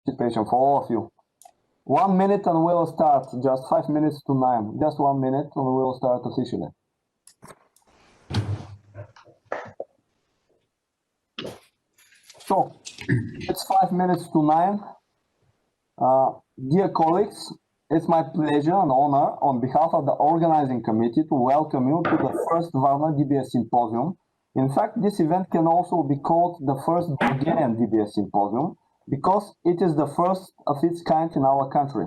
participation for all of you. 1 minute and we'll start, just 5 minutes to 9. Just 1 minute and we'll start officially. So, it's 5 minutes to 9. Dear colleagues, it's my pleasure and honor on behalf of the organizing committee to welcome you to the first Varna DBS Symposium. In fact, this event can also be called the first Bulgarian DBS Symposium because it is the first of its kind in our country.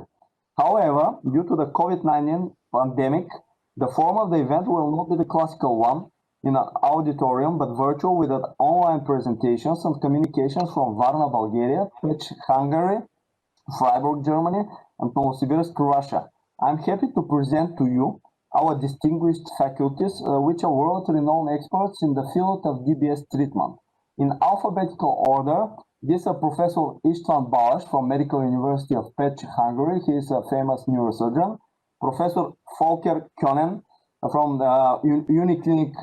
However, due to the COVID-19 pandemic, the form of the event will not be the classical one in an auditorium, but virtual with online presentations and communications from Varna, Bulgaria, Pech, Hungary, Freiburg, Germany, and Novosibirsk, Russia. I'm happy to present to you our distinguished faculties, which are world-renowned experts in the field of DBS treatment. In alphabetical order, these are Professor István Balázs from Medical University of Pech, Hungary. He is a famous neurosurgeon. Professor Volker Könen from the Uniclinic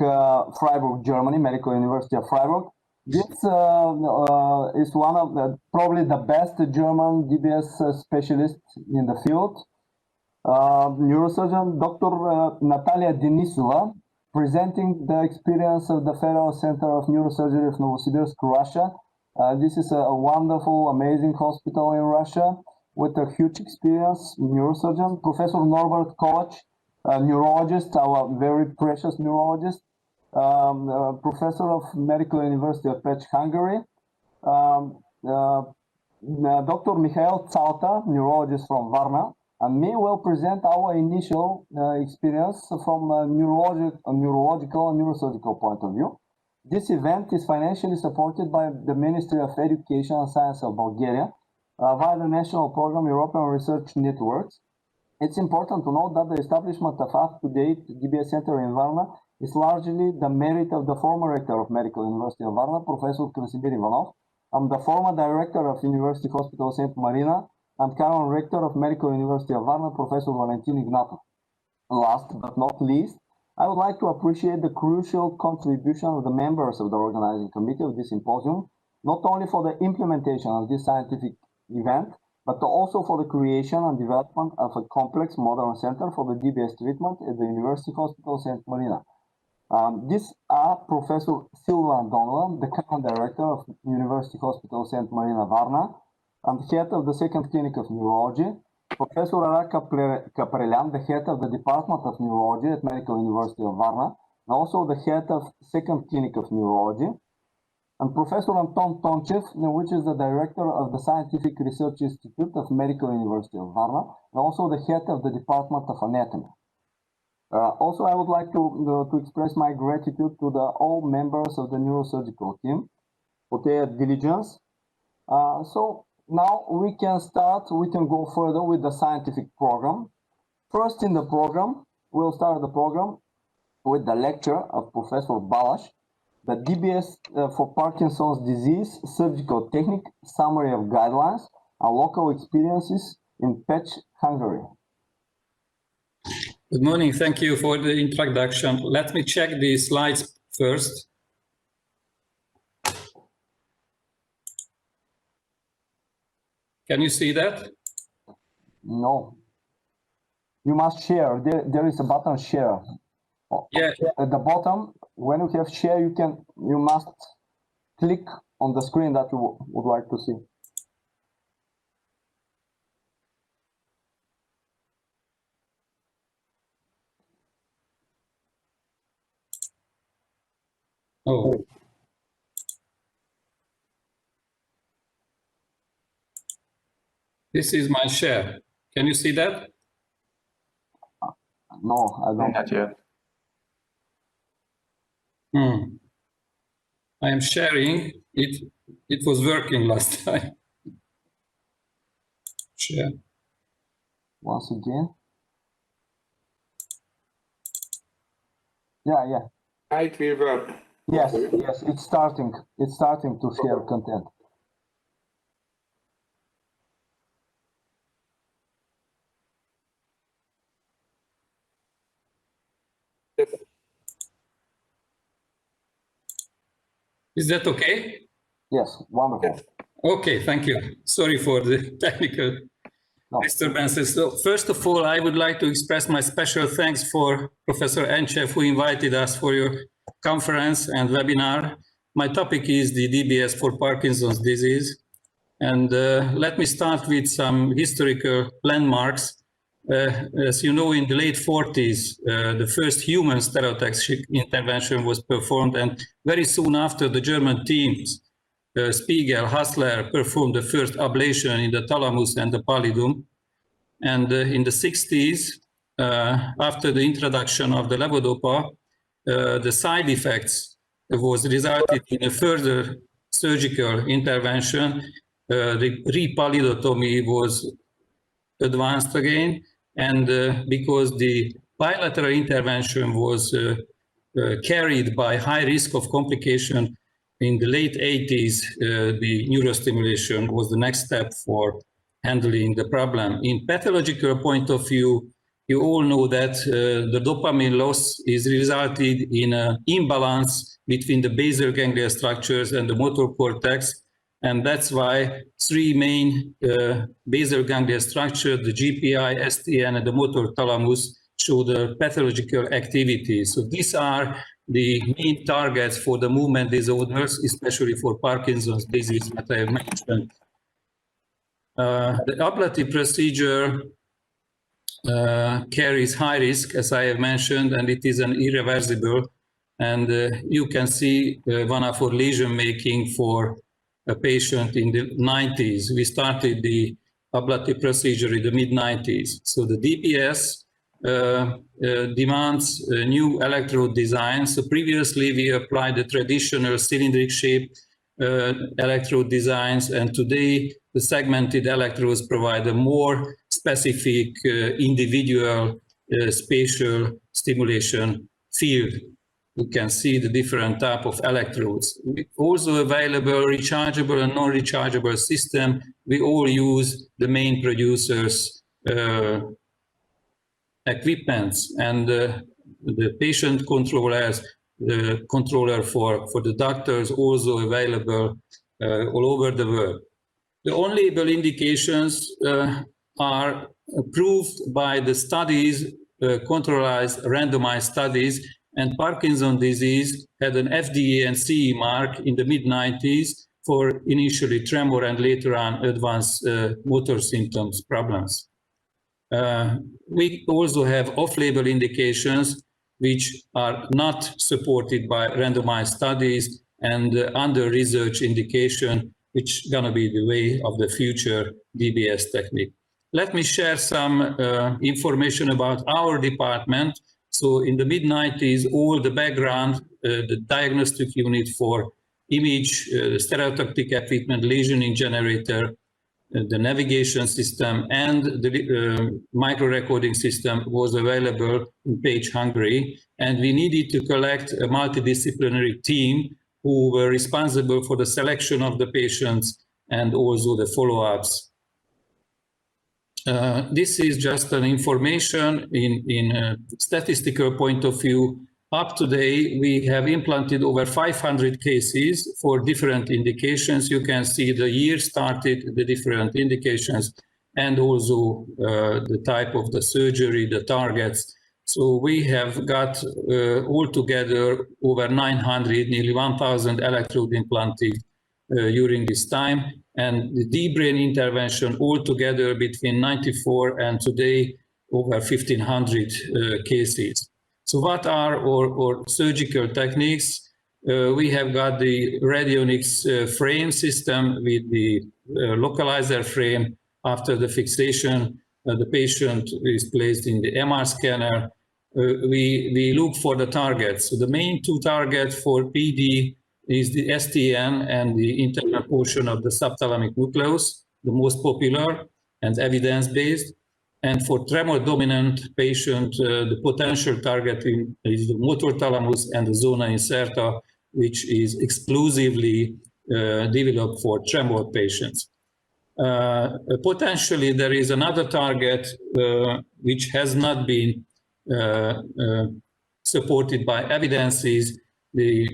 Freiburg, Germany, Medical University of Freiburg. This is one of probably the best German DBS specialists in the field. Neurosurgeon Dr. Natalia Denisova, presenting the experience of the Federal Center of Neurosurgery of Novosibirsk, Russia. This is a wonderful, amazing hospital in Russia with a huge experience, neurosurgeon. Professor Norbert Kovac, neurologist, our very precious neurologist. Professor of Medical University of Pech, Hungary. Dr. Mikhail Tsalta, neurologist from Varna, and me will present our initial experience from a neurological and neurosurgical point of view. This event is financially supported by the Ministry of Education and Science of Bulgaria via the National Program European Research Networks. It's important to note that the establishment of up-to-date DBS Center in Varna is largely the merit of the former rector of Medical University of Varna, Professor Krasimir Ivanov, and the former director of University Hospital St. Marina and current rector of Medical University of Varna, Professor Valentin Ignatov. Last but not least, I would like to appreciate the crucial contribution of the members of the organizing committee of this symposium, not only for the implementation of this scientific event, but also for the creation and development of a complex modern center for the DBS treatment at the University Hospital St. Marina. These are Professor Silvan Donlan, the current director of University Hospital St. Marina Varna, and head of the second clinic of neurology, Professor Ara Kaprelian, the head of the Department of Neurology at Medical University of Varna, and also the head of second clinic of neurology, and Professor Anton Tonchev, which is the director of the Scientific Research Institute of Medical University of Varna, and also the head of the Department of Anatomy. Also, I would like to express my gratitude to all members of the neurosurgical team for their diligence. So now we can go further with the scientific program. First in the program, we'll start the program with the lecture of Professor Balázs, the DBS for Parkinson's disease, surgical technique, summary of guidelines, and local experiences in Pech, Hungary. Good morning. Thank you for the introduction. Let me check the slides first. Can you see that? No. You must share. There is a button share. Yeah. At the bottom, when you have share, you must click on the screen that you would like to see. Oh. This is my share. Can you see that? No, I don't. Not yet. I am sharing it. It was working last time. Share. Once again. Yeah. It will work. Yes, it's starting to share content. Is that okay? Yes, wonderful. Okay, thank you. Sorry for the technical disturbances. So first of all, I would like to express my special thanks for Professor Enchev, who invited us for your conference and webinar. My topic is the DBS for Parkinson's disease. And let me start with some historical landmarks. As you know, in the late 40s, the first human stereotactic intervention was performed, and very soon after, the German teams, Spiegel, Hassler, performed the first ablation in the thalamus and the pallidum. And in the 60s, after the introduction of the levodopa, the side effects was resulted in a further surgical intervention. The repallidotomy was advanced again, and because the bilateral intervention was carried by high risk of complication in the late 80s, the neurostimulation was the next step for handling the problem. In pathological point of view, you all know that the dopamine loss is resulted in an imbalance between the basal ganglia structures and the motor cortex. And that's why three main basal ganglia structures, the GPI, STN, and the motor thalamus, show the pathological activity. So these are the main targets for the movement disorders, especially for Parkinson's disease that I have mentioned. The ablative procedure carries high risk, as I have mentioned, and it is an irreversible. And you can see Varna for lesion making for a patient in the 90s. We started the ablative procedure in the mid-90s. So the DBS demands a new electrode design. So previously we applied the traditional cylindric shape electrode designs, and today the segmented electrodes provide a more specific individual spatial stimulation field. You can see the different type of electrodes. Also available rechargeable and non-rechargeable system. We all use the main producers' equipments, and the patient controllers, the controller for the doctors, also available all over the world. The on-label indications are approved by the studies, controlled randomized studies, and Parkinson's disease had an FDA and CE mark in the mid-90s for initially tremor and later on advanced motor symptoms problems. We also have off-label indications which are not supported by randomized studies and under research indication, which is going to be the way of the future DBS technique. Let me share some information about our department. So in the mid-90s, all the background, the diagnostic unit for image, stereotactic equipment, lesioning generator, the navigation system, and the micro-recording system was available in Page, Hungary. And we needed to collect a multidisciplinary team who were responsible for the selection of the patients and also the follow-ups. This is just an information in a statistical point of view. Up to date, we have implanted over 500 cases for different indications. You can see the year started, the different indications, and also the type of the surgery, the targets. So we have got altogether over 900, nearly 1,000 electrodes implanted during this time. And the deep brain intervention altogether between 94 and today, over 1,500 cases. So what are our surgical techniques? We have got the radionics frame system with the localizer frame. After the fixation, the patient is placed in the MR scanner. We look for the targets. So the main two targets for PD is the STN and the internal portion of the subthalamic nucleus, the most popular and evidence-based. And for tremor-dominant patient, the potential target is the motor thalamus and the zona incerta, which is exclusively developed for tremor patients. Potentially, there is another target which has not been supported by evidences, the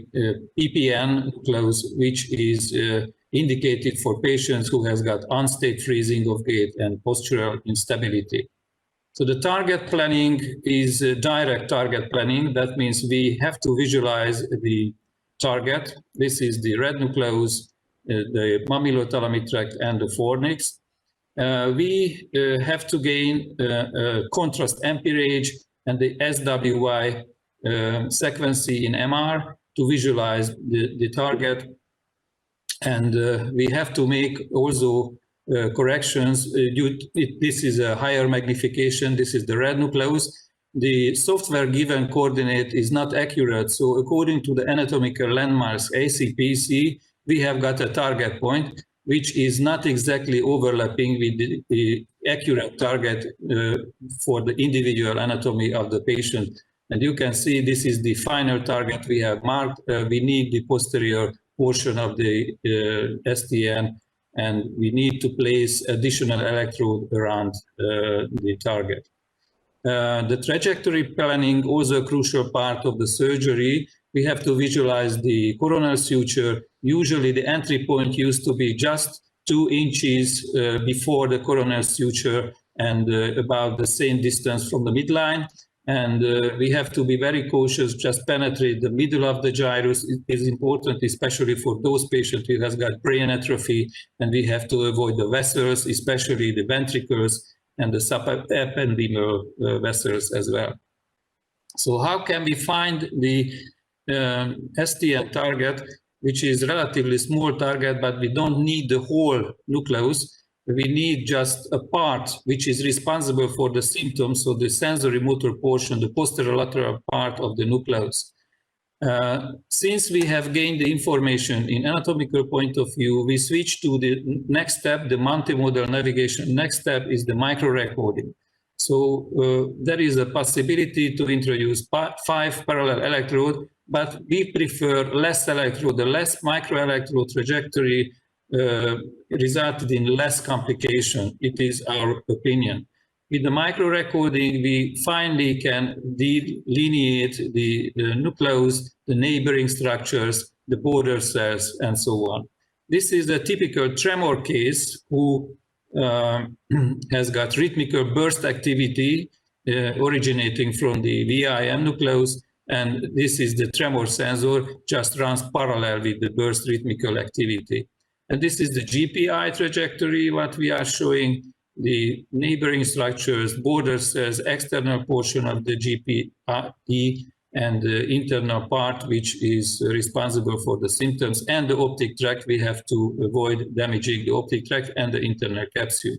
PPN nucleus, which is indicated for patients who has got unstable freezing of gait and postural instability. So the target planning is direct target planning. That means we have to visualize the target. This is the red nucleus, the mammillothalamic tract, and the fornix. We have to gain contrast empirage and the SWY sequency in MR to visualize the target. And we have to make also corrections. This is a higher magnification. This is the red nucleus. The software given coordinate is not accurate. So according to the anatomical landmarks ACPC, we have got a target point, which is not exactly overlapping with the accurate target for the individual anatomy of the patient. And you can see this is the final target we have marked. We need the posterior portion of the STN, and we need to place additional electrode around the target. The trajectory planning, also a crucial part of the surgery. We have to visualize the coronal suture. Usually the entry point used to be just 2 inches before the coronal suture and about the same distance from the midline. And we have to be very cautious, just penetrate the middle of the gyrus. It is important, especially for those patients who has got brain atrophy, and we have to avoid the vessels, especially the ventricles and the subependymal vessels as well. So how can we find the STN target, which is relatively small target, but we don't need the whole nucleus. We need just a part which is responsible for the symptoms, so the sensory motor portion, the posterolateral part of the nucleus. Since we have gained the information in anatomical point of view, we switch to the next step, the multimodal navigation. Next step is the micro-recording. So there is a possibility to introduce 5 parallel electrodes, but we prefer less electrode. The less microelectrode trajectory resulted in less complication. It is our opinion. With the micro-recording, we finally can delineate the nucleus, the neighboring structures, the border cells, and so on. This is a typical tremor case who has got rhythmical burst activity originating from the VIM nucleus, and this is the tremor sensor, just runs parallel with the burst rhythmical activity. And this is the GPI trajectory, what we are showing, the neighboring structures, border cells, external portion of the GPI, and the internal part, which is responsible for the symptoms, and the optic tract. We have to avoid damaging the optic tract and the internal capsule.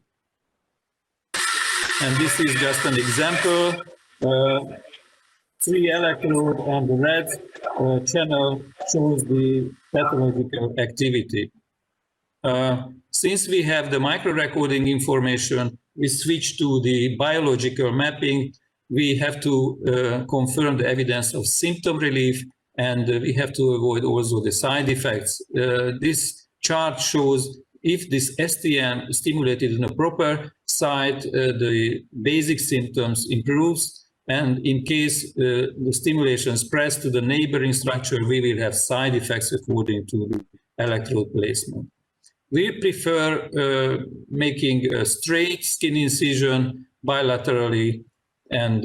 And this is just an example. 3 electrode and the red channel shows the pathological activity. Since we have the micro-recording information, we switch to the biological mapping. We have to confirm the evidence of symptom relief, and we have to avoid also the side effects. This chart shows if this STN stimulated in a proper site, the basic symptoms improves, and in case the stimulation spreads to the neighboring structure, we will have side effects according to the electrode placement. We prefer making a straight skin incision bilaterally, and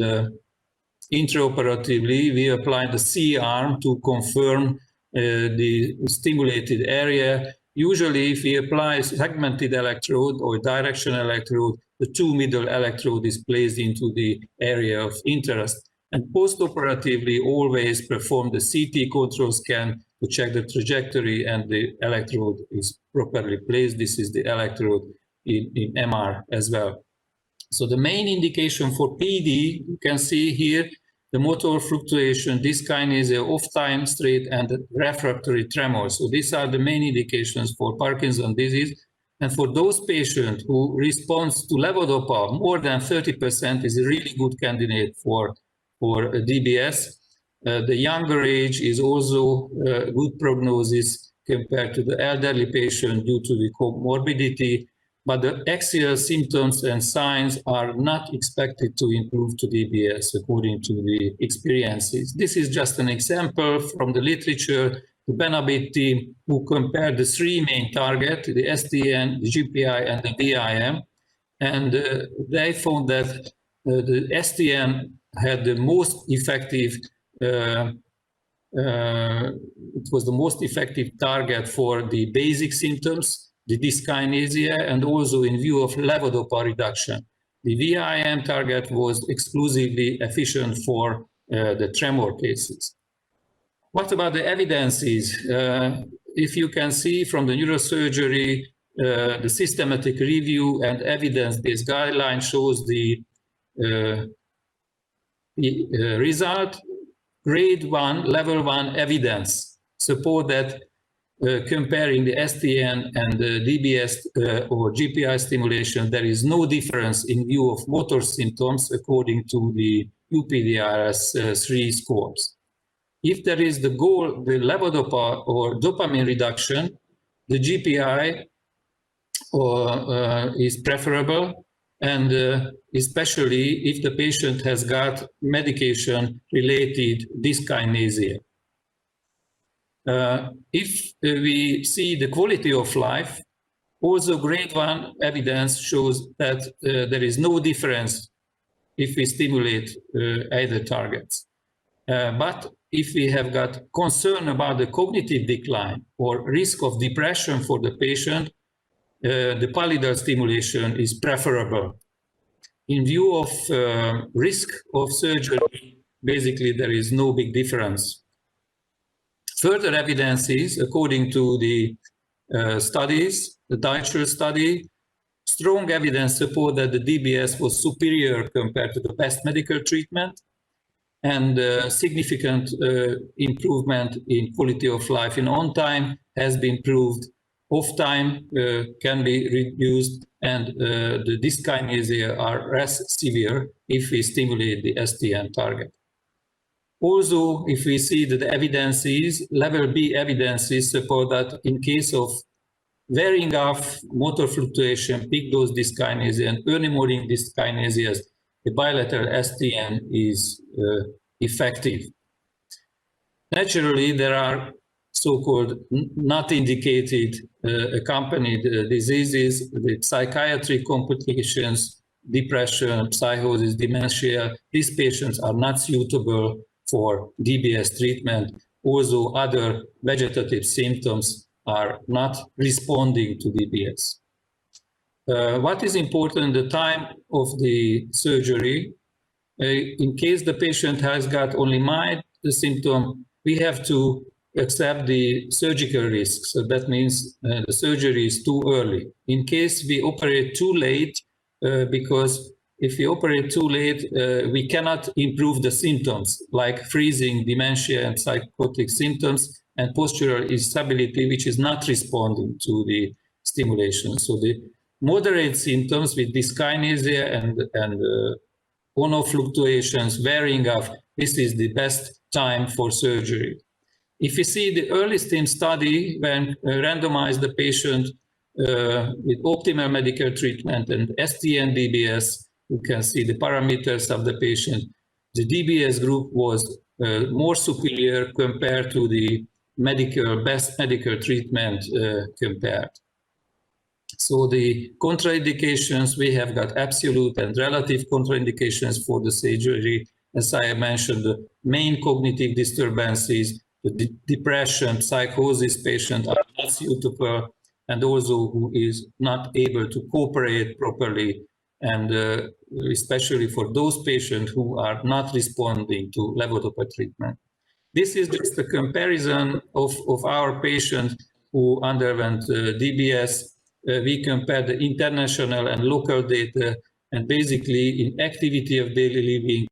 intraoperatively we apply the C-arm to confirm the stimulated area. Usually if we apply segmented electrode or directional electrode, the 2 middle electrode is placed into the area of interest. And post-operatively always perform the CT control scan to check the trajectory and the electrode is properly placed. This is the electrode in MR as well. So the main indication for PD, you can see here, the motor fluctuation, dyskinesia, off-time straight, and the refractory tremor. So these are the main indications for Parkinson's disease. And for those patients who respond to levodopa, more than 30% is a really good candidate for DBS. The younger age is also a good prognosis compared to the elderly patient due to the comorbidity, but the axial symptoms and signs are not expected to improve to DBS according to the experiences. This is just an example from the literature. the Benabit team, who compared the three main targets, the STN, the GPI, and the VIM. And they found that the STN had the most effective, it was the most effective target for the basic symptoms, the dyskinesia, and also in view of levodopa reduction. The VIM target was exclusively efficient for the tremor cases. What about the evidences? If you can see from the neurosurgery, the systematic review and evidence-based guideline shows the result. Grade 1, level 1 evidence support that comparing the STN and the DBS or GPI stimulation, there is no difference in view of motor symptoms according to the UPDRS-3 scores. If there is the goal, the levodopa or dopamine reduction, the GPI is preferable, and especially if the patient has got medication-related dyskinesia. If we see the quality of life, also grade 1 evidence shows that there is no difference if we stimulate either targets. But if we have got concern about the cognitive decline or risk of depression for the patient, the pallidal stimulation is preferable. In view of risk of surgery, basically there is no big difference. Further evidences, according to the studies, the Deutscher study, strong evidence support that the DBS was superior compared to the best medical treatment, and significant improvement in quality of life in on time has been proved. Off time can be reduced, and the dyskinesia are less severe if we stimulate the STN target. Also, if we see that the evidences, level B evidences support that in case of wearing off motor fluctuation, peak dose dyskinesia, and early morning dyskinesias, the bilateral STN is effective. Naturally, there are so-called not indicated accompanied diseases, the psychiatric complications, depression, psychosis, dementia. These patients are not suitable for DBS treatment. Also, other vegetative symptoms are not responding to DBS. What is important, the time of the surgery. In case the patient has got only mild symptom, we have to accept the surgical risk. So that means the surgery is too early. In case we operate too late, because if we operate too late, we cannot improve the symptoms like freezing, dementia, and psychotic symptoms, and postural instability, which is not responding to the stimulation. So the moderate symptoms with dyskinesia and ono fluctuations, wearing off, this is the best time for surgery. If you see the early STIM study, when randomized the patient with optimal medical treatment and STN DBS, you can see the parameters of the patient. The DBS group was more superior compared to the best medical treatment compared. So the contraindications, we have got absolute and relative contraindications for the surgery. As I mentioned, the main cognitive disturbances, the depression, psychosis patient are not suitable, and also who is not able to cooperate properly, and especially for those patients who are not responding to levodopa treatment. This is just a comparison of our patient who underwent DBS. We compared the international and local data, and basically in activity of daily living.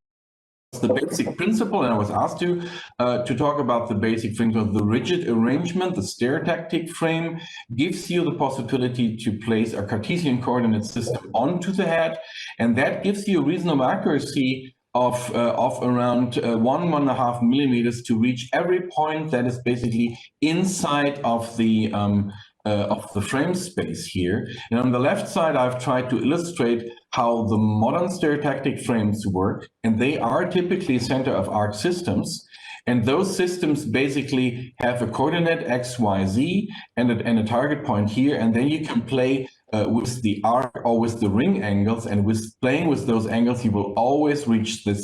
The basic principle, and I was asked to talk about the basic principle of the rigid arrangement. The stereotactic frame gives you the possibility to place a Cartesian coordinate system onto the head, and that gives you a reasonable accuracy of around 1.5 millimeters to reach every point that is basically inside of the frame space here. And on the left side, I've tried to illustrate how the modern stereotactic frames work, and they are typically center of arc systems. And those systems basically have a coordinate X, Y, Z and a target point here. And then you can play with the arc or with the ring angles, and with playing with those angles, you will always reach this,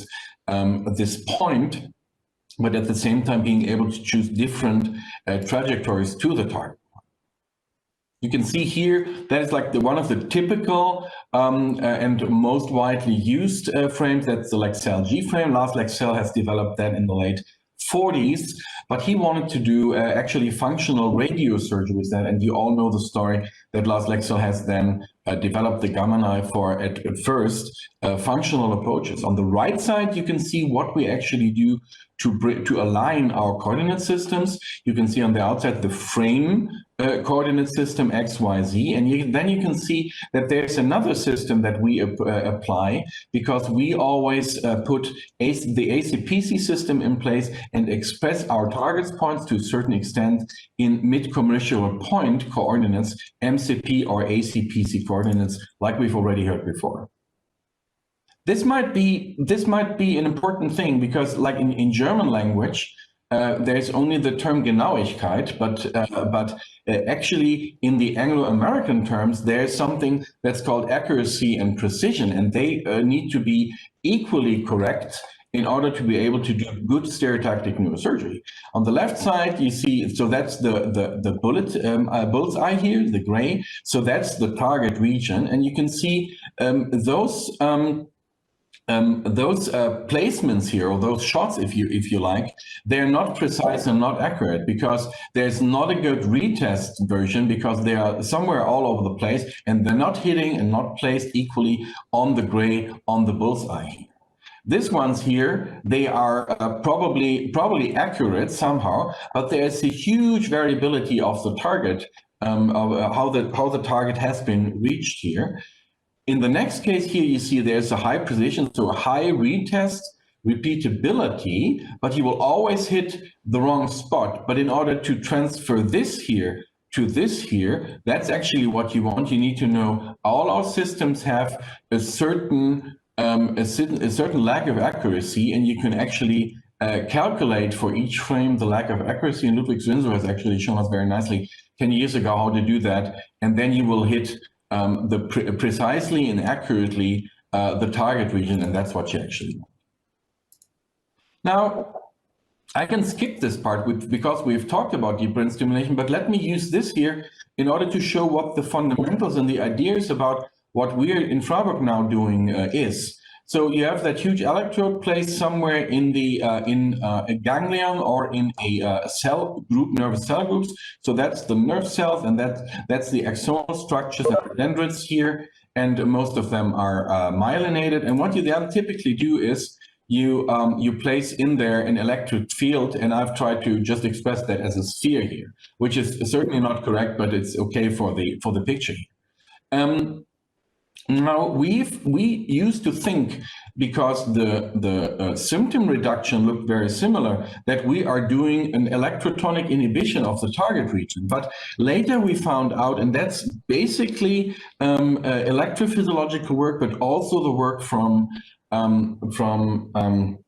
this point, but at the same time being able to choose different trajectories to the target. You can see here that is like one of the typical and most widely used frames. That's the Lexell G frame. Lars Lexell has developed that in the late 40s, but he wanted to do actually functional radiosurgery with that. And you all know the story that Lars Lexell has then developed the gamma knife for, at first, functional approaches. On the right side, you can see what we actually do to align our coordinate systems. You can see on the outside the frame coordinate system X, Y, Z, and then you can see that there's another system that we apply, because we always put the ACPC system in place and express our targets points to a certain extent in mid-commissural point coordinates, MCP or ACPC coordinates, like we've already heard before. This might be an important thing, because like in German language, there's only the term Genauigkeit, but actually in the Anglo-American terms, there's something that's called accuracy and precision, and they need to be equally correct in order to be able to do good stereotactic neurosurgery. On the left side, you see, so that's the bullseye here, the gray. So that's the target region, and you can see those placements here, or those shots, if you like, they're not precise and not accurate, because there's not a good retest version, because they are somewhere all over the place, and they're not hitting and not placed equally on the gray, on the bullseye. These ones here, they are probably accurate somehow, but there's a huge variability of the target, of how the target has been reached here. In the next case here, you see there's a high precision, so a high retest repeatability, but you will always hit the wrong spot. But in order to transfer this here to this here, that's actually what you want. You need to know all our systems have a certain lack of accuracy, and you can actually calculate for each frame the lack of accuracy. And Ludwig Swinzo has actually shown us very nicely 10 years ago how to do that, and then you will hit precisely and accurately the target region, and that's what you actually want. Now, I can skip this part because we've talked about deep brain stimulation, but let me use this here in order to show what the fundamentals and the ideas about what we're in Freiburg now doing is. So you have that huge electrode placed somewhere in the a ganglion or in a cell group, nervous cell groups. So that's the nerve cells, and that's the axonal structures and dendrites here, and most of them are myelinated. And what you then typically do is you place in there an electric field, and I've tried to just express that as a sphere here, which is certainly not correct, but it's okay for the picture here. Now, we used to think, because the symptom reduction looked very similar, that we are doing an electrotonic inhibition of the target region. But later we found out, and that's basically electrophysiological work, but also the work from the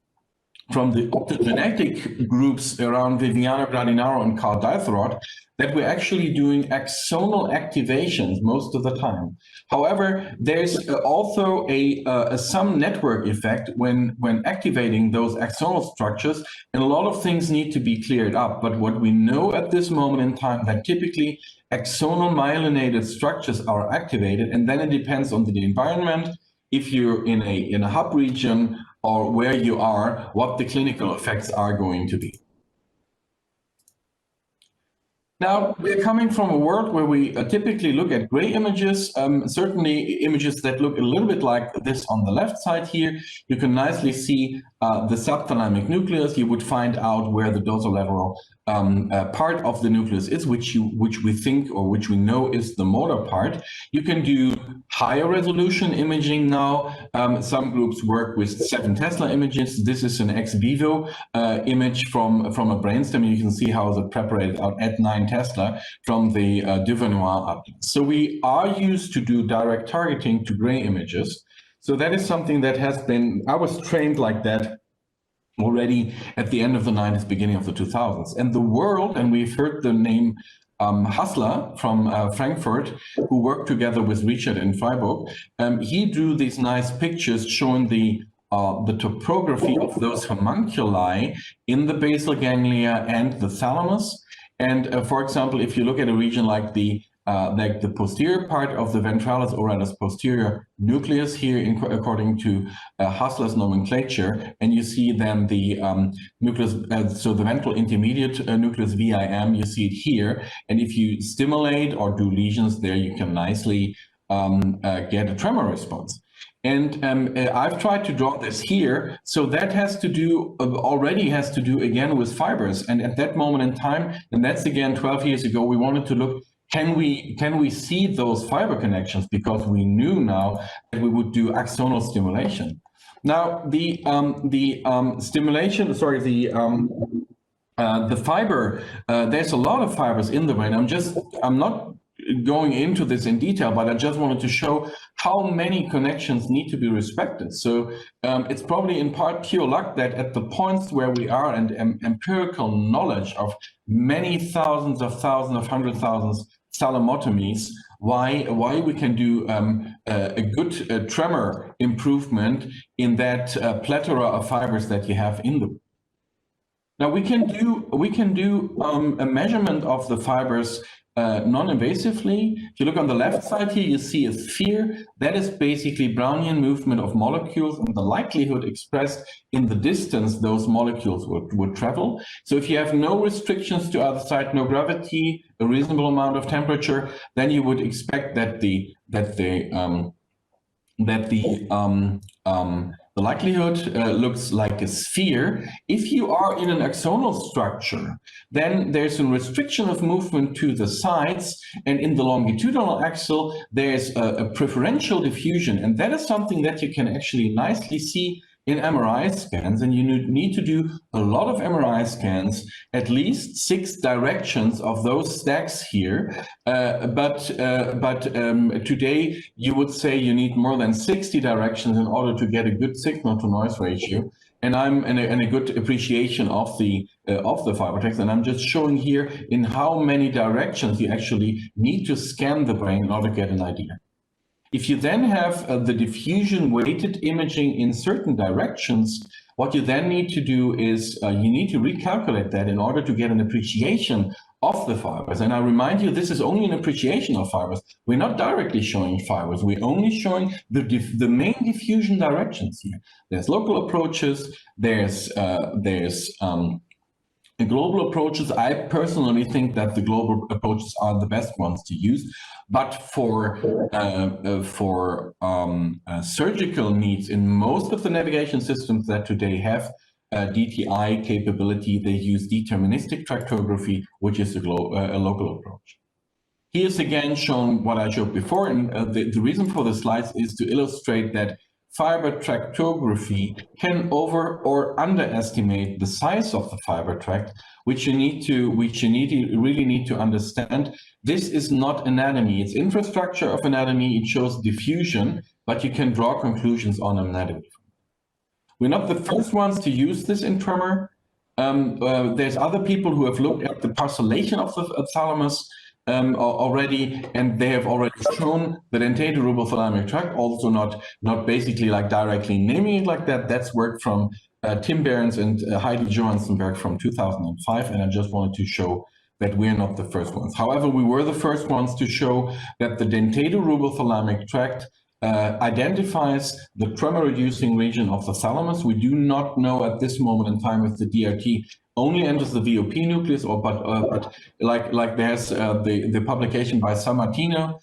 optogenetic groups around Viviana Gradinaro and Carl Dytherot, that we're actually doing axonal activations most of the time. However, there's also some network effect when activating those axonal structures, and a lot of things need to be cleared up. But what we know at this moment in time, that typically axonal myelinated structures are activated, and then it depends on the environment, if you're in a hub region or where you are, what the clinical effects are going to be. Now, we're coming from a world where we typically look at gray images, certainly images that look a little bit like this on the left side here. You can nicely see the subthalamic nucleus. You would find out where the dorsolateral part of the nucleus is, which we think, or which we know is the motor part. You can do higher resolution imaging now. Some groups work with 7 Tesla images. This is an ex vivo image from a brainstem. You can see how it's prepared out at 9 Tesla from the Duvernois up. So we are used to do direct targeting to gray images. So that is something that has been, I was trained like that already at the end of the 90s, beginning of the 2000s. And the world, and we've heard the name Hassler from Frankfurt, who worked together with Richard in Freiburg, he drew these nice pictures showing the topography of those homunculi in the basal ganglia and the thalamus. And for example, if you look at a region like the posterior part of the ventralis oralis posterior nucleus here, according to Hassler's nomenclature, and you see then the nucleus, so the ventral intermediate nucleus VIM, you see it here. And if you stimulate or do lesions there, you can nicely get a tremor response. And I've tried to draw this here. So that has to do, already has to do again with fibers. And at that moment in time, and that's again 12 years ago, we wanted to look, can we see those fiber connections? Because we knew now that we would do axonal stimulation. Now the stimulation, sorry, the fiber, there's a lot of fibers in the brain. I'm not going into this in detail, but I just wanted to show how many connections need to be respected. So it's probably in part pure luck that at the points where we are and empirical knowledge of many thousands of hundred thousands thalamotomies, why we can do a good tremor improvement in that plethora of fibers that you have in the. Now we can do a measurement of the fibers non-invasively. If you look on the left side here, you see a sphere. That is basically Brownian movement of molecules and the likelihood expressed in the distance those molecules would travel. So if you have no restrictions to either side, no gravity, a reasonable amount of temperature, then you would expect that the likelihood looks like a sphere. If you are in an axonal structure, then there's a restriction of movement to the sides, and in the longitudinal axle, there's a preferential diffusion, and that is something that you can actually nicely see in MRI scans, and you need to do a lot of MRI scans, at least 6 directions of those stacks here. But today you would say you need more than 60 directions in order to get a good signal to noise ratio. And I'm in a good appreciation of the fiber tracks, and I'm just showing here in how many directions you actually need to scan the brain in order to get an idea. If you then have the diffusion weighted imaging in certain directions, what you then need to do is you need to recalculate that in order to get an appreciation of the fibers. And I remind you, this is only an appreciation of fibers. We're not directly showing fibers. We're only showing the main diffusion directions here. There's local approaches. There's global approaches. I personally think that the global approaches are the best ones to use. But for surgical needs, in most of the navigation systems that today have DTI capability, they use deterministic tractography, which is a local approach. Here's again shown what I showed before, and the reason for the slides is to illustrate that fiber tractography can over or underestimate the size of the fiber tract, which you really need to understand. This is not anatomy, it's infrastructure of anatomy. It shows diffusion, but you can draw conclusions on anatomy. We're not the first ones to use this in tremor. There's other people who have looked at the parcellation of the thalamus already, and they have already shown the dentatorubothalamic tract, also not basically like directly naming it like that. That's work from Tim Behrens and Heidi Johansenberg from 2005, and I just wanted to show that we're not the first ones. However, we were the first ones to show that the dentatorubothalamic tract identifies the tremor-reducing region of the thalamus. We do not know at this moment in time if the DRT only enters the VOP nucleus, or but like there's the publication by Sammartino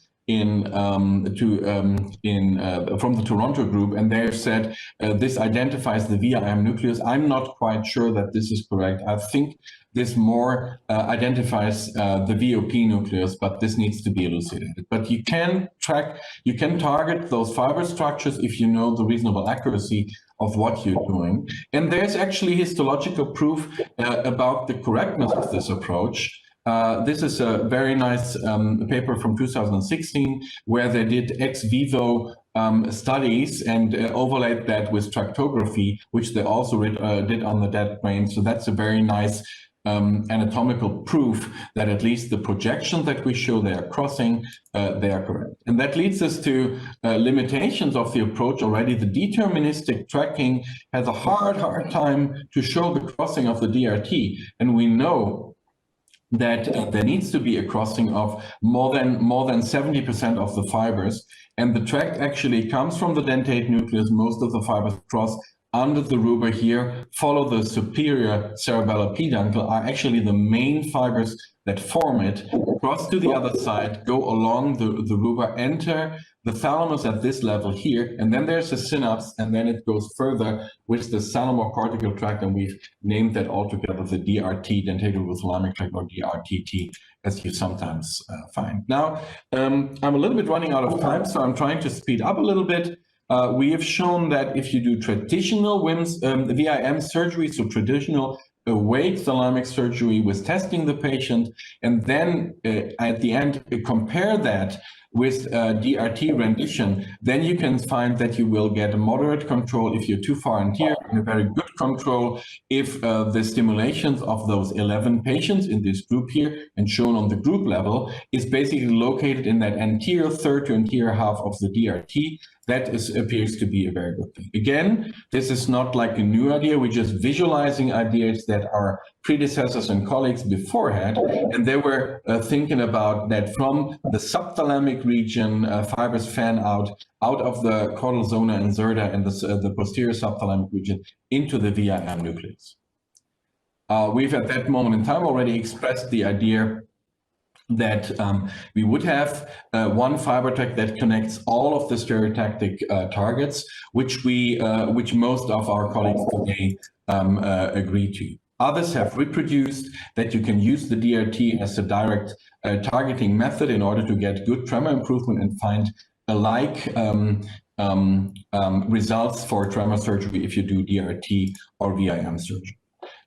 from the Toronto group, and they have said this identifies the VIM nucleus. I'm not quite sure that this is correct. I think this more identifies the VOP nucleus, but this needs to be elucidated. But you can target those fiber structures if you know the reasonable accuracy of what you're doing. And there's actually histological proof about the correctness of this approach. This is a very nice paper from 2016 where they did ex vivo studies and overlaid that with tractography, which they also did on the dead brain. So that's a very nice anatomical proof that at least the projections that we show they are crossing, they are correct. And that leads us to limitations of the approach already. The deterministic tracking has a hard time to show the crossing of the DRT. And we know that there needs to be a crossing of more than 70% of the fibers. And the tract actually comes from the dentate nucleus. Most of the fibers cross under the ruber here, follow the superior cerebellar peduncle, are actually the main fibers that form it, cross to the other side, go along the ruber, enter the thalamus at this level here, and then there's a synapse, and then it goes further with the thalamocortical tract, and we've named that altogether the DRT, dentatorothalamic tract, or DRTT, as you sometimes find. Now, I'm a little bit running out of time, so I'm trying to speed up a little bit. We have shown that if you do traditional VIM surgery, so traditional awake thalamic surgery with testing the patient, and then at the end compare that with DRT rendition, then you can find that you will get a moderate control if you're too far anterior, and a very good control if the stimulations of those 11 patients in this group here, and shown on the group level, is basically located in that anterior third to anterior half of the DRT. That appears to be a very good thing. Again, this is not like a new idea. We're just visualizing ideas that our predecessors and colleagues before had, and they were thinking about that from the subthalamic region, fibers fan out of the caudal zona incerta and the posterior subthalamic region into the VIM nucleus. We've at that moment in time already expressed the idea that we would have one fiber tract that connects all of the stereotactic targets, which most of our colleagues today agree to. Others have reproduced that you can use the DRT as a direct targeting method in order to get good tremor improvement and find alike results for tremor surgery if you do DRT or VIM surgery.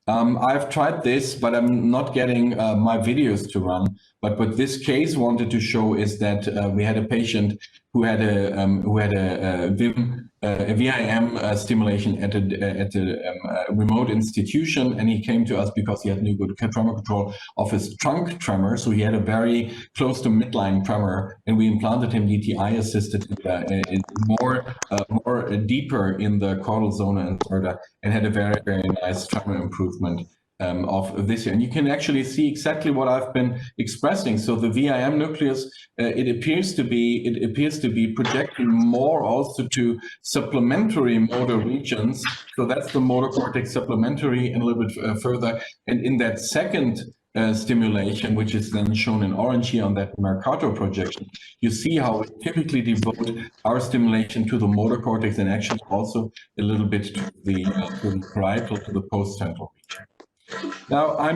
I've tried this, but I'm not getting my videos to run. But what this case wanted to show is that we had a patient who had a VIM stimulation at a remote institution, and he came to us because he had no good tremor control of his trunk tremor. So he had a very close to midline tremor, and we implanted him DTI assisted more deeper in the caudal zona incerta, and had a very, very nice tremor improvement of this here. And you can actually see exactly what I've been expressing. So the VIM nucleus, it appears to be projecting more also to supplementary motor regions. So that's the motor cortex supplementary, and a little bit further. And in that second stimulation, which is then shown in orange here on that Mercator projection, you see how we typically devote our stimulation to the motor cortex, and actually also a little bit to the parietal, to the post-central region. Now I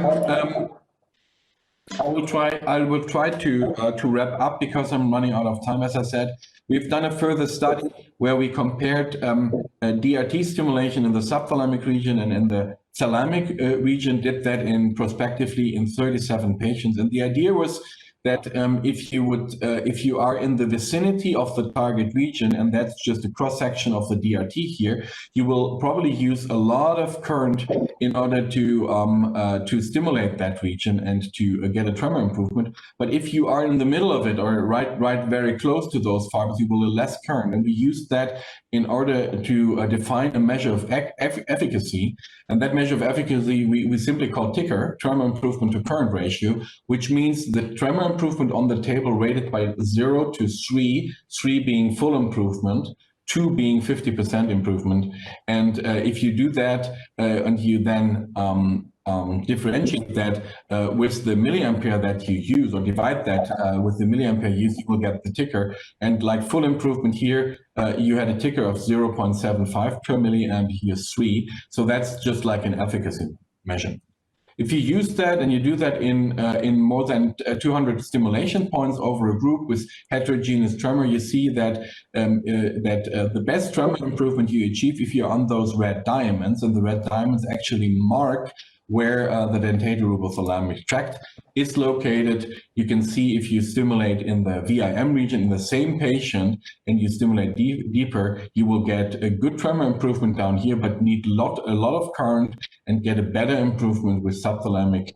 will try to wrap up because I'm running out of time. As I said, we've done a further study where we compared DRT stimulation in the subthalamic region and in the thalamic region. Did that prospectively in 37 patients, and the idea was that if you are in the vicinity of the target region, and that's just a cross section of the DRT here, you will probably use a lot of current in order to stimulate that region and to get a tremor improvement. But if you are in the middle of it, or right very close to those fibers, you will less current. And we used that in order to define a measure of efficacy. And that measure of efficacy we simply call ticker, tremor improvement to current ratio, which means the tremor improvement on the table rated by 0 to 3, 3 being full improvement, 2 being 50% improvement. And if you do that and you then differentiate that with the milliampere that you use, or divide that with the milliampere used, you will get the ticker. And like full improvement here, you had a ticker of 0.75 per milliamp, here 3. So that's just like an efficacy measure. If you use that and you do that in more than 200 stimulation points over a group with heterogeneous tremor, you see that the best tremor improvement you achieve if you're on those red diamonds, and the red diamonds actually mark where the dentatorubothalamic tract is located. You can see if you stimulate in the VIM region in the same patient and you stimulate deeper, you will get a good tremor improvement down here, but need a lot of current and get a better improvement with subthalamic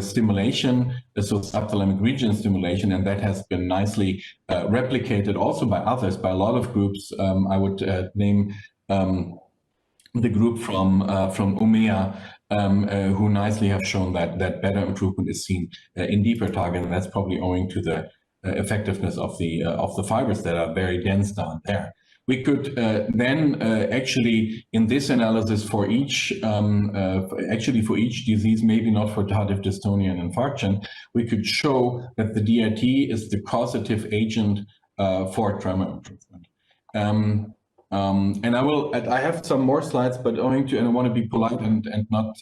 stimulation, so subthalamic region stimulation, and that has been nicely replicated also by others, by a lot of groups. I would name the group from UMEA, who nicely have shown that better improvement is seen in deeper target, and that's probably owing to the effectiveness of the fibers that are very dense down there. We could then actually, in this analysis for each, for each disease, maybe not for tardive dystonia and infarction, we could show that the DRT is the causative agent for tremor improvement. And I have some more slides, but owing to, and I want to be polite and not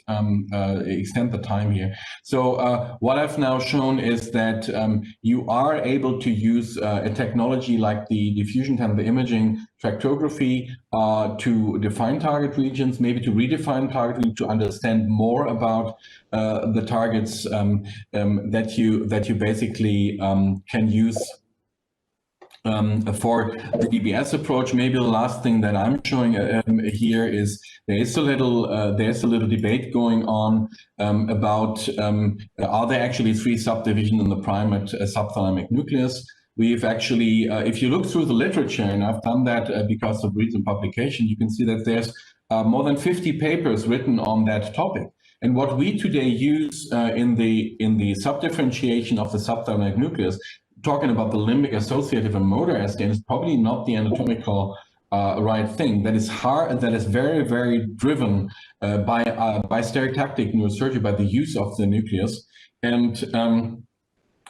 extend the time here. So what I've now shown is that you are able to use a technology like the diffusion time, the imaging tractography to define target regions, maybe to redefine target regions, to understand more about the targets that you basically can use for the DBS approach. Maybe the last thing that I'm showing here is there's a little debate going on about are there actually 3 subdivisions in the primate subthalamic nucleus. We've actually, if you look through the literature, and I've done that because of recent publication, you can see that there's more than 50 papers written on that topic. And what we today use in the subdifferentiation of the subthalamic nucleus, talking about the limbic associative and motor SDN, is probably not the anatomical right thing. That is hard, that is very, very driven by stereotactic neurosurgery, by the use of the nucleus. And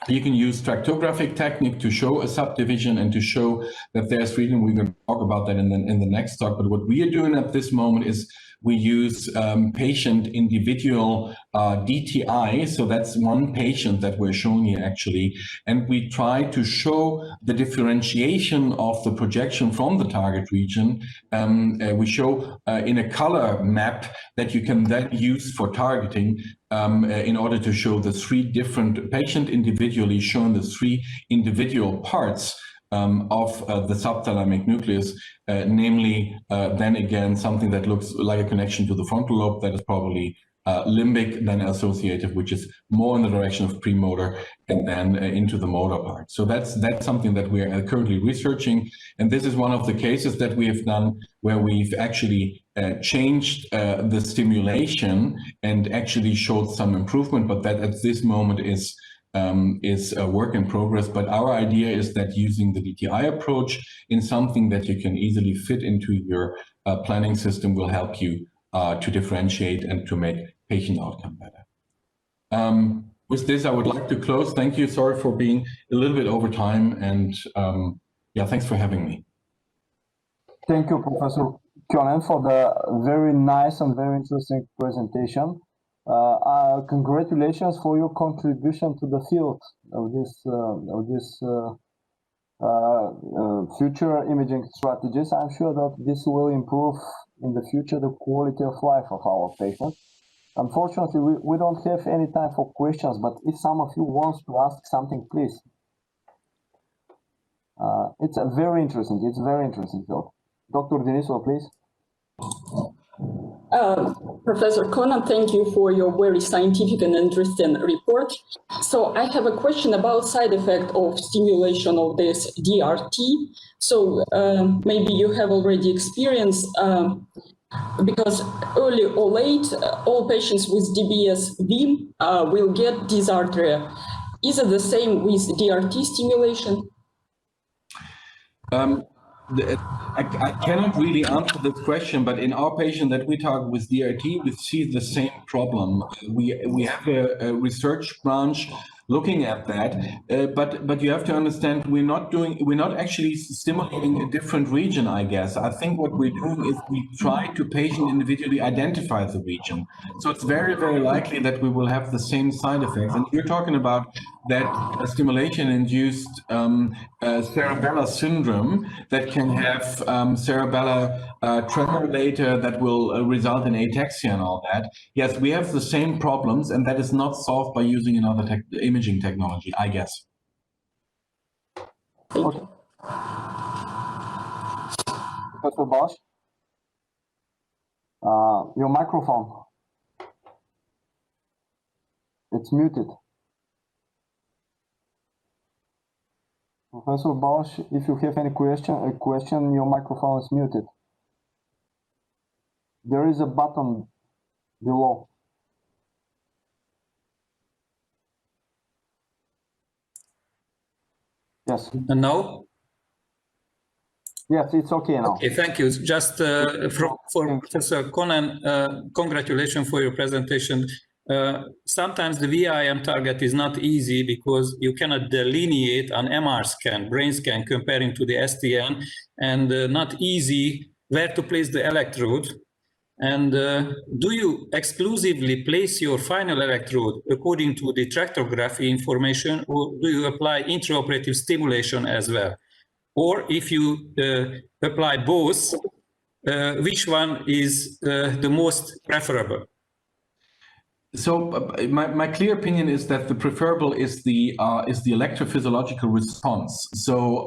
you can use tractographic technique to show a subdivision and to show that there's freedom. We're going to talk about that in the next talk. But what we are doing at this moment is we use patient individual DTI. So that's one patient that we're showing here actually. And we try to show the differentiation of the projection from the target region. We show in a color map that you can then use for targeting in order to show the 3 different patient individually shown the 3 individual parts of the subthalamic nucleus, namely then again something that looks like a connection to the frontal lobe that is probably limbic, then associative, which is more in the direction of premotor, and then into the motor part. So that's something that we are currently researching, and this is one of the cases that we have done where we've actually changed the stimulation and actually showed some improvement, but that at this moment is a work in progress. But our idea is that using the DTI approach in something that you can easily fit into your planning system will help you to differentiate and to make patient outcome better. With this, I would like to close. Thank you. Sorry for being a little bit over time, and yeah, thanks for having me. Thank you, Professor Kjonen, for the very nice and very interesting presentation. Congratulations for your contribution to the field of this future imaging strategies. I'm sure that this will improve in the future the quality of life of our patients. Unfortunately, we don't have any time for questions, but if some of you wants to ask something, please. It's very interesting. It's very interesting, though. Dr. Denisova, please. Professor Conan, thank you for your very scientific and interesting report. So I have a question about side effect of stimulation of this DRT. So maybe you have already experienced, because early or late, all patients with DBS VIM will get dysarthria. Is it the same with DRT stimulation? I cannot really answer this question, but in our patient that we target with DRT, we see the same problem. We have a research branch looking at that. But you have to understand, we're not actually stimulating a different region, I guess. I think what we're doing is we try to patient individually identify the region. So it's very, very likely that we will have the same side effects. And you're talking about that stimulation-induced cerebellar syndrome that can have cerebellar tremor later that will result in ataxia and all that. Yes, we have the same problems, and that is not solved by using another imaging technology, I guess. Okay. Professor Bosch, your microphone. It's muted. Professor Bosch, if you have any question, your microphone is muted. There is a button below. Yes. And now? Yes, it's okay now. Okay, thank you. Just for Professor Conan, congratulations for your presentation. Sometimes the VIM target is not easy because you cannot delineate an MR scan, brain scan, comparing to the STN, and not easy where to place the electrode. And do you exclusively place your final electrode according to the tractography information, or do you apply intraoperative stimulation as well? Or if you apply both, which one is the most preferable? So my clear opinion is that the preferable is the electrophysiological response. So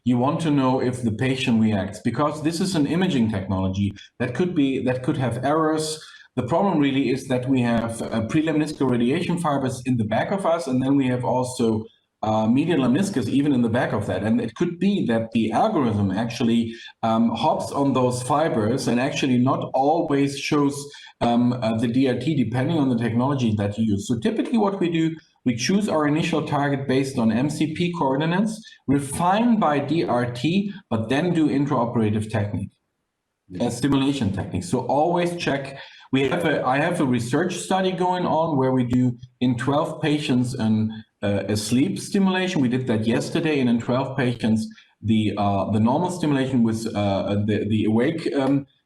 you want to know if the patient reacts, because this is an imaging technology that could have errors. The problem really is that we have prelemniscal radiation fibers in the back of us, and then we have also median lemniscus even in the back of that. And it could be that the algorithm actually hops on those fibers and actually not always shows the DRT depending on the technology that you use. So typically what we do, we choose our initial target based on MCP coordinates, refine by DRT, but then do intraoperative technique, stimulation technique. So always check. I have a research study going on where we do in 12 patients a sleep stimulation. We did that yesterday, and in 12 patients, the normal stimulation with the awake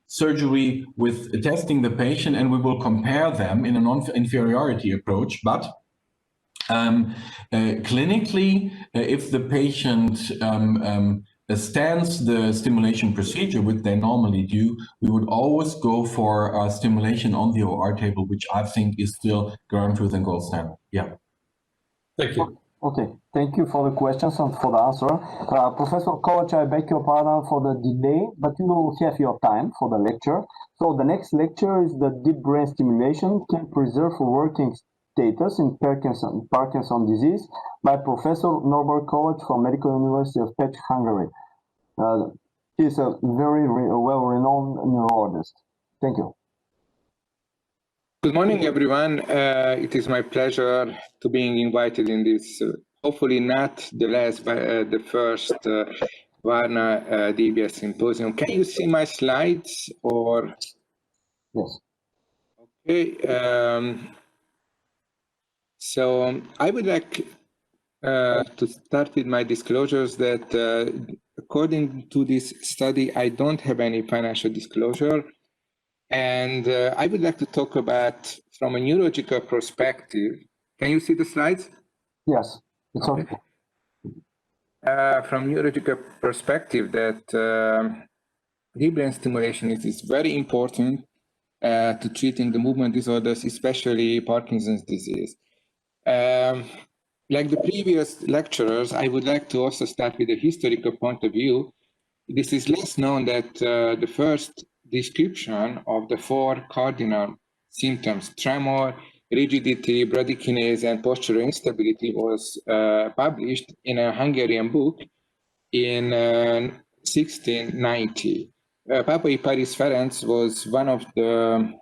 surgery with testing the patient, and we will compare them in a non-inferiority approach. But clinically, if the patient stands the stimulation procedure, which they normally do, we would always go for stimulation on the OR table, which I think is still ground truth and gold standard. Yeah. Thank you. Okay, thank you for the questions and for the answer. Professor Kovac, I beg your pardon for the delay, but you will have your time for the lecture. So the next lecture is the deep brain stimulation can preserve working status in Parkinson disease by Professor Norbert Kovac from Medical University of Pest, Hungary. He is a very well-renowned neurologist. Thank you. Good morning, everyone. It is my pleasure to being invited in this, hopefully not the last, but the first Varna DBS symposium. Can you see my slides or? Yes. Okay. So I would like to start with my disclosures that according to this study, I don't have any financial disclosure. And I would like to talk about, from a neurological perspective, can you see the slides? Yes, it's okay. From neurological perspective, that deep brain stimulation is very important to treating the movement disorders, especially Parkinson's disease. Like the previous lecturers, I would like to also start with a historical point of view. This is less known that the first description of the 4 cardinal symptoms, tremor, rigidity, bradykinase, and postural instability, was published in a Hungarian book in 1690. Papai Paris Ferenc was one of the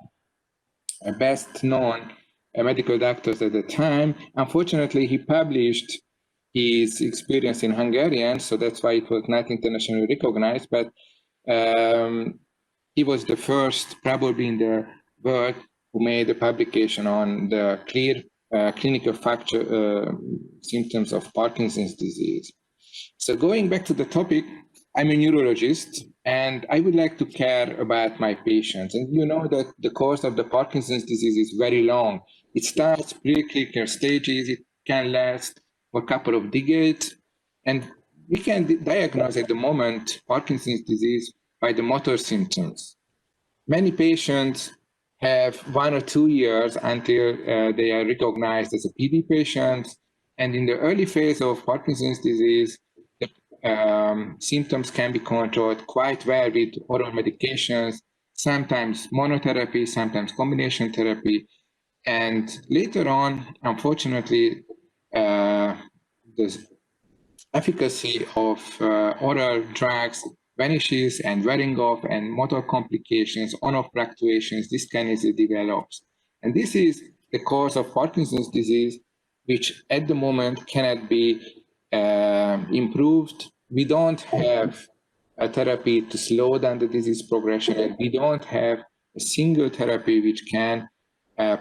best known medical doctors at the time. Unfortunately, he published his experience in Hungarian, so that's why it was not internationally recognized, but he was the first, probably in the world, who made a publication on the clear clinical symptoms of Parkinson's disease. So going back to the topic, I'm a neurologist, and I would like to care about my patients. And you know that the course of the Parkinson's disease is very long. It starts pre-clinical stages. It can last for a couple of decades. And we can diagnose at the moment Parkinson's disease by the motor symptoms. Many patients have 1 or 2 years until they are recognized as a PD patient. And in the early phase of Parkinson's disease, the symptoms can be controlled quite well with oral medications, sometimes monotherapy, sometimes combination therapy. And later on, unfortunately, the efficacy of oral drugs vanishes and wearing off, and motor complications, on-off fluctuations, dyskinesia develops. And this is the cause of Parkinson's disease, which at the moment cannot be improved. We don't have a therapy to slow down the disease progression, and we don't have a single therapy which can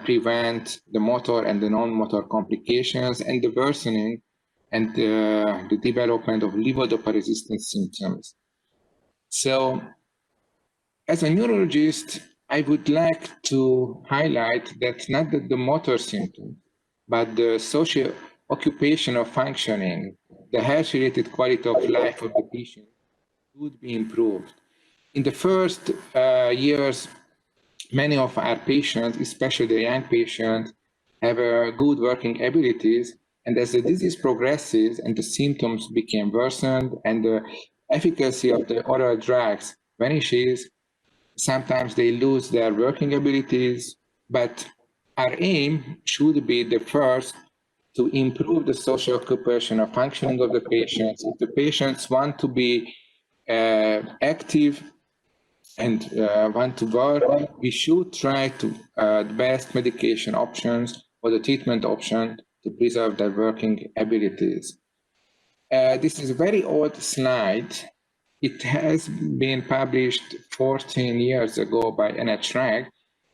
prevent the motor and the non-motor complications and the worsening and the development of levodopa-resistant symptoms. So, as a neurologist, I would like to highlight that not that the motor symptoms, but the socio-occupational functioning, the health-related quality of life of the patient would be improved. In the first years, many of our patients, especially the young patients, have good working abilities, and as the disease progresses and the symptoms become worsened and the efficacy of the oral drugs vanishes, sometimes they lose their working abilities, but our aim should be the first to improve the social occupational functioning of the patients. If the patients want to be active and want to work, we should try to the best medication options or the treatment option to preserve their working abilities. This is a very old slide. It has been published 14 years ago by NHRAG,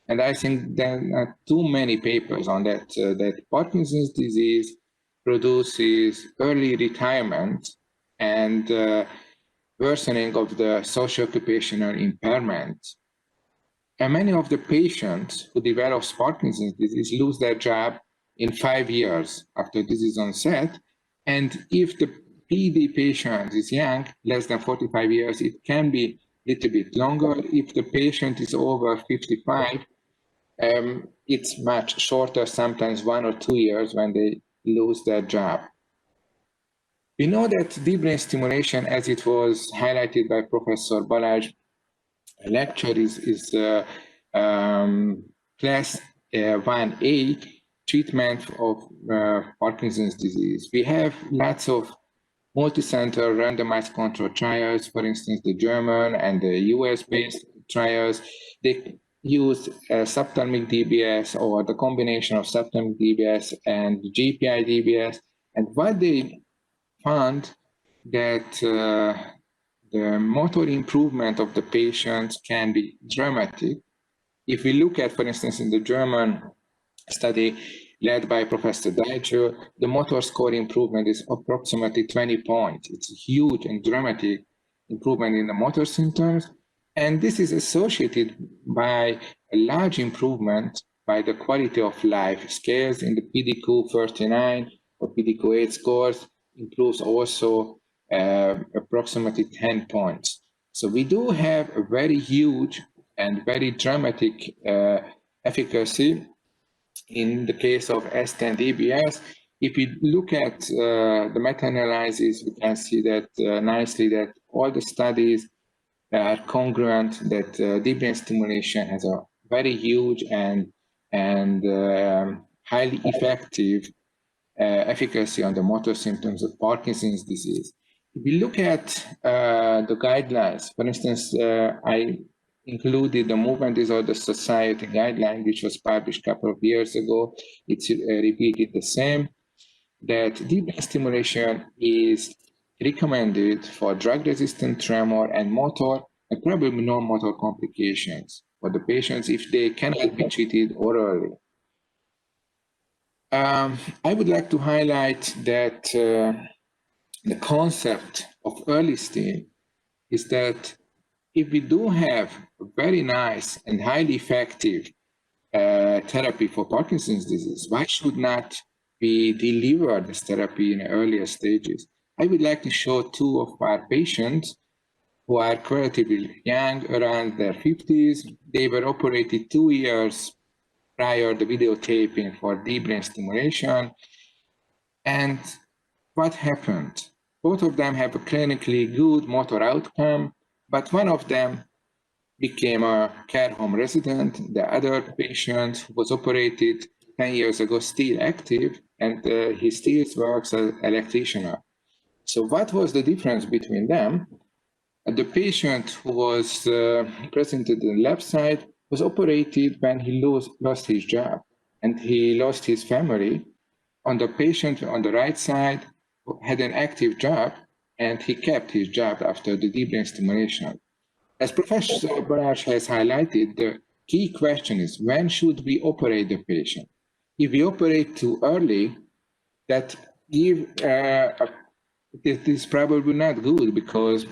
and I think there are too many papers on that, that Parkinson's disease produces early retirement and worsening of the socio-occupational impairment. And many of the patients who develop Parkinson's disease lose their job in 5 years after disease onset. And if the PD patient is young, less than 45 years, it can be a little bit longer. If the patient is over 55, it's much shorter, sometimes 1 or 2 years when they lose their job. We know that deep brain stimulation, as it was highlighted by Professor Balázs' lecture, is class 1A treatment of Parkinson's disease. We have lots of multi-center randomized control trials, for instance, the German and the US-based trials. They use subthalamic DBS or the combination of subthalamic DBS and GPI DBS. And what they found that the motor improvement of the patients can be dramatic. If we look at, for instance, in the German study led by Professor Deitcher, the motor score improvement is approximately 20 points. It's a huge and dramatic improvement in the motor symptoms. And this is associated by a large improvement by the quality of life scales in the PDQ-39 or PDQ-8 scores, improves also approximately 10 points. So we do have a very huge and very dramatic efficacy in the case of S10-DBS. If we look at the meta-analysis, we can see that nicely that all the studies are congruent, that deep brain stimulation has a very huge and highly effective efficacy on the motor symptoms of Parkinson's disease. If we look at the guidelines, for instance, I included the Movement Disorder Society guideline, which was published a couple of years ago. It's repeated the same, that deep brain stimulation is recommended for drug-resistant tremor and motor and probably non-motor complications for the patients if they cannot be treated orally. I would like to highlight that the concept of early STIM is that if we do have a very nice and highly effective therapy for Parkinson's disease, why should not we deliver this therapy in earlier stages? I would like to show two of our patients who are relatively young, around their 50s. They were operated 2 years prior to videotaping for deep brain stimulation. And what happened? Both of them have a clinically good motor outcome, but one of them became a care home resident. The other patient who was operated 10 years ago still active, and he still works as an electrician. So what was the difference between them? The patient who was presented on the left side was operated when he lost his job and he lost his family. On the patient on the right side had an active job and he kept his job after the deep brain stimulation. As Professor Baraj has highlighted, the key question is when should we operate the patient? If we operate too early, that is probably not good because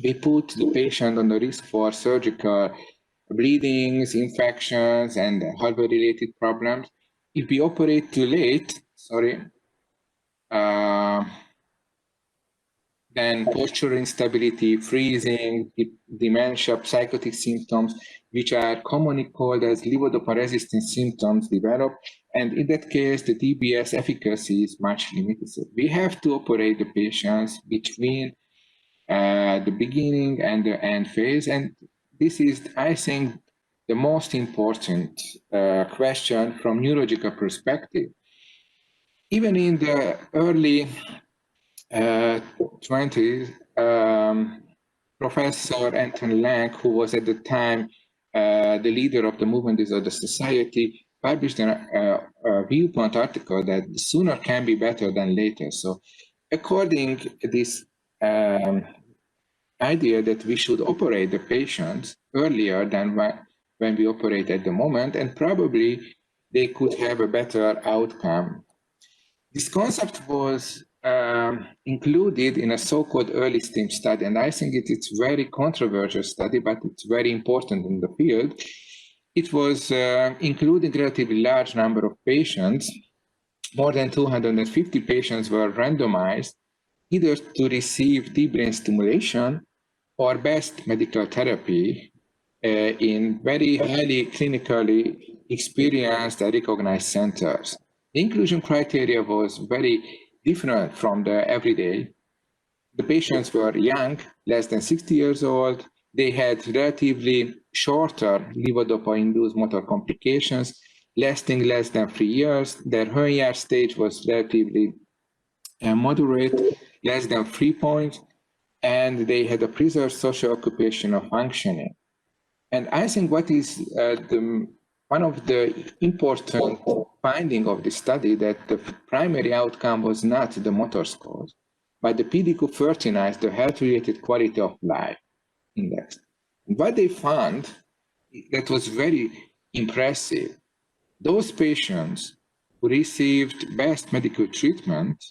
we put the patient on the risk for surgical bleedings, infections, and hardware-related problems. If we operate too late, then posture instability, freezing, dementia, psychotic symptoms, which are commonly called as levodopa-resistant symptoms, develop. And in that case, the DBS efficacy is much limited. So we have to operate the patients between the beginning and the end phase. And this is, I think, the most important question from neurological perspective. Even in the early 20s, Professor Anton Lang, who was at the time the leader of the Movement Disorder Society, published a viewpoint article that sooner can be better than later. So according to this idea that we should operate the patients earlier than when we operate at the moment, and probably they could have a better outcome. This concept was included in a so-called early STIM study, and I think it's a very controversial study, but it's very important in the field. It was including a relatively large number of patients. More than 250 patients were randomized either to receive deep brain stimulation or best medical therapy in very highly clinically experienced and recognized centers. The inclusion criteria was very different from the everyday. The patients were young, less than 60 years old. They had relatively shorter levodopa-induced motor complications, lasting less than 3 years. Their Hoehn-Yahr stage was relatively moderate, less than 3 points, and they had a preserved social occupational functioning. And I think what is one of the important findings of the study that the primary outcome was not the motor scores, but the PDQ-39, the health-related quality of life index. And what they found that was very impressive, those patients who received best medical treatment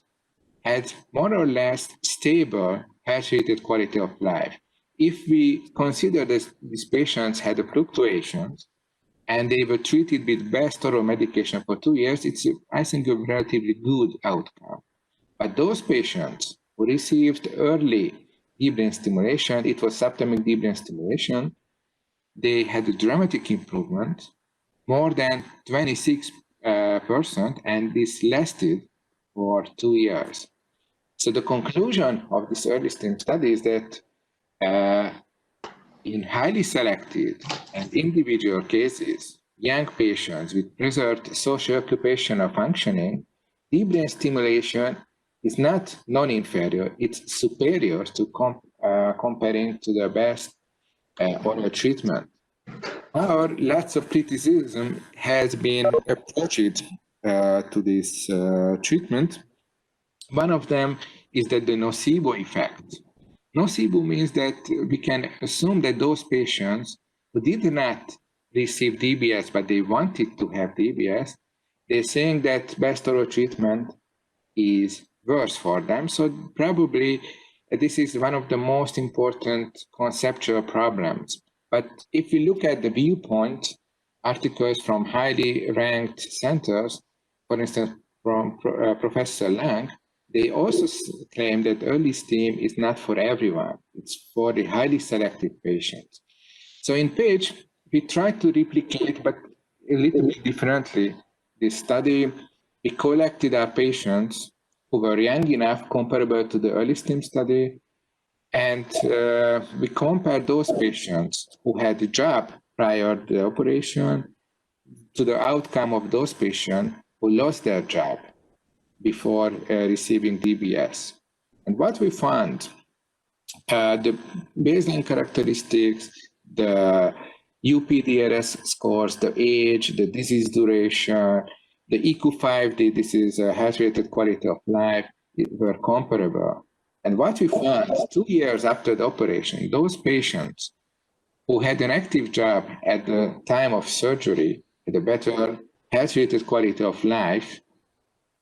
had more or less stable health-related quality of life. If we consider that these patients had fluctuations and they were treated with best oral medication for 2 years, it's, I think, a relatively good outcome. But those patients who received early deep brain stimulation, it was subthermic deep brain stimulation, they had a dramatic improvement, more than 26%, and this lasted for 2 years. So the conclusion of this early STIM study is that in highly selected and individual cases, young patients with preserved socio-occupational functioning, deep brain stimulation is not non-inferior, it's superior to comparing to the best oral treatment. However, lots of criticism has been approached to this treatment. One of them is that the nocebo effect. Nocebo means that we can assume that those patients who did not receive DBS, but they wanted to have DBS, they're saying that best oral treatment is worse for them. So probably this is one of the most important conceptual problems. But if we look at the viewpoint, articles from highly ranked centers, for instance, from Professor Lang, they also claim that early STEAM is not for everyone. It's for the highly selected patients. So in PAGE, we try to replicate, but a little bit differently, this study. We collected our patients who were young enough, comparable to the early STEAM study, and we compared those patients who had a job prior to the operation to the outcome of those patients who lost their job before receiving DBS. And what we found, the baseline characteristics, the UPDRS scores, the age, the disease duration, the EQ5D, this is a health-related quality of life, were comparable. And what we found 2 years after the operation, those patients who had an active job at the time of surgery had a better health-related quality of life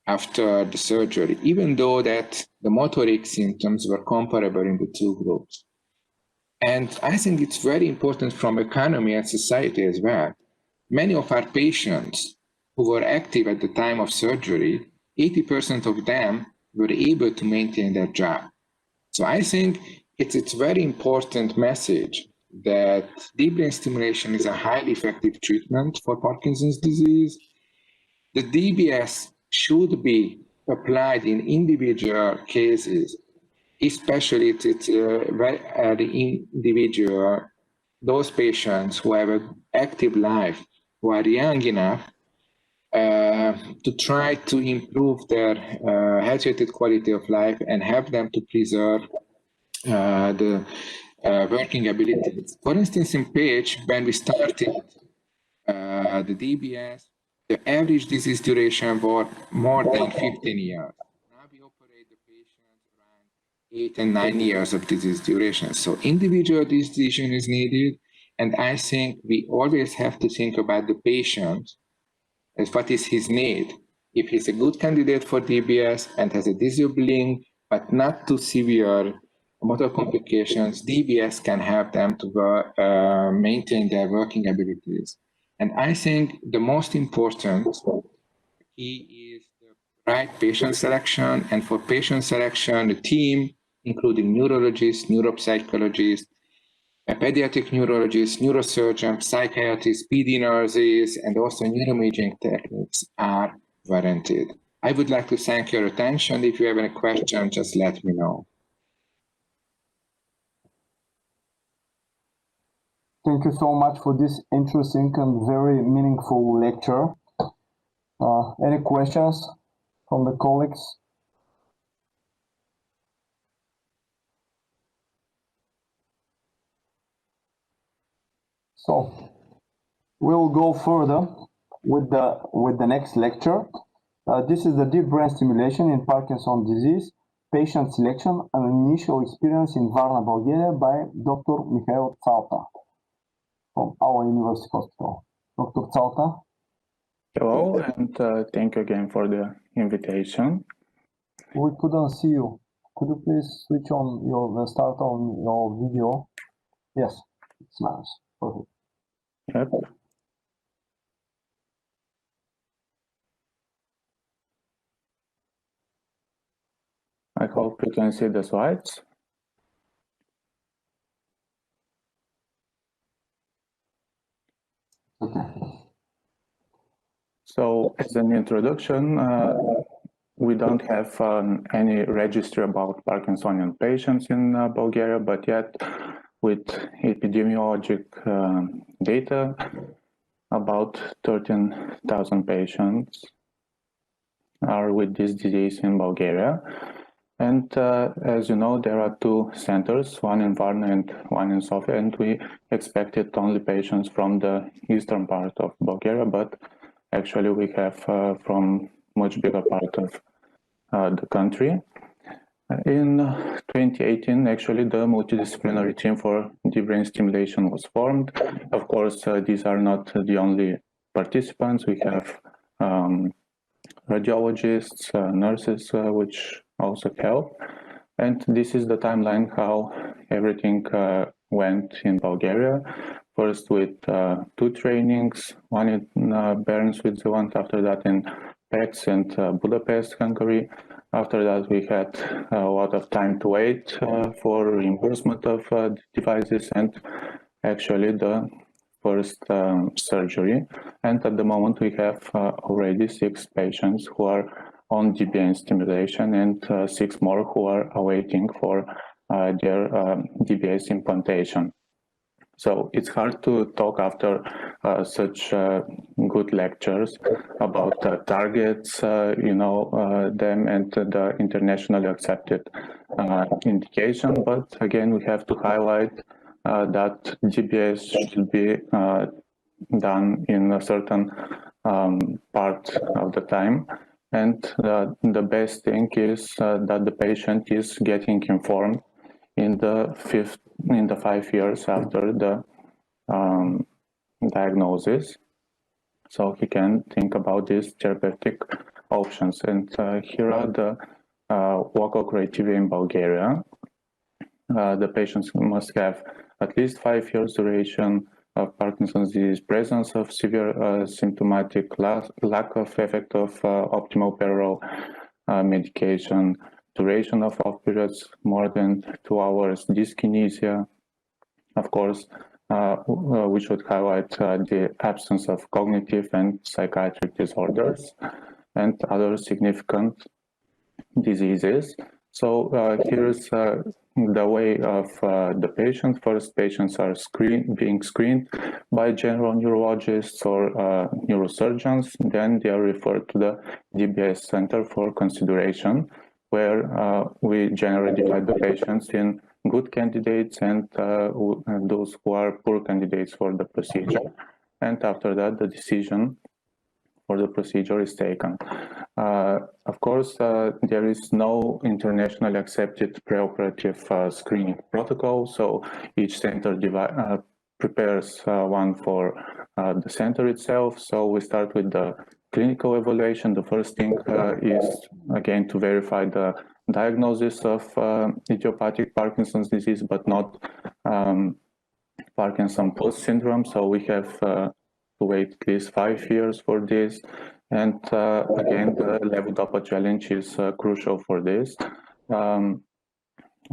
after the surgery, even though that the motoric symptoms were comparable in the two groups. And I think it's very important from economy and society as well. Many of our patients who were active at the time of surgery, 80% of them were able to maintain their job. So I think it's a very important message that deep brain stimulation is a highly effective treatment for Parkinson's disease. The DBS should be applied in individual cases, especially the individual, those patients who have an active life, who are young enough to try to improve their health-related quality of life and help them to preserve the working abilities. For instance, in PAGE, when we started the DBS, the average disease duration was more than 15 years. Now we operate the patients around 8 and 9 years of disease duration. So individual decision is needed. And I think we always have to think about the patient as what is his need. If he's a good candidate for DBS and has a disabling, but not too severe motor complications, DBS can help them to maintain their working abilities. And I think the most important key is the right patient selection. And for patient selection, the team, including neurologists, neuropsychologists, pediatric neurologists, neurosurgeons, psychiatrists, PD nurses, and also neuroimaging techniques are warranted. I would like to thank your attention. If you have any questions, just let me know. Thank you so much for this interesting and very meaningful lecture. Any questions from the colleagues? So we'll go further with the next lecture. This is the deep brain stimulation in Parkinson's disease, patient selection and initial experience in Varna, Bulgaria by Dr. Mikhail Tsalta from our university hospital. Dr. Tsalta. Hello, and thank you again for the invitation. We couldn't see you. Could you please switch on start on your video? Yes, it's nice. Perfect. Yep. I hope you can see the slides. Okay. So as an introduction, we don't have any registry about Parkinsonian patients in Bulgaria, but yet with epidemiologic data, about 13,000 patients are with this disease in Bulgaria. And as you know, there are two centers, one in Varna and one in Sofia, and we expected only patients from the eastern part of Bulgaria, but actually we have from much bigger part of the country. In 2018, actually, the multidisciplinary team for deep brain stimulation was formed. Of course, these are not the only participants. We have radiologists, nurses, which also help. And this is the timeline how everything went in Bulgaria. First with 2 trainings, one in Bern, Switzerland, after that in Pécs and Budapest, Hungary. After that, we had a lot of time to wait for reimbursement of devices and actually the first surgery. And at the moment, we have already 6 patients who are on DBA stimulation and 6 more who are awaiting for their DBS implantation. So it's hard to talk after such good lectures about targets, them and the internationally accepted indication. But again, we have to highlight that DBS should be done in a certain part of the time. And the best thing is that the patient is getting informed in the 5 years after the diagnosis, so he can think about these therapeutic options. And here are the local criteria in Bulgaria. The patients must have at least 5 years duration of Parkinson's disease, presence of severe symptomatic lack of effect of optimal parallel medication, duration of off periods more than 2 hours, dyskinesia. Of course, we should highlight the absence of cognitive and psychiatric disorders and other significant diseases. So here's the way of the patient. First, patients are being screened by general neurologists or neurosurgeons. Then they are referred to the DBS Center for consideration, where we generally divide the patients in good candidates and those who are poor candidates for the procedure. And after that, the decision for the procedure is taken. Of course, there is no internationally accepted preoperative screening protocol, so each center prepares one for the center itself. So we start with the clinical evaluation. The first thing is, again, to verify the diagnosis of idiopathic Parkinson's disease, but not Parkinson post syndrome. So we have to wait at least 5 years for this. And again, the levodopa challenge is crucial for this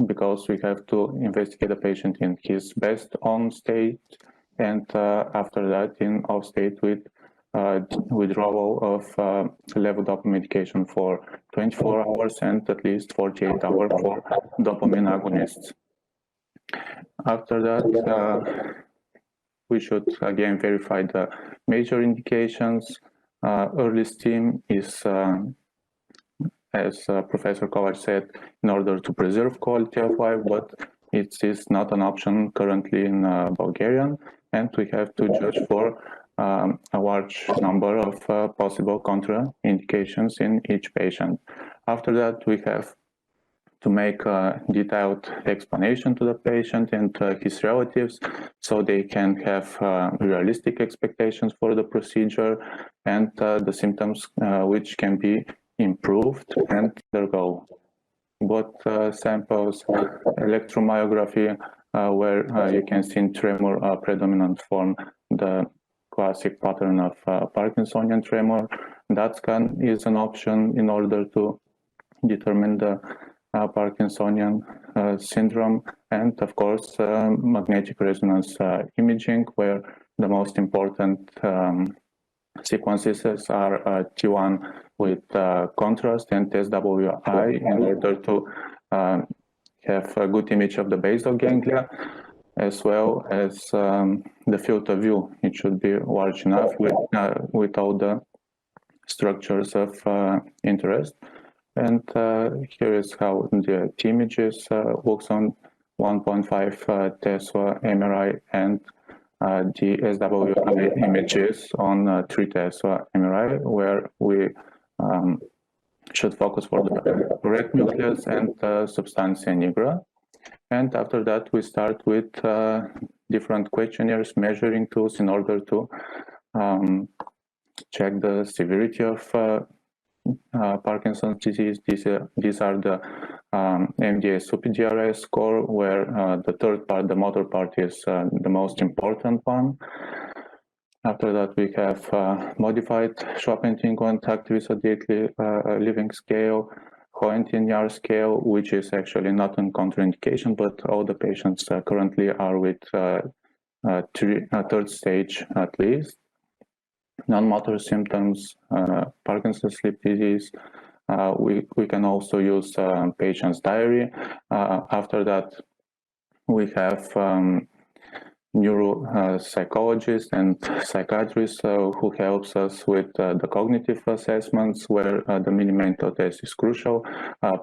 because we have to investigate the patient in his best on state, and after that in off state with withdrawal of levodopa medication for 24 hours and at least 48 hours for dopamine agonists. After that, we should again verify the major indications. Early STIM is, as Professor Kovac said, in order to preserve quality of life, but it is not an option currently in Bulgarian, and we have to judge for a large number of possible contraindications in each patient. After that, we have to make a detailed explanation to the patient and his relatives, so they can have realistic expectations for the procedure and the symptoms which can be improved and undergo blood samples, electromyography, where you can see in tremor predominant form the classic pattern of Parkinsonian tremor. That scan is an option in order to determine the Parkinsonian syndrome, and of course magnetic resonance imaging, where the most important sequences are T1 with contrast and SWI in order to have a good image of the basal ganglia, as well as the field of view. It should be large enough with all the structures of interest. And here is how the T images looks on 1.5 Tesla MRI and the SWI images on 3 Tesla MRI, where we should focus for the correct nucleus and substantia nigra. And after that, we start with different questionnaires, measuring tools in order to check the severity of Parkinson's disease. These are the MDS-UPDRS score, where the third part, the motor part, is the most important one. After that, we have modified Chopin-Tinguant activity daily living scale, Cohen-Yar scale, which is actually not on contraindication, but all the patients currently are with third stage at least. Non-motor symptoms, Parkinson's sleep disease. We can also use patient's diary. After that, we have neuropsychologists and psychiatrists who helps us with the cognitive assessments, where the mini-mental test is crucial.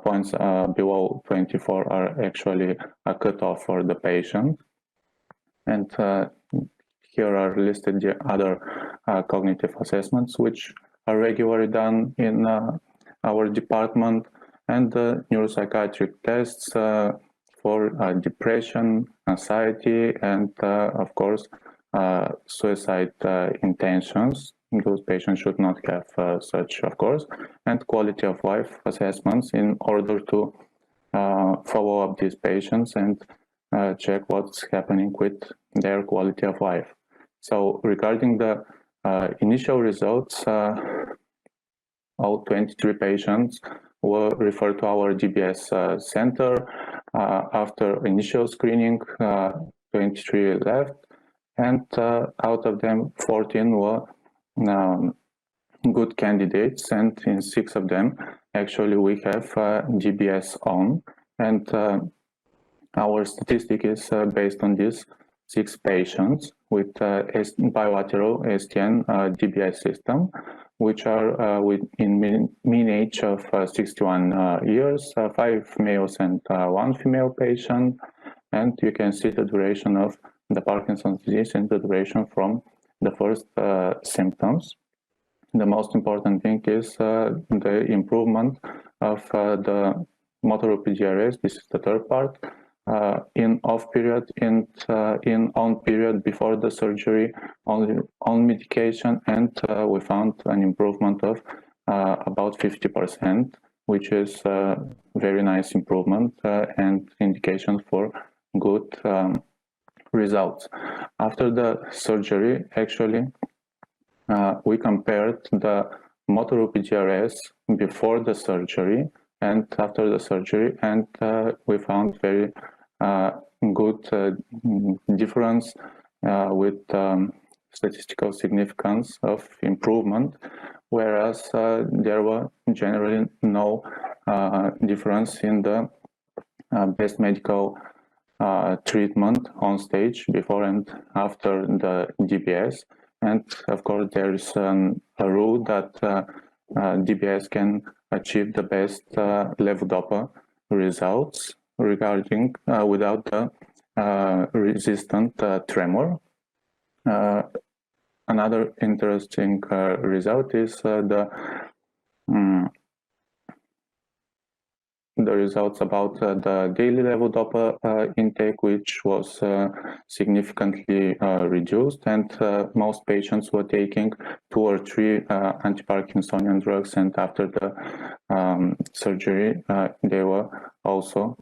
Points below 24 are actually a cutoff for the patient. And here are listed the other cognitive assessments, which are regularly done in our department, and the neuropsychiatric tests for depression, anxiety, and of course, suicide intentions. Those patients should not have such, of course, and quality of life assessments in order to follow up these patients and check what's happening with their quality of life. So regarding the initial results, all 23 patients were referred to our DBS center. After initial screening, 23 left, and out of them, 14 were good candidates, and in 6 of them, actually, we have DBS on, and our statistic is based on these 6 patients with bilateral STN DBS system, which are in mean age of 61 years, 5 males and 1 female patient. And you can see the duration of the Parkinson's disease and the duration from the first symptoms. The most important thing is the improvement of the motor UPDRS. This is the third part. In off period and in on period before the surgery, on medication, and we found an improvement of about 50%, which is a very nice improvement and indication for good results. After the surgery, actually, we compared the motor UPDRS before the surgery and after the surgery, and we found very good difference with statistical significance of improvement, whereas there were generally no difference in the best medical treatment on stage before and after the DBS. And of course, there is a rule that DBS can achieve the best levodopa results regarding without the resistant tremor. Another interesting result is the results about the daily levodopa intake, which was significantly reduced, and most patients were taking 2 or 3 anti-Parkinsonian drugs, and after the surgery, they were also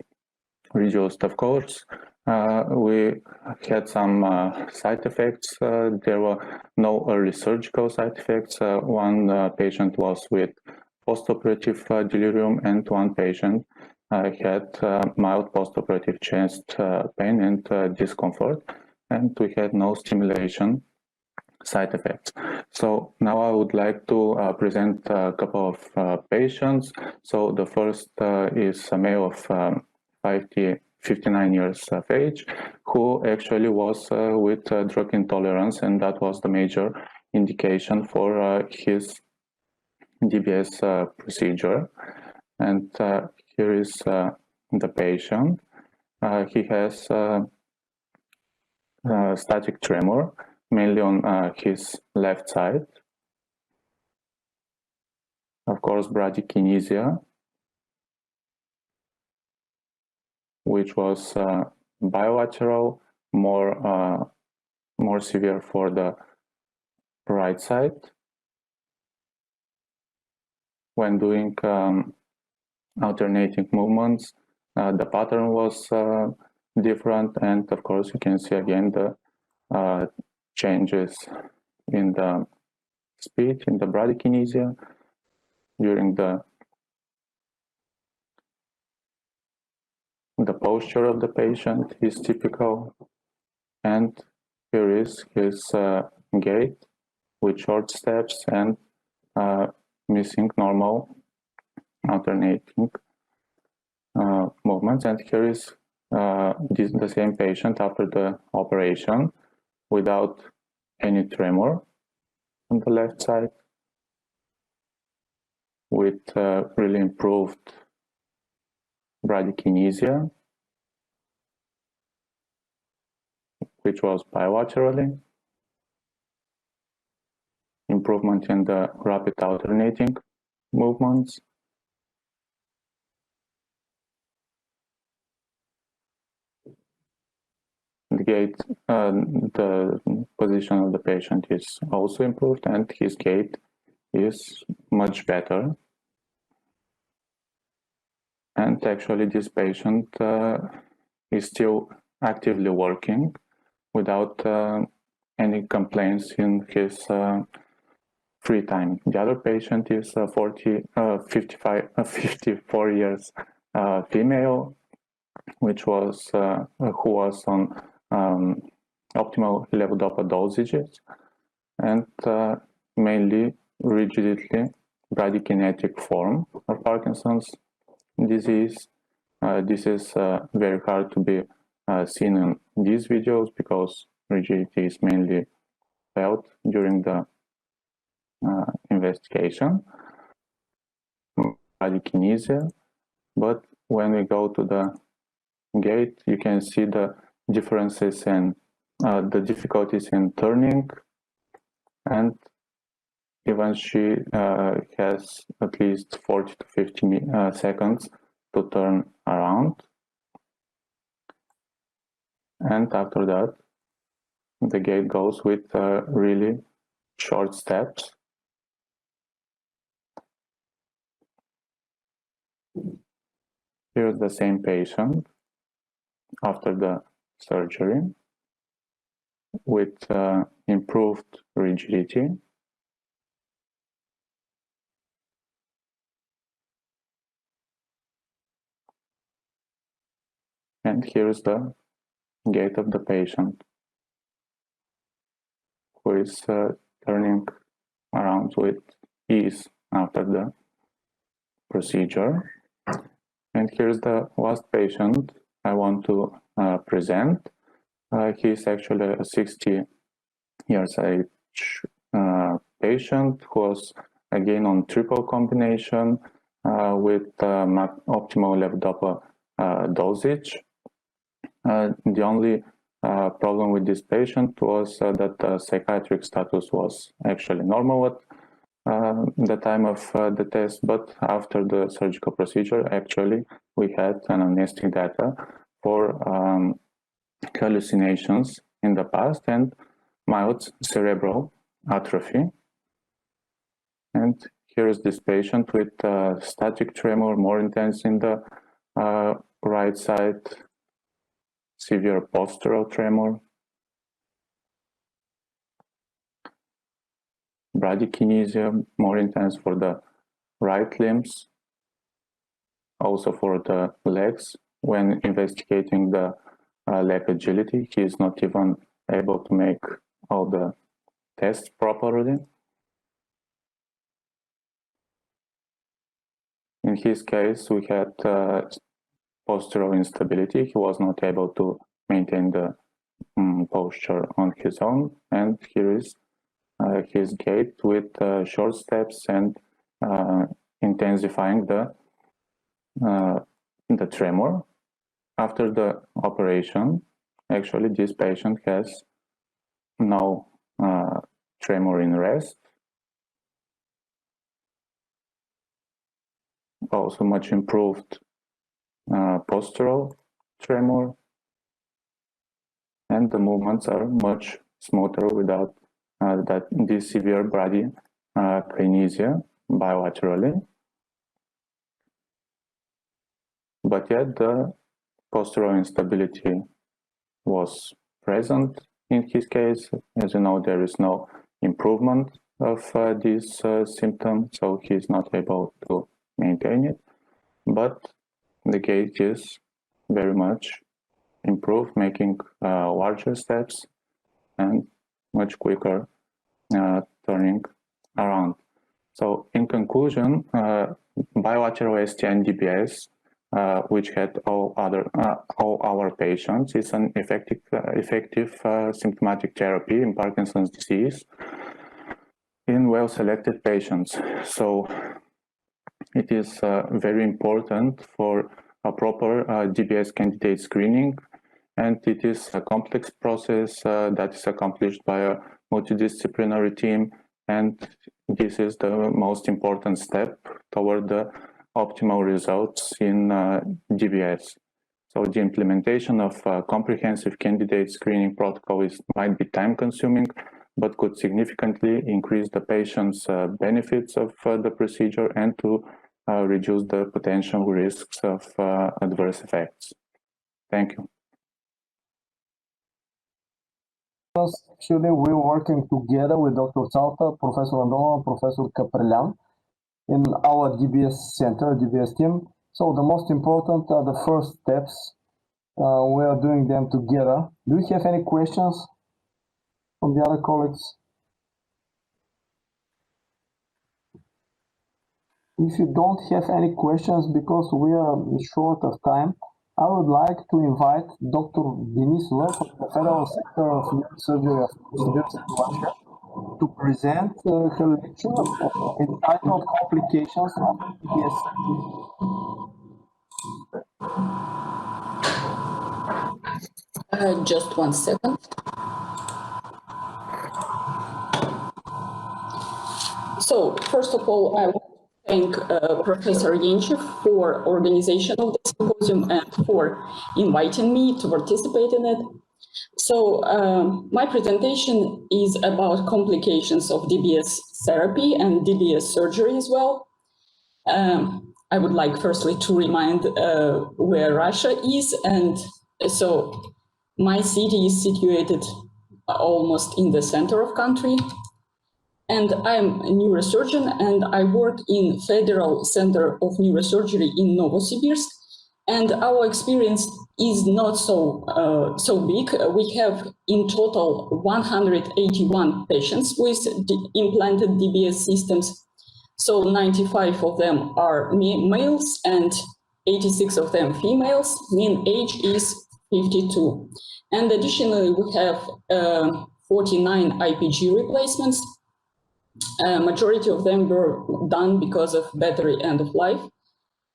reduced. Of course, we had some side effects. There were no early surgical side effects. One patient was with post-operative delirium, and one patient had mild post-operative chest pain and discomfort, and we had no stimulation side effects. So now I would like to present a couple of patients. So the first is a male of 59 years of age, who actually was with drug intolerance, and that was the major indication for his DBS procedure. And here is the patient. He has static tremor, mainly on his left side. Of course, bradykinesia, which was bilateral, more severe for the right side. when doing alternating movements, the pattern was different, and of course you can see again the changes in the speed, in the bradykinesia during the posture of the patient is typical, and here is his gait with short steps and missing normal alternating movements. And here is the same patient after the operation without any tremor on the left side, with really improved bradykinesia, which was bilaterally, improvement in the rapid alternating movements, the gait, the position of the patient is also improved, and his gait is much better. And actually this patient is still actively working without any complaints in his free time. The other patient is 54 years female, which was who was on optimal levodopa dosages and mainly rigidity bradykinetic form of Parkinson's disease. This is very hard to be seen in these videos because rigidity is mainly felt during the investigation, bradykinesia, but when we go to the gait, you can see the differences in the difficulties in turning, and even she has at least 40 to 50 seconds to turn around. And after that, the gait goes with really short steps. Here's the same patient after the surgery with improved rigidity. And here's the gait of the patient who is turning around with ease after the procedure. And here's the last patient I want to present. He is actually a 60 years age patient who was again on triple combination with optimal levodopa dosage. The only problem with this patient was that the psychiatric status was actually normal at the time of the test, but after the surgical procedure, actually, we had anamnestic data for hallucinations in the past and mild cerebral atrophy. And here is this patient with static tremor, more intense in the right side, severe postural tremor, bradykinesia, more intense for the right limbs, also for the legs. When investigating the leg agility, he is not even able to make all the tests properly. In his case, we had postural instability. He was not able to maintain the posture on his own, and here is his gait with short steps and intensifying the tremor. After the operation, actually this patient has no tremor in rest. Also much improved postural tremor, and the movements are much smoother without this severe bradykinesia bilaterally. but yet the postural instability was present in his case. As you know, there is no improvement of this symptom, so he is not able to maintain it, but the gait is very much improved, making larger steps and much quicker turning around. So in conclusion, bilateral STN DBS, which had all our patients, is an effective symptomatic therapy in Parkinson's disease in well-selected patients. So it is very important for a proper DBS candidate screening, and it is a complex process that is accomplished by a multidisciplinary team, and this is the most important step toward the optimal results in DBS. So the implementation of a comprehensive candidate screening protocol might be time-consuming, but could significantly increase the patient's benefits of the procedure and to reduce the potential risks of adverse effects. Thank you. Actually, we're working together with Dr. Tzalta, Professor Andonov, Professor Caprillan in our DBS center, DBS team. So the most important are the first steps. We are doing them together. Do you have any questions from the other colleagues? If you don't have any questions, because we are short of time, I would like to invite Dr. Denise Love from the Federal Center of Neurosurgery of University of Russia to present her lecture entitled Complications of DBS. Just 1 second. So, first of all, I want to thank Professor Yenchev for organization of the symposium and for inviting me to participate in it. So, my presentation is about complications of DBS therapy and DBS surgery as well. I would like firstly to remind where Russia is, and so my city is situated almost in the center of country. And I'm a neurosurgeon, and I work in Federal Center of Neurosurgery in Novosibirsk. And our experience is not so big. We have in total 181 patients with implanted DBS systems. So 95 of them are males and 86 of them females. Mean age is 52. And additionally, we have 49 IPG replacements. Majority of them were done because of battery end of life.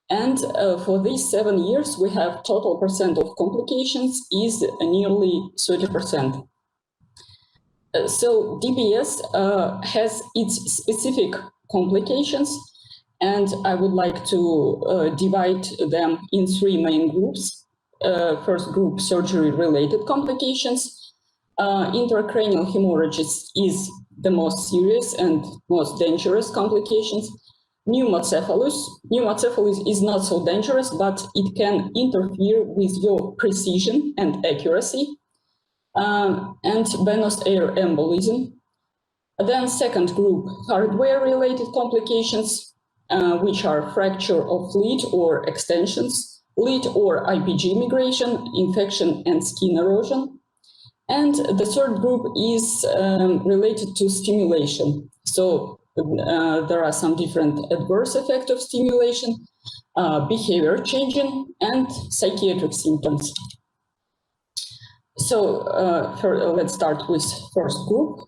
And for these 7 years, we have total percent of complications is nearly 30%. So DBS has its specific complications, and I would like to divide them in 3 main groups. First group, surgery-related complications. Intracranial hemorrhages is the most serious and most dangerous complications. Pneumocephalus. Pneumocephalus is not so dangerous, but it can interfere with your precision and accuracy. And venous air embolism. Then second group, hardware-related complications, which are fracture of lid or extensions, lid or IPG migration, infection and skin erosion. And the third group is related to stimulation. So there are some different adverse effects of stimulation, behavior changing, and psychiatric symptoms. So let's start with first group,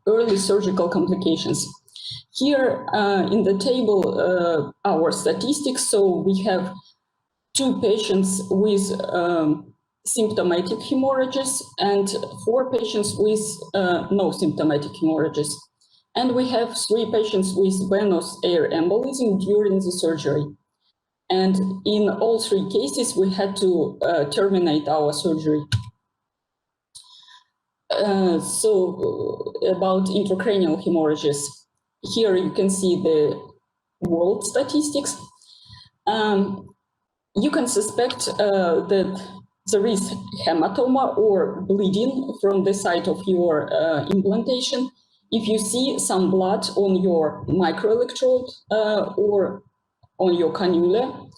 early surgical complications. Here in the table, our statistics. So we have 2 patients with symptomatic hemorrhages and 4 patients with no symptomatic hemorrhages. And we have 3 patients with venous air embolism during the surgery. And in all 3 cases, we had to terminate our surgery. So about intracranial hemorrhages, here you can see the world statistics. you can suspect that there is hematoma or bleeding from the site of your implantation if you see some blood on your microelectrode or on your cannula.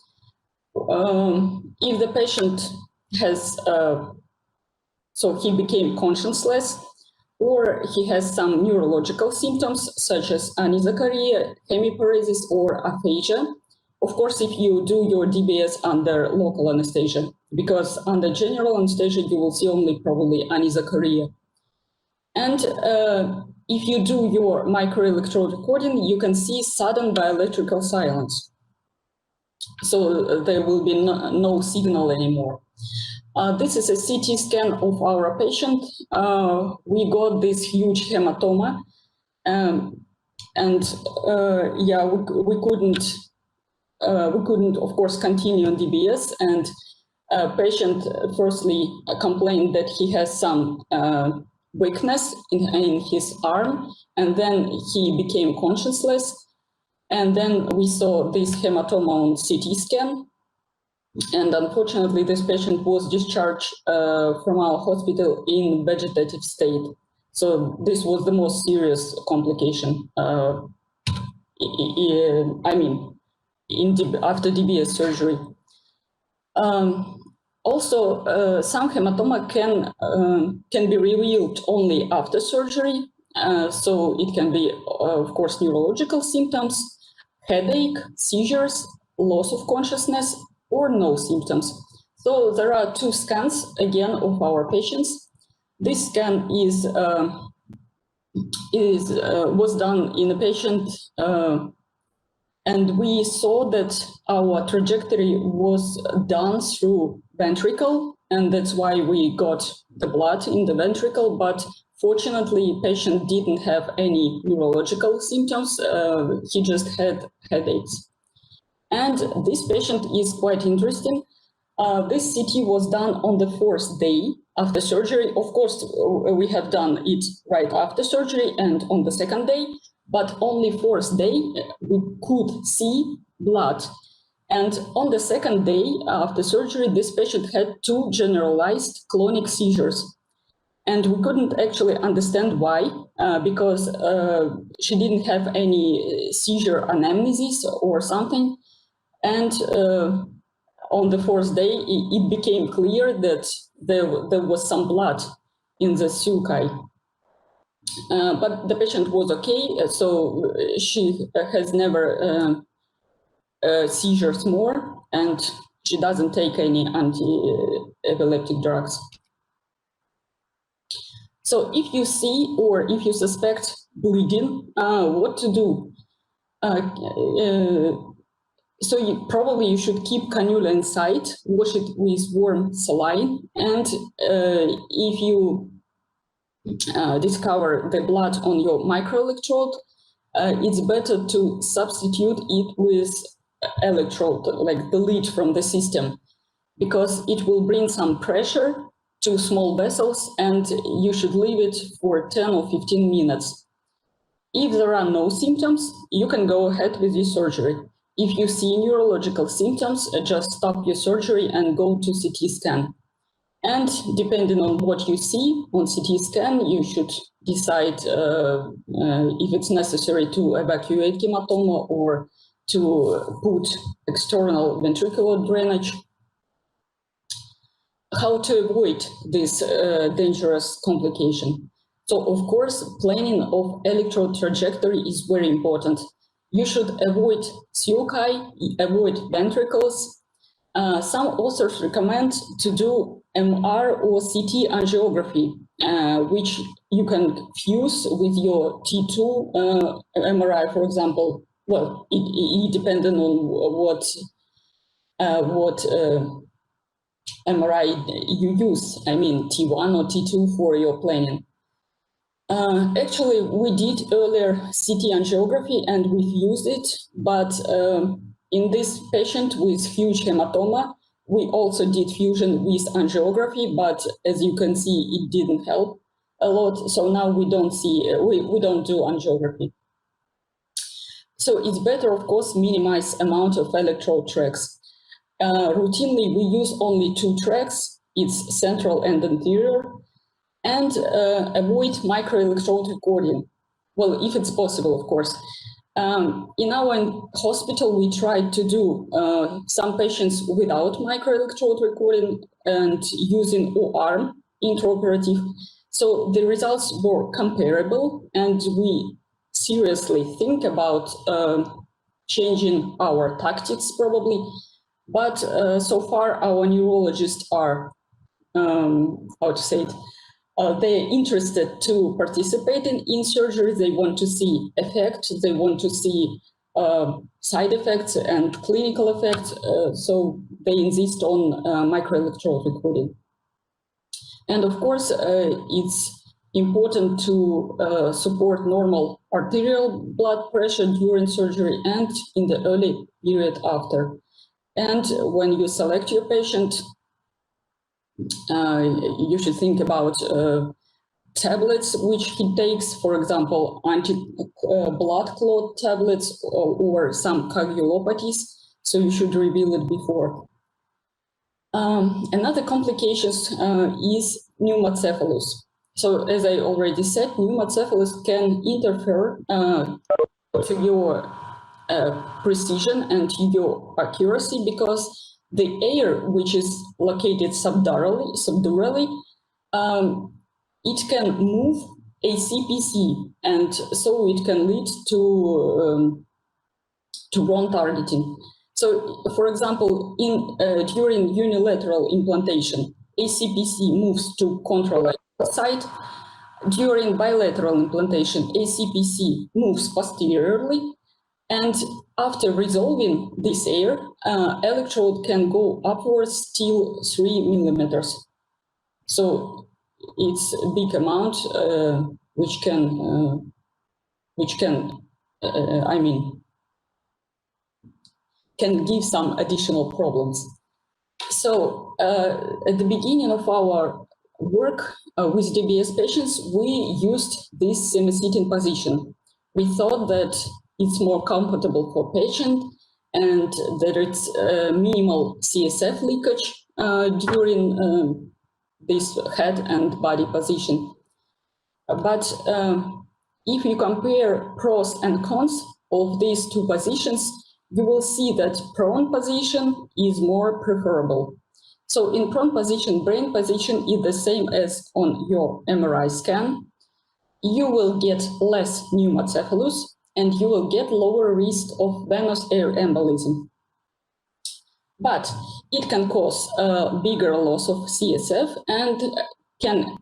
If the patient has, so he became conscienceless, or he has some neurological symptoms such as anisaccharia, hemiparesis, or aphasia. Of course, if you do your DBS under local anesthesia, because under general anesthesia, you will see only probably anisaccharia. And if you do your microelectrode recording, you can see sudden bioelectrical silence. So there will be no signal anymore. This is a CT scan of our patient. We got this huge hematoma, and yeah, we couldn't, of course, continue on DBS. And patient firstly complained that he has some weakness in his arm, and then he became conscienceless. And then we saw this hematoma on CT scan. And unfortunately, this patient was discharged from our hospital in vegetative state. So this was the most serious complication. I mean, after DBS surgery. Also, some hematoma can be revealed only after surgery. So it can be, of course, neurological symptoms, headache, seizures, loss of consciousness, or no symptoms. So there are two scans, again, of our patients. This scan was done in a patient, and we saw that our trajectory was done through ventricle, and that's why we got the blood in the ventricle. But fortunately, patient didn't have any neurological symptoms. He just had headaches. And this patient is quite interesting. This CT was done on the 4th day after surgery. Of course, we have done it right after surgery and on the 2nd day, but only 4th day we could see blood. And on the 2nd day after surgery, this patient had 2 generalized clonic seizures. And we couldn't actually understand why, because she didn't have any seizure anamnesis or something. And on the 4th day, it became clear that there was some blood in the sulci. But the patient was okay, so she has never seizures more, and she doesn't take any anti-epileptic drugs. So if you see or if you suspect bleeding, what to do? So you should keep cannula inside, wash it with warm saline, and if you discover the blood on your microelectrode, it's better to substitute it with electrode, like the lead from the system, because it will bring some pressure to small vessels, and you should leave it for 10 or 15 minutes. If there are no symptoms, you can go ahead with your surgery. If you see neurological symptoms, just stop your surgery and go to CT scan. And depending on what you see on CT scan, you should decide if it's necessary to evacuate hematoma or to put external ventricular drainage. How to avoid this dangerous complication? So, of course, planning of electrode trajectory is very important. You should avoid sulci, avoid ventricles. Some authors recommend to do MR or CT angiography, which you can fuse with your T2 MRI, for example. Well, it depends on what MRI you use. I mean, T1 or T2 for your planning. Actually, we did earlier CT angiography and we've used it, but in this patient with huge hematoma, we also did fusion with angiography, but as you can see, it didn't help a lot. So now we don't do angiography. So it's better, of course, minimize amount of electrode tracks. routinely we use only 2 tracks, it's central and anterior, and avoid microelectrode recording. Well, if it's possible, of course. In our hospital, we tried to do some patients without microelectrode recording and using O-arm intraoperative. So the results were comparable, and we seriously think about changing our tactics probably. But so far, our neurologists are, how to say it, they're interested to participate in surgery. They want to see effect. They want to see side effects and clinical effects. So they insist on microelectrode recording. And of course, it's important to support normal arterial blood pressure during surgery and in the early period after. And when you select your patient, you should think about tablets which he takes, for example, anti-blood clot tablets or some coagulopathies. So you should reveal it before. Another complications is pneumocephalus. So as I already said, pneumocephalus can interfere to your precision and your accuracy because the air which is located subdurally, it can move ACPC, and so it can lead to wrong targeting. So, for example, during unilateral implantation, ACPC moves to control site. During bilateral implantation, ACPC moves posteriorly. And after resolving this air, electrode can go upwards till 3 millimeters. So it's a big amount, which can give some additional problems. So at the beginning of our work with DBS patients, we used this semi-sitting position. We thought that it's more comfortable for patient and that it's minimal CSF leakage during this head and body position. But if you compare pros and cons of these two positions, you will see that prone position is more preferable. So in prone position, brain position is the same as on your MRI scan. You will get less pneumocephalus and you will get lower risk of venous air embolism. But it can cause bigger loss of CSF and can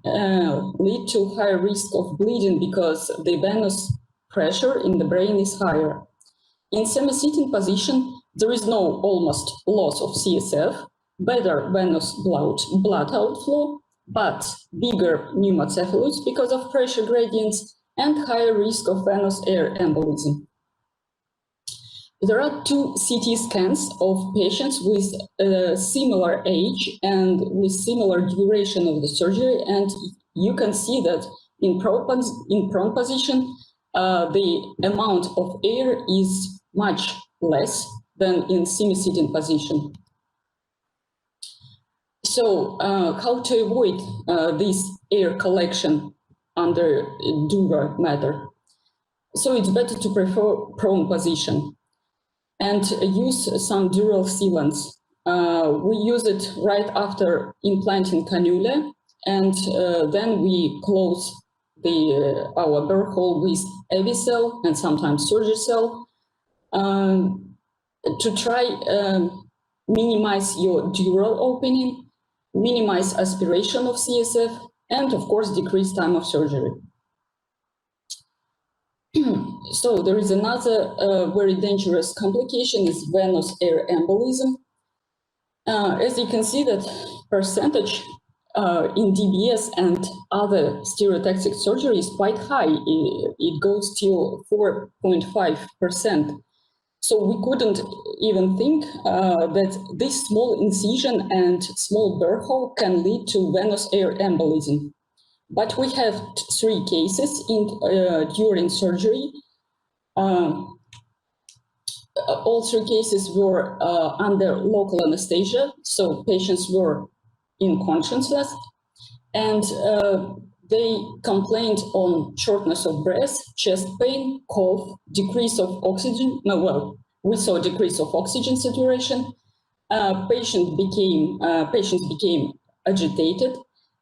lead to higher risk of bleeding because the venous pressure in the brain is higher. In semi-sitting position, there is no almost loss of CSF, better venous blood outflow, but bigger pneumocephalus because of pressure gradients and higher risk of venous air embolism. There are 2 CT scans of patients with similar age and with similar duration of the surgery, and you can see that in prone position, the amount of air is much less than in semi-sitting position. So how to avoid this air collection under dura matter? So it's better to prefer prone position and use some dural sealants. We use it right after implanting cannula, and then we close our burr hole with Avicel and sometimes Surgicel to try minimize your dural opening, minimize aspiration of CSF, and of course decrease time of surgery. So there is another very dangerous complication is venous air embolism. As you can see, that percentage in DBS and other stereotactic surgery is quite high. It goes till 4.5%. So we couldn't even think that this small incision and small burr hole can lead to venous air embolism. But we have 3 cases during surgery. all 3 cases were under local anesthesia, so patients were unconscious, and they complained on shortness of breath, chest pain, cough, decrease of oxygen. No, well, we saw decrease of oxygen saturation. Patients became agitated,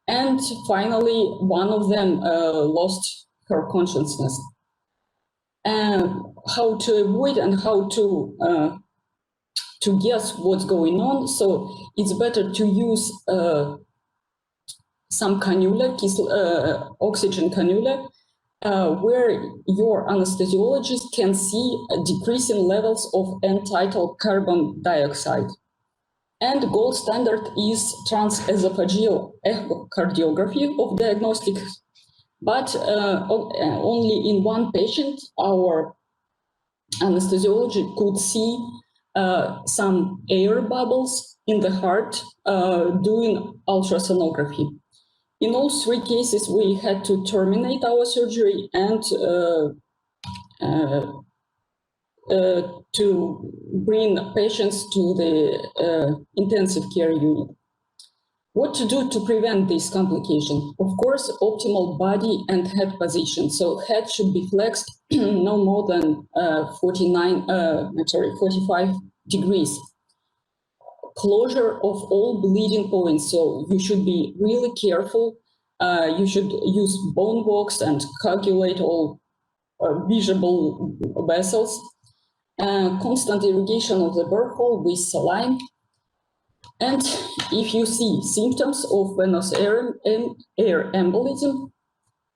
and finally, one of them lost her consciousness. How to avoid and how to guess what's going on? So it's better to use some cannula, oxygen cannula, where your anesthesiologist can see decreasing levels of N-title carbon dioxide. And gold standard is transesophageal echocardiography of diagnostic, but only in one patient, our anesthesiologist could see some air bubbles in the heart doing ultrasonography. In all 3 cases, we had to terminate our surgery and to bring patients to the intensive care unit. What to do to prevent this complication? Of course, optimal body and head position. So head should be flexed no more than 45 degrees. Closure of all bleeding points. So you should be really careful. You should use bone walks and calculate all visible vessels. Constant irrigation of the burr hole with saline. And if you see symptoms of venous air embolism,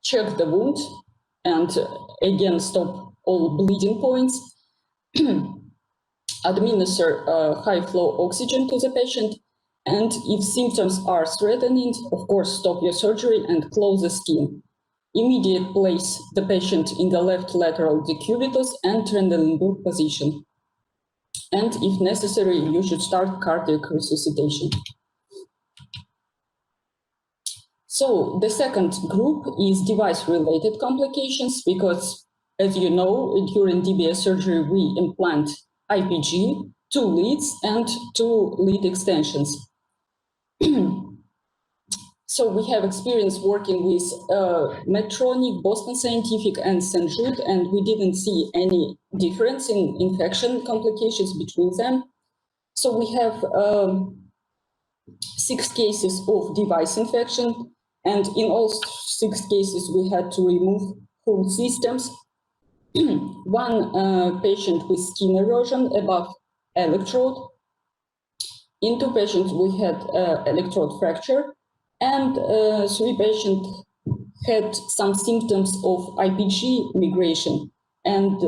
check the wound and again stop all bleeding points. Administer high flow oxygen to the patient. And if symptoms are threatening, of course, stop your surgery and close the skin. Immediately place the patient in the left lateral decubitus and Trendelenburg position. And if necessary, you should start cardiac resuscitation. So the second group is device-related complications because, as you know, during DBS surgery, we implant IPG, 2 leads and 2 lead extensions. So we have experience working with Medtronic, Boston Scientific, and St. Jude, and we didn't see any difference in infection complications between them. So we have 6 cases of device infection, and in all 6 cases, we had to remove whole systems. One patient with skin erosion above electrode. In 2 patients, we had electrode fracture. And 3 patients had some symptoms of IPG migration, and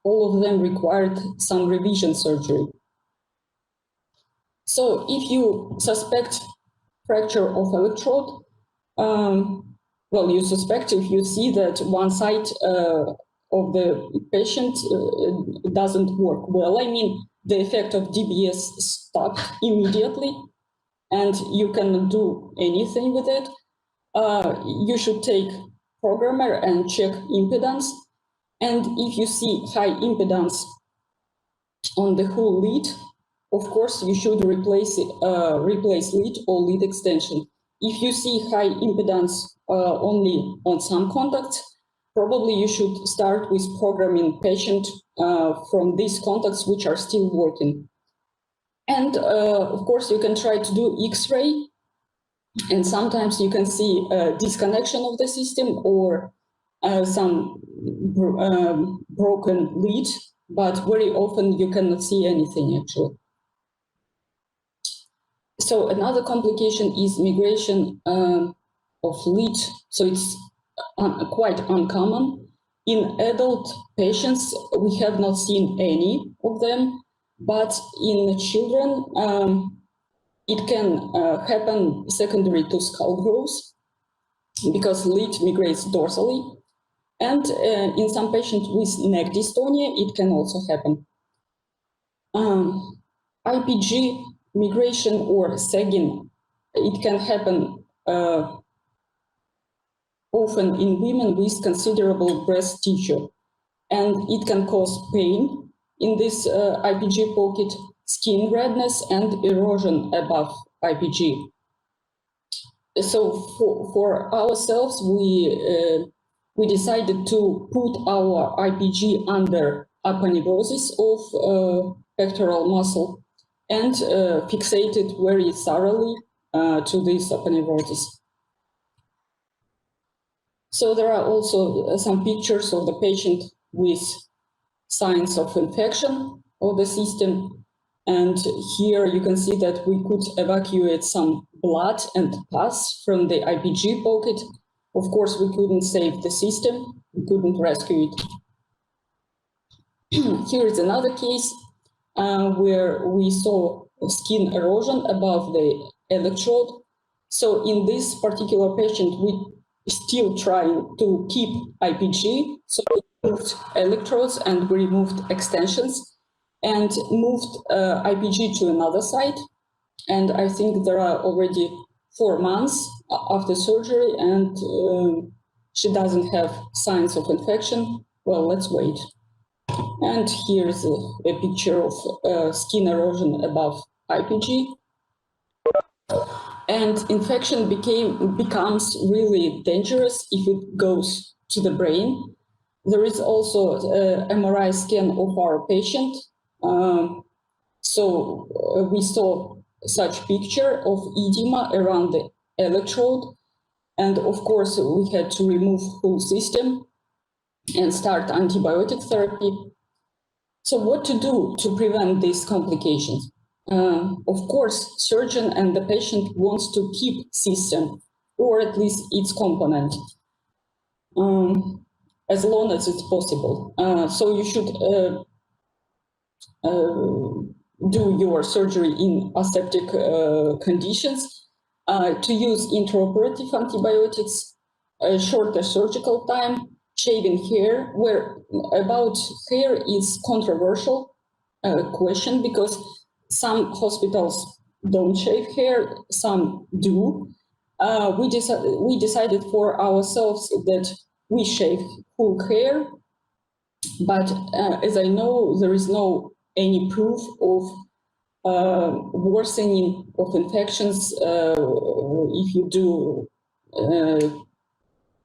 all of them required some revision surgery. So if you suspect fracture of electrode, well, you suspect if you see that one side of the patient doesn't work well. I mean, the effect of DBS stopped immediately, and you cannot do anything with it. You should take programmer and check impedance. And if you see high impedance on the whole lead, of course, you should replace lead or lead extension. If you see high impedance only on some contacts, probably you should start with programming patient from these contacts which are still working. And of course, you can try to do X-ray, and sometimes you can see disconnection of the system or some broken lead, but very often you cannot see anything actually. So another complication is migration of lead. So it's quite uncommon. In adult patients, we have not seen any of them. But in children, it can happen secondary to skull growth because lead migrates dorsally. And in some patients with neck dystonia, it can also happen. IPG migration or sagging, it can happen often in women with considerable breast tissue. And it can cause pain in this IPG pocket, skin redness and erosion above IPG. So for ourselves, we decided to put our IPG under aponeurosis of pectoral muscle and fixate it very thoroughly to this aponeurosis. So there are also some pictures of the patient with signs of infection of the system. And here you can see that we could evacuate some blood and pus from the IPG pocket. Of course, we couldn't save the system, we couldn't rescue it. Here is another case where we saw skin erosion above the electrode. So in this particular patient, we still trying to keep IPG. So we removed electrodes and we removed extensions and moved IPG to another site. And I think there are already 4 months after surgery and she doesn't have signs of infection. Well, let's wait. And here's a picture of skin erosion above IPG. And infection becomes really dangerous if it goes to the brain. There is also an MRI scan of our patient. So we saw such picture of edema around the electrode. And of course, we had to remove whole system and start antibiotic therapy. So what to do to prevent these complications? Of course, surgeon and the patient wants to keep system, or at least its component, as long as it's possible. So you should do your surgery in aseptic conditions, to use intraoperative antibiotics, shorter surgical time, shaving hair, where about hair is controversial question because some hospitals don't shave hair, some do. We decided for ourselves that we shave full hair, but as I know, there is no any proof of worsening of infections if you do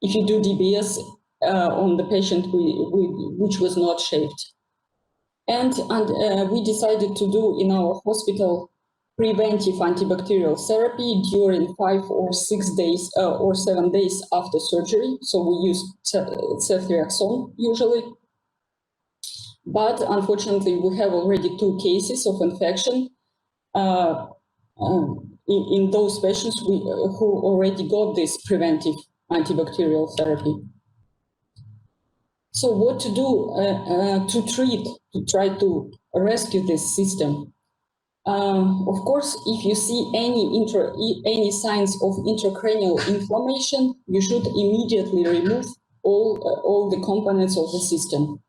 DBS on the patient which was not shaved. And we decided to do in our hospital preventive antibacterial therapy during 5 or 6 days or 7 days after surgery. So we use ceftriaxone usually. But unfortunately, we have already 2 cases of infection in those patients who already got this preventive antibacterial therapy. So what to do to treat, to try to rescue this system? Of course, if you see any signs of intracranial inflammation, you should immediately remove all the components of the system.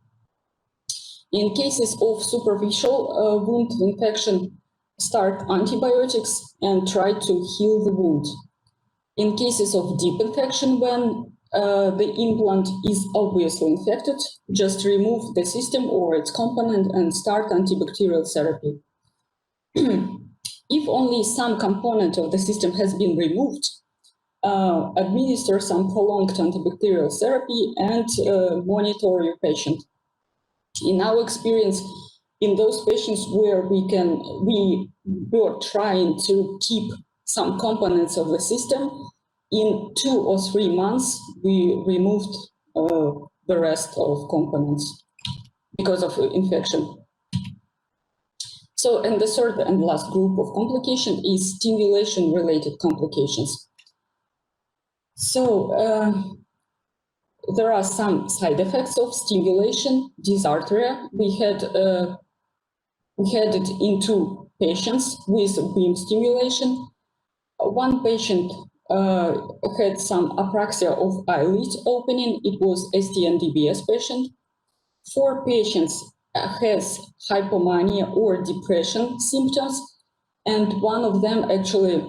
In cases of superficial wound infection, start antibiotics and try to heal the wound. In cases of deep infection, when the implant is obviously infected, just remove the system or its component and start antibacterial therapy. If only some component of the system has been removed, administer some prolonged antibacterial therapy and monitor your patient. In our experience, in those patients where we were trying to keep some components of the system, in 2 or 3 months, we removed the rest of components because of infection. So, and the third and last group of complication is stimulation-related complications. So, there are some side effects of stimulation, dysarthria. We had it in 2 patients with beam stimulation. One patient had some apraxia of eyelid opening. It was STN-DBS patient. 4 patients has hypomania or depression symptoms, and one of them actually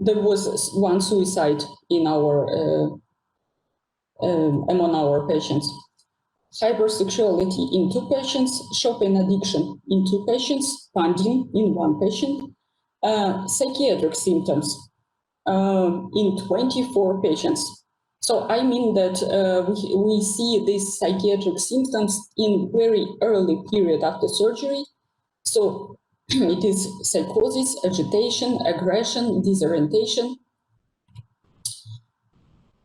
there was one suicide in our among our patients. hypersexuality in 2 patients, shopping addiction in 2 patients, funding in 1 patient, psychiatric symptoms in 24 patients. So I mean that we see these psychiatric symptoms in very early period after surgery. So it is psychosis, agitation, aggression, disorientation.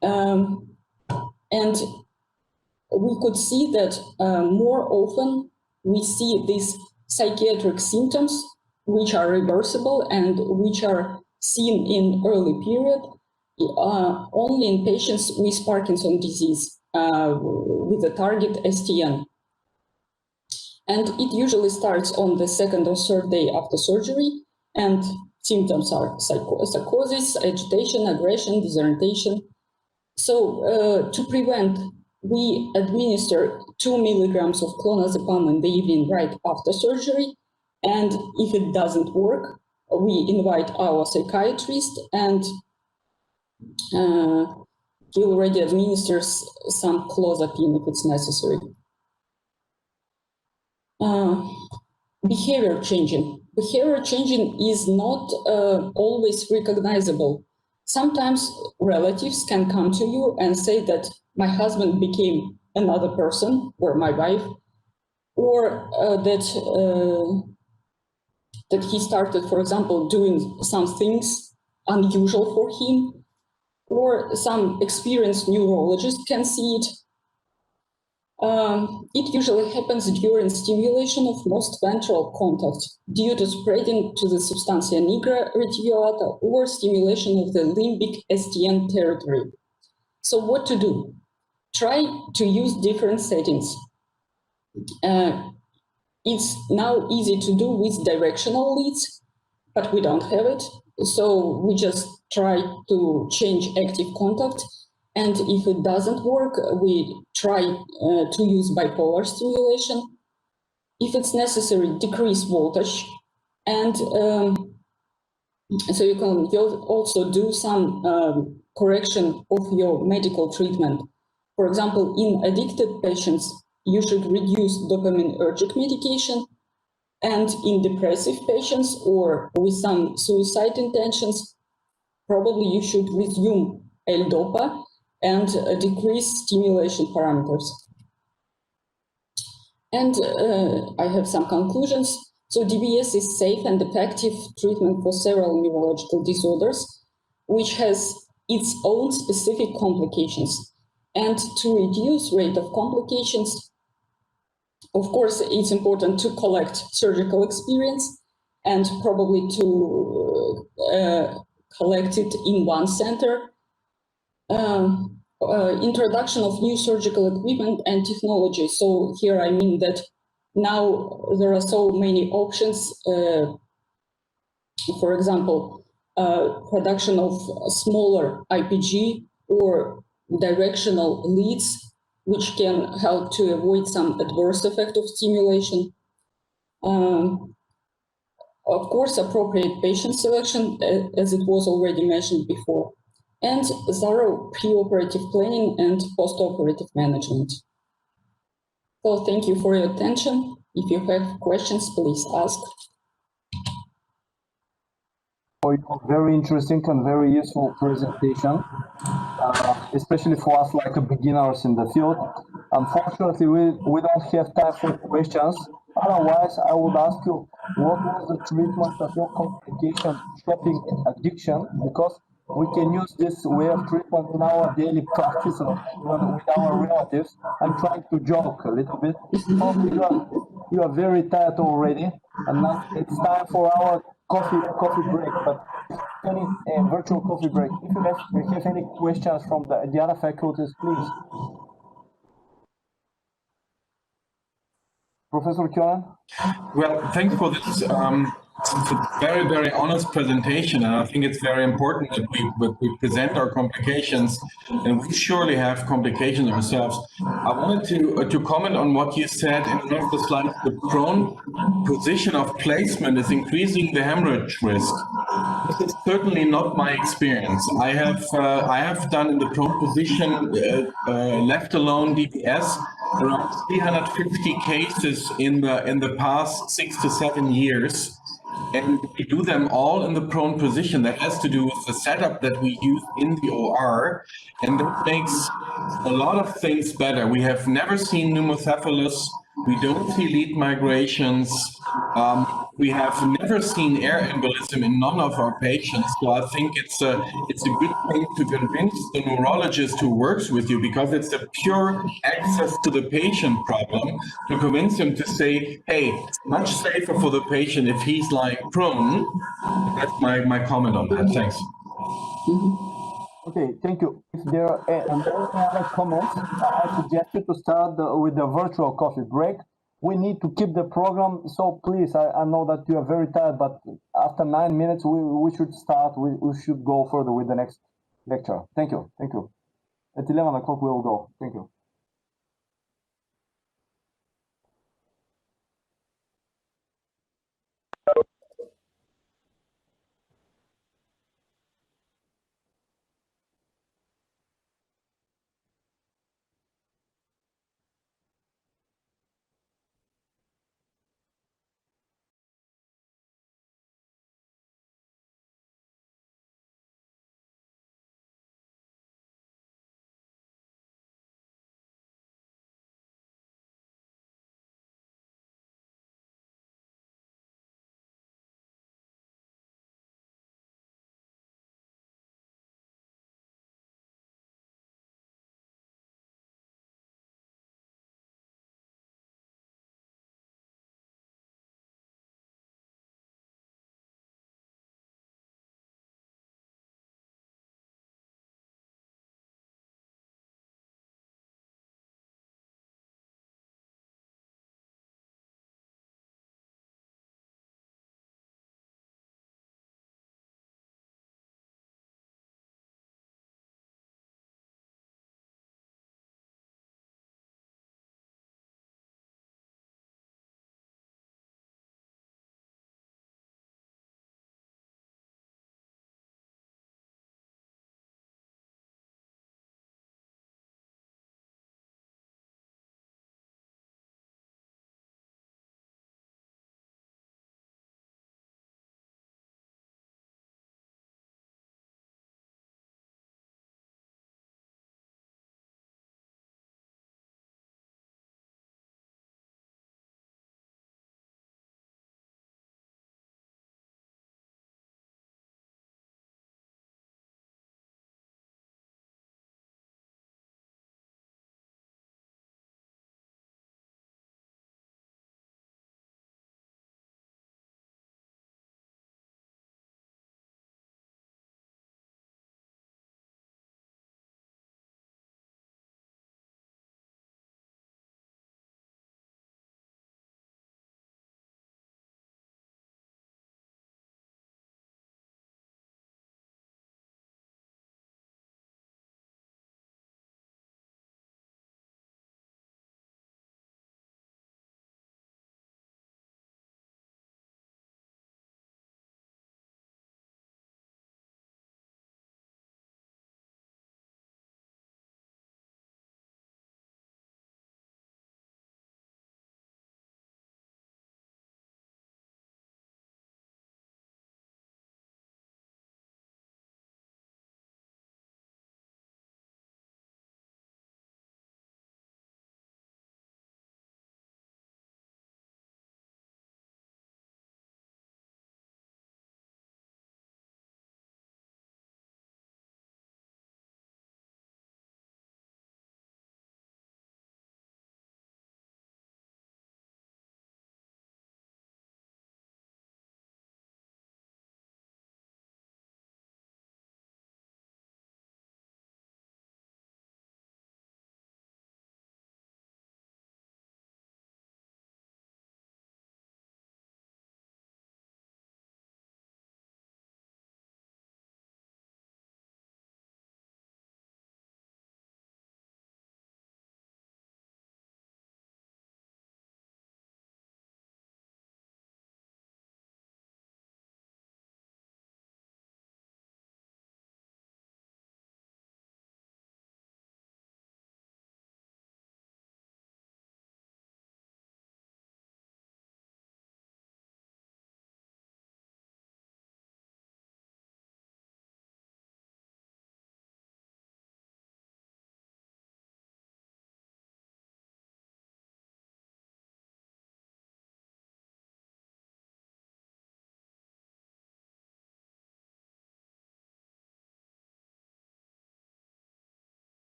And we could see that more often we see these psychiatric symptoms which are reversible and which are seen in early period only in patients with Parkinson's disease with the target STN. And it usually starts on the 2nd or 3rd day after surgery, and symptoms are psychosis, agitation, aggression, disorientation. So to prevent, we administer 2 milligrams of clonazepam in the evening right after surgery. And if it doesn't work, we invite our psychiatrist, and he already administers some clozapine if it's necessary. Behavior changing. Behavior changing is not always recognizable. Sometimes relatives can come to you and say that my husband became another person, or my wife, or that he started, for example, doing some things unusual for him, or some experienced neurologist can see it. It usually happens during stimulation of most ventral contact due to spreading to the substantia nigra reticulata or stimulation of the limbic STN territory. So what to do? Try to use different settings. It's now easy to do with directional leads, but we don't have it. So we just try to change active contact. And if it doesn't work, we try to use bipolar stimulation. If it's necessary, decrease voltage. And so you can also do some correction of your medical treatment. For example, in addicted patients, you should reduce dopaminergic medication. And in depressive patients or with some suicide intentions, probably you should resume L-DOPA and decrease stimulation parameters. And I have some conclusions. So DBS is safe and effective treatment for several neurological disorders, which has its own specific complications. And to reduce rate of complications, of course, it's important to collect surgical experience and probably to collect it in one center. Introduction of new surgical equipment and technology. So here I mean that now there are so many options. For example, production of smaller IPG or directional leads, which can help to avoid some adverse effect of stimulation. Of course, appropriate patient selection, as it was already mentioned before, and thorough pre-operative planning and post-operative management. So thank you for your attention. If you have questions, please ask. For your very interesting and very useful presentation, especially for us like beginners in the field. Unfortunately, we don't have time for questions. Otherwise, I would ask you, what was the treatment of your complication shopping addiction? Because we can use this way of treatment in our daily practice or even with our relatives. I'm trying to joke a little bit. You are very tired already, and now it's time for our coffee break. But any virtual coffee break. If you have any questions from the other faculties, please. Professor Kjönen? Well, thanks for this very, very honest presentation. And I think it's very important that we present our complications, and we surely have complications ourselves. I wanted to comment on what you said in one of the slides. The prone position of placement is increasing the hemorrhage risk. This is certainly not my experience. I have done in the prone position left alone DBS, around 350 cases in the past 6 to 7 years. And we do them all in the prone position. That has to do with the setup that we use in the OR. And that makes a lot of things better. We have never seen pneumocephalus. We don't see lead migrations. We have never seen air embolism in none of our patients. So I think it's a good thing to convince the neurologist who works with you, because it's a pure access to the patient problem, to convince him to say, hey, it's much safer for the patient if he's lying prone. That's my comment on that. Thanks. Okay, thank you. If there are any other comments, I suggest you to start with the virtual coffee break. We need to keep the program, so please, I know that you are very tired, but after 9 minutes, we should start, we should go further with the next lecture. Thank you, thank you. At 11 o'clock we will go. Thank you.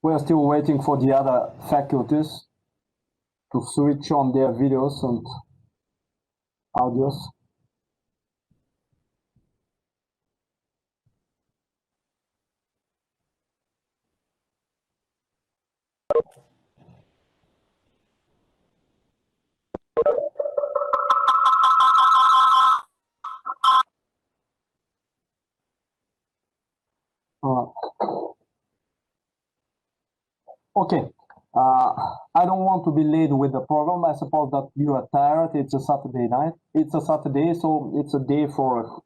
We are still waiting for the other faculties to switch on their videos and audios. Okay, I don't want to be late with the program. I suppose that you are tired. It's a Saturday night. It's a Saturday, so it's a day for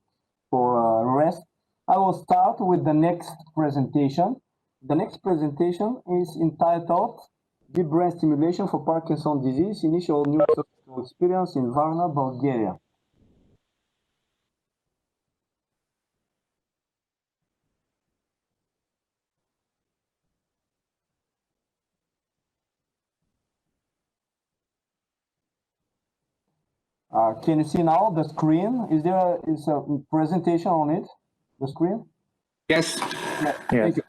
rest. I will start with the next presentation. The next presentation is entitled Deep Brain Stimulation for Parkinson's Disease, Initial Neurosurgical Experience in Varna, Bulgaria. Can you see now the screen? Is there a presentation on it? The screen? Yes. Yeah. Thank you.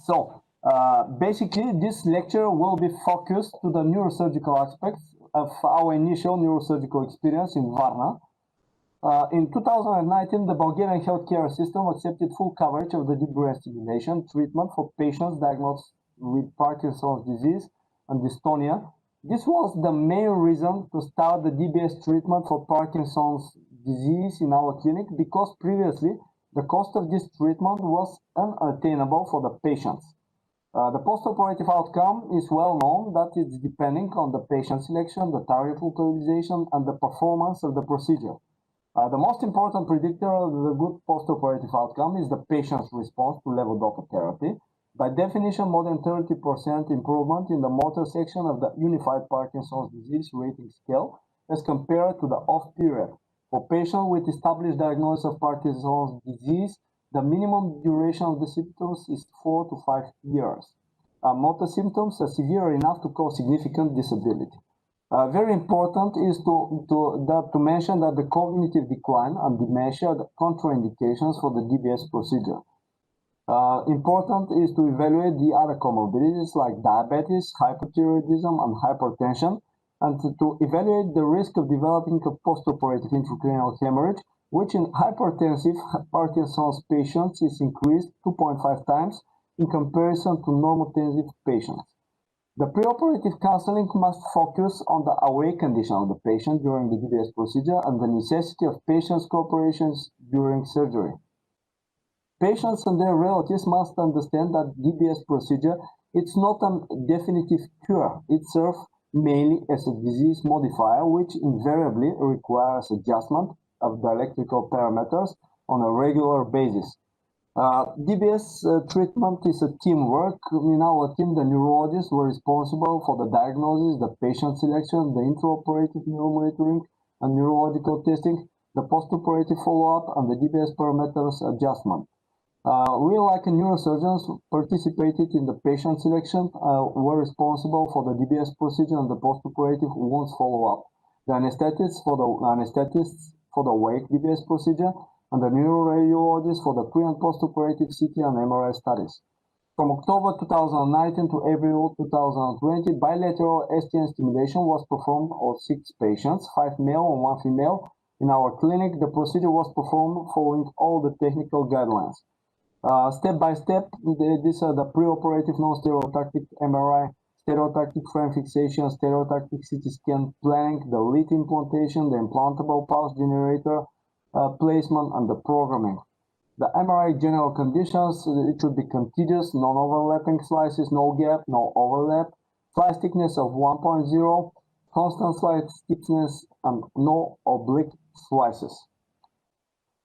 So basically, this lecture will be focused to the neurosurgical aspects of our initial neurosurgical experience in Varna. In 2019, the Bulgarian healthcare system accepted full coverage of the deep brain stimulation treatment for patients diagnosed with Parkinson's disease and dystonia. This was the main reason to start the DBS treatment for Parkinson's disease in our clinic, because previously the cost of this treatment was unattainable for the patients. The post-operative outcome is well known that it's depending on the patient selection, the target localization, and the performance of the procedure. The most important predictor of the good post-operative outcome is the patient's response to levodopa therapy. By definition, more than 30% improvement in the motor section of the Unified Parkinson's Disease Rating Scale as compared to the off period. For patients with established diagnosis of Parkinson's disease, the minimum duration of the symptoms is 4 to 5 years. Motor symptoms are severe enough to cause significant disability. Very important is to mention that the cognitive decline and dementia are the contraindications for the DBS procedure. Important is to evaluate the other comorbidities like diabetes, hypothyroidism, and hypertension, and to evaluate the risk of developing a post-operative intracranial hemorrhage, which in hypertensive Parkinson's patients is increased 2.5 times in comparison to normotensive patients. The preoperative counseling must focus on the awake condition of the patient during the DBS procedure and the necessity of patient's cooperation during surgery. Patients and their relatives must understand that DBS procedure, it's not a definitive cure. It serves mainly as a disease modifier, which invariably requires adjustment of the electrical parameters on a regular basis. DBS treatment is a teamwork. In our team, the neurologists were responsible for the diagnosis, the patient selection, the intraoperative neuromonitoring and neurological testing, the postoperative follow-up, and the DBS parameters adjustment. We, like neurosurgeons, participated in the patient selection, were responsible for the DBS procedure and the postoperative wounds follow-up. The anesthetists for the wake DBS procedure, and the neuroradiologists for the pre- and postoperative CT and MRI studies. From October 2019 to April 2020, bilateral STN stimulation was performed on 6 patients, 5 male and 1 female. In our clinic, the procedure was performed following all the technical guidelines. Step by step, these are the pre-operative non-stereotactic MRI, stereotactic frame fixation, stereotactic Ct Scan planning, the lead implantation, the implantable pulse generator placement, and the programming. The MRI general conditions, it should be contiguous, non-overlapping slices, no gap, no overlap, slice thickness of 1.0, constant slice thickness, and no oblique slices.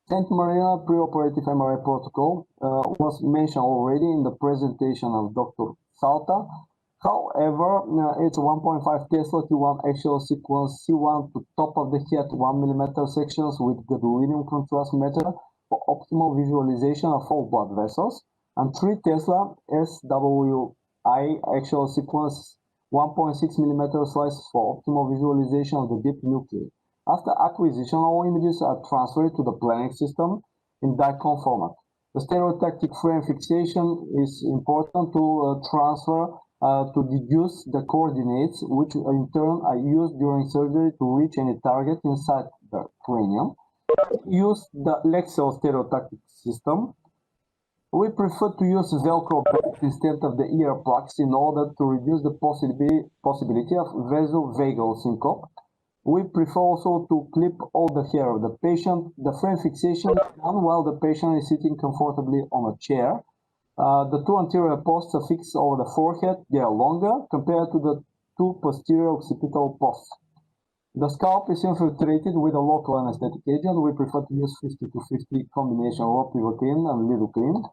St. Maria Pre-Operative Mri Protocol was mentioned already in the presentation of Dr. Salta. However, it's 1.5 Tesla T1 axial sequence C1 to top of the head 1 mm sections with gadolinium contrast method for optimal visualization of all blood vessels, and 3 Tesla SWI axial sequence 1.6 mm slices for optimal visualization of the deep nuclei. After acquisition, all images are transferred to the planning system in DICOM format. The stereotactic frame fixation is important to transfer, to deduce the coordinates, which in turn are used during surgery to reach any target inside the cranium. Use the Lexel stereotactic system. We prefer to use Velcro pads instead of the ear plugs in order to reduce the possibility of vasovagal syncope. We prefer also to clip all the hair of the patient. The frame fixation is done while the patient is sitting comfortably on a chair. The two anterior posts are fixed over the forehead. They are longer compared to the two posterior occipital posts. The scalp is infiltrated with a local anesthetic agent. We prefer to use 50-50 combination of ropivacaine and lidocaine.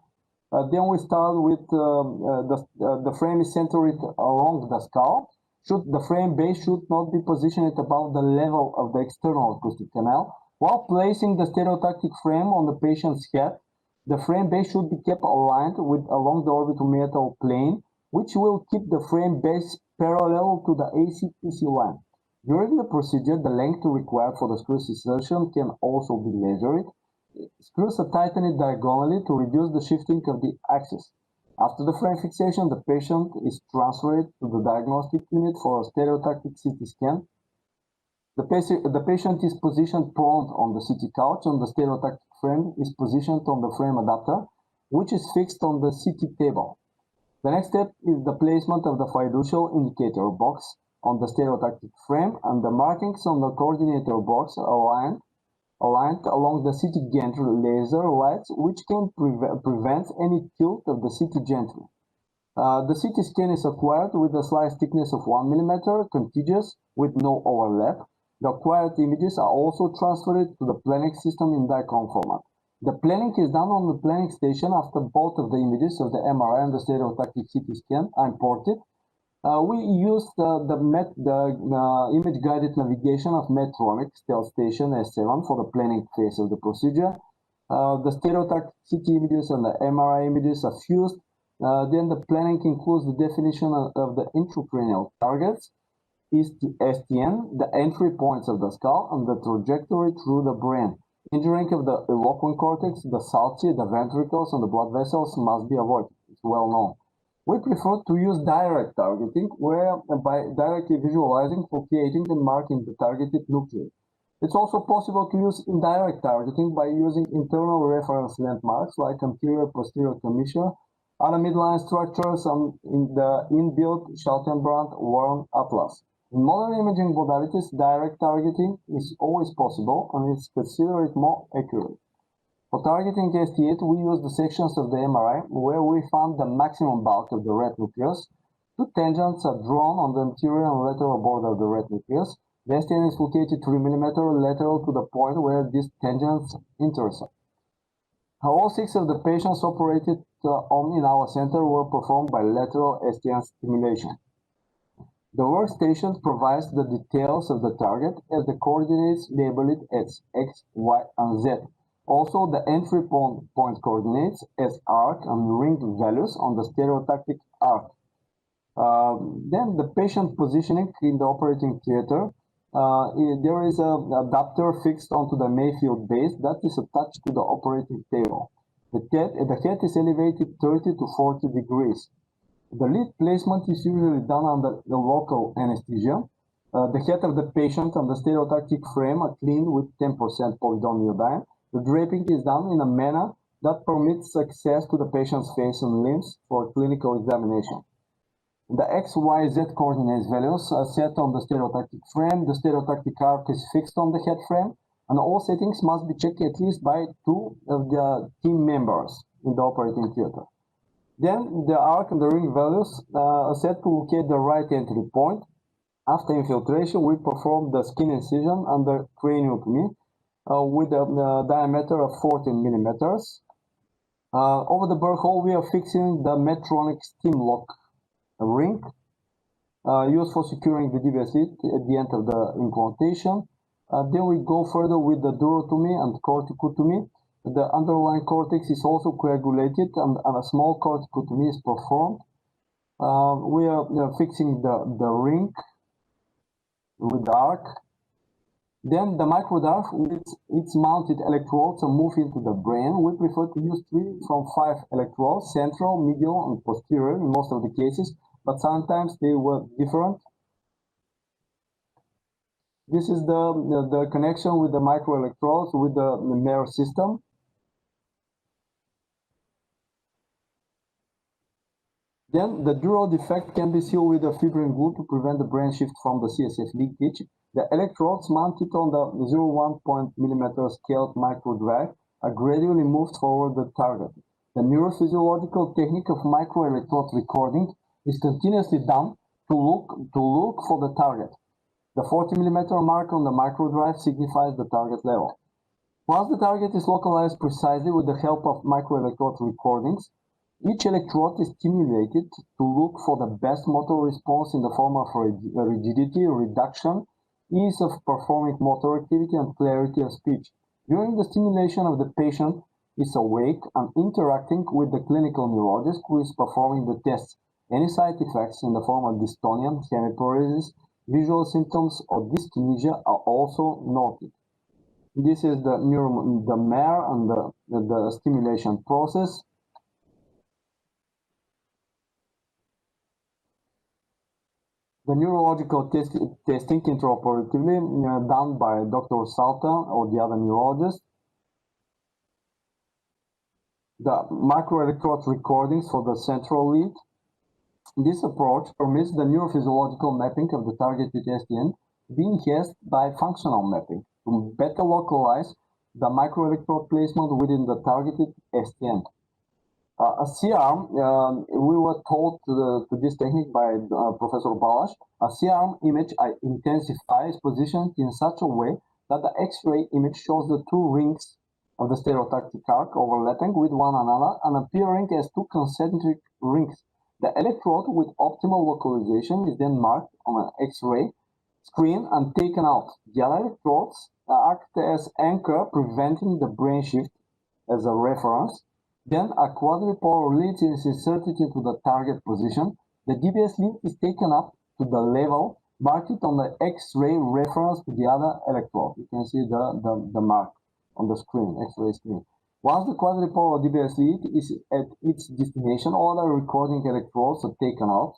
Then we start with the frame is centered along the scalp. The frame base should not be positioned above the level of the external acoustic canal. While placing the stereotactic frame on the patient's head, the frame base should be kept aligned along the orbitomeatal plane, which will keep the frame base parallel to the AC/PC line. During the procedure, the length required for the screws insertion can also be measured. Screws are tightened diagonally to reduce the shifting of the axis. After the frame fixation, the patient is transferred to the diagnostic unit for a stereotactic CT scan. The patient is positioned prone on the CT couch, and the stereotactic frame is positioned on the frame adapter, which is fixed on the CT table. The next step is the placement of the fiducial indicator box on the stereotactic frame, and the markings on the coordinator box are aligned along the CT gantry laser lights, which can prevent any tilt of the CT gantry. The CT scan is acquired with a slice thickness of 1 mm, contiguous with no overlap. The acquired images are also transferred to the planning system in DICOM format. The planning is done on the planning station after both of the images of the MRI and the stereotactic CT scan are imported. We use the image-guided navigation of Medtronic Stealth Station S7 for the planning phase of the procedure. The stereotactic CT images and the MRI images are fused. Then the planning includes the definition of the intracranial targets, STN, the entry points of the skull, and the trajectory through the brain. Injuring of the eloquent cortex, the sulci, the ventricles, and the blood vessels must be avoided. It's well known. We prefer to use direct targeting, whereby directly visualizing, focusing, and marking the targeted nucleus. It's also possible to use indirect targeting by using internal reference landmarks like anterior-posterior commissure, other midline structures, and in the inbuilt Schaltenbrand-Warren atlas. In modern imaging modalities, direct targeting is always possible and is considered more accurate. For targeting ST8, we use the sections of the MRI where we found the maximum bulk of the red nucleus. Two tangents are drawn on the anterior and lateral border of the red nucleus. The STN is located 3 mm lateral to the point where these tangents intersect. All 6 of the patients operated on in our center were performed by lateral STN stimulation. The workstation provides the details of the target as the coordinates labeled as X, Y, and Z. Also, the entry point coordinates as arc and ring values on the stereotactic arc. Then the patient positioning in the operating theater. There is an adapter fixed onto the Mayfield base that is attached to the operating table. The head is elevated 30 to 40 degrees. The lid placement is usually done under the local anesthesia. The head of the patient and the stereotactic frame are cleaned with 10% povidone. The draping is done in a manner that permits access to the patient's face and limbs for clinical examination. The X, Y, Z coordinates values are set on the stereotactic frame. The stereotactic arc is fixed on the head frame, and all settings must be checked at least by 2 of the team members in the operating theater. Then the arc and the ring values are set to locate the right entry point. After infiltration, we perform the skin incision under craniotomy with a diameter of 14 millimeters. Over the burr hole, we are fixing the Medtronic steam lock ring used for securing the DBS lead at the end of the implantation. Then we go further with the durotomy and corticotomy. The underlying cortex is also coagulated and a small corticotomy is performed. We are fixing the ring with the arc. Then the microdrive with its mounted electrodes are moved into the brain. We prefer to use 3 from 5 electrodes, central, medial, and posterior in most of the cases, but sometimes they were different. This is the connection with the microelectrodes with the MR system. Then the dural defect can be sealed with a fibrin glue to prevent the brain shift from the CSF leakage. The electrodes mounted on the 0.1 mm scaled microdrive are gradually moved toward the target. The neurophysiological technique of microelectrode recording is continuously done to look for the target. The 40 mm mark on the microdrive signifies the target level. Once the target is localized precisely with the help of microelectrode recordings, each electrode is stimulated to look for the best motor response in the form of rigidity, reduction, ease of performing motor activity, and clarity of speech. During the stimulation of the patient is awake and interacting with the clinical neurologist who is performing the tests. Any side effects in the form of dystonia, hemiparesis, visual symptoms, or dyskinesia are also noted. This is the MR and the stimulation process. The neurological testing intraoperatively done by Dr. Salta or the other neurologist. The microelectrode recordings for the central lead. This approach permits the neurophysiological mapping of the targeted SDN being enhanced by functional mapping to better localize the microelectrode placement within the targeted SDN. A C-arm, we were taught to this technique by Professor Balash. A C-arm image intensifies positioned in such a way that the X-ray image shows the 2 rings of the stereotactic arc overlapping with one another and appearing as 2 concentric rings. The electrode with optimal localization is then marked on an X-ray screen and taken out. The other electrodes act as anchor, preventing the brain shift as a reference. Then a quadripolar lead is inserted into the target position. The DBS lead is taken up to the level marked on the X-ray reference to the other electrode. You can see the mark on the screen, X-ray screen. Once the quadripolar DBS lead is at its destination, all the recording electrodes are taken out.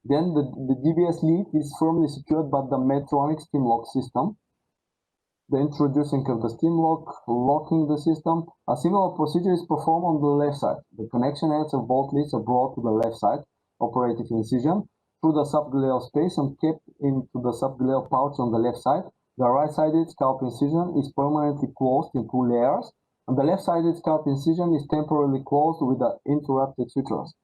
Then the DBS lead is firmly secured by the Medtronic steam lock system. The introducing of the steam lock, locking the system. A similar procedure is performed on the left side. The connection ends of both leads are brought to the left side, operative incision, through the subgaleal space and kept into the subgaleal pouch on the left side. The right-sided scalp incision is permanently closed in 2 layers, and the left-sided scalp incision is temporarily closed with the interrupted sutures.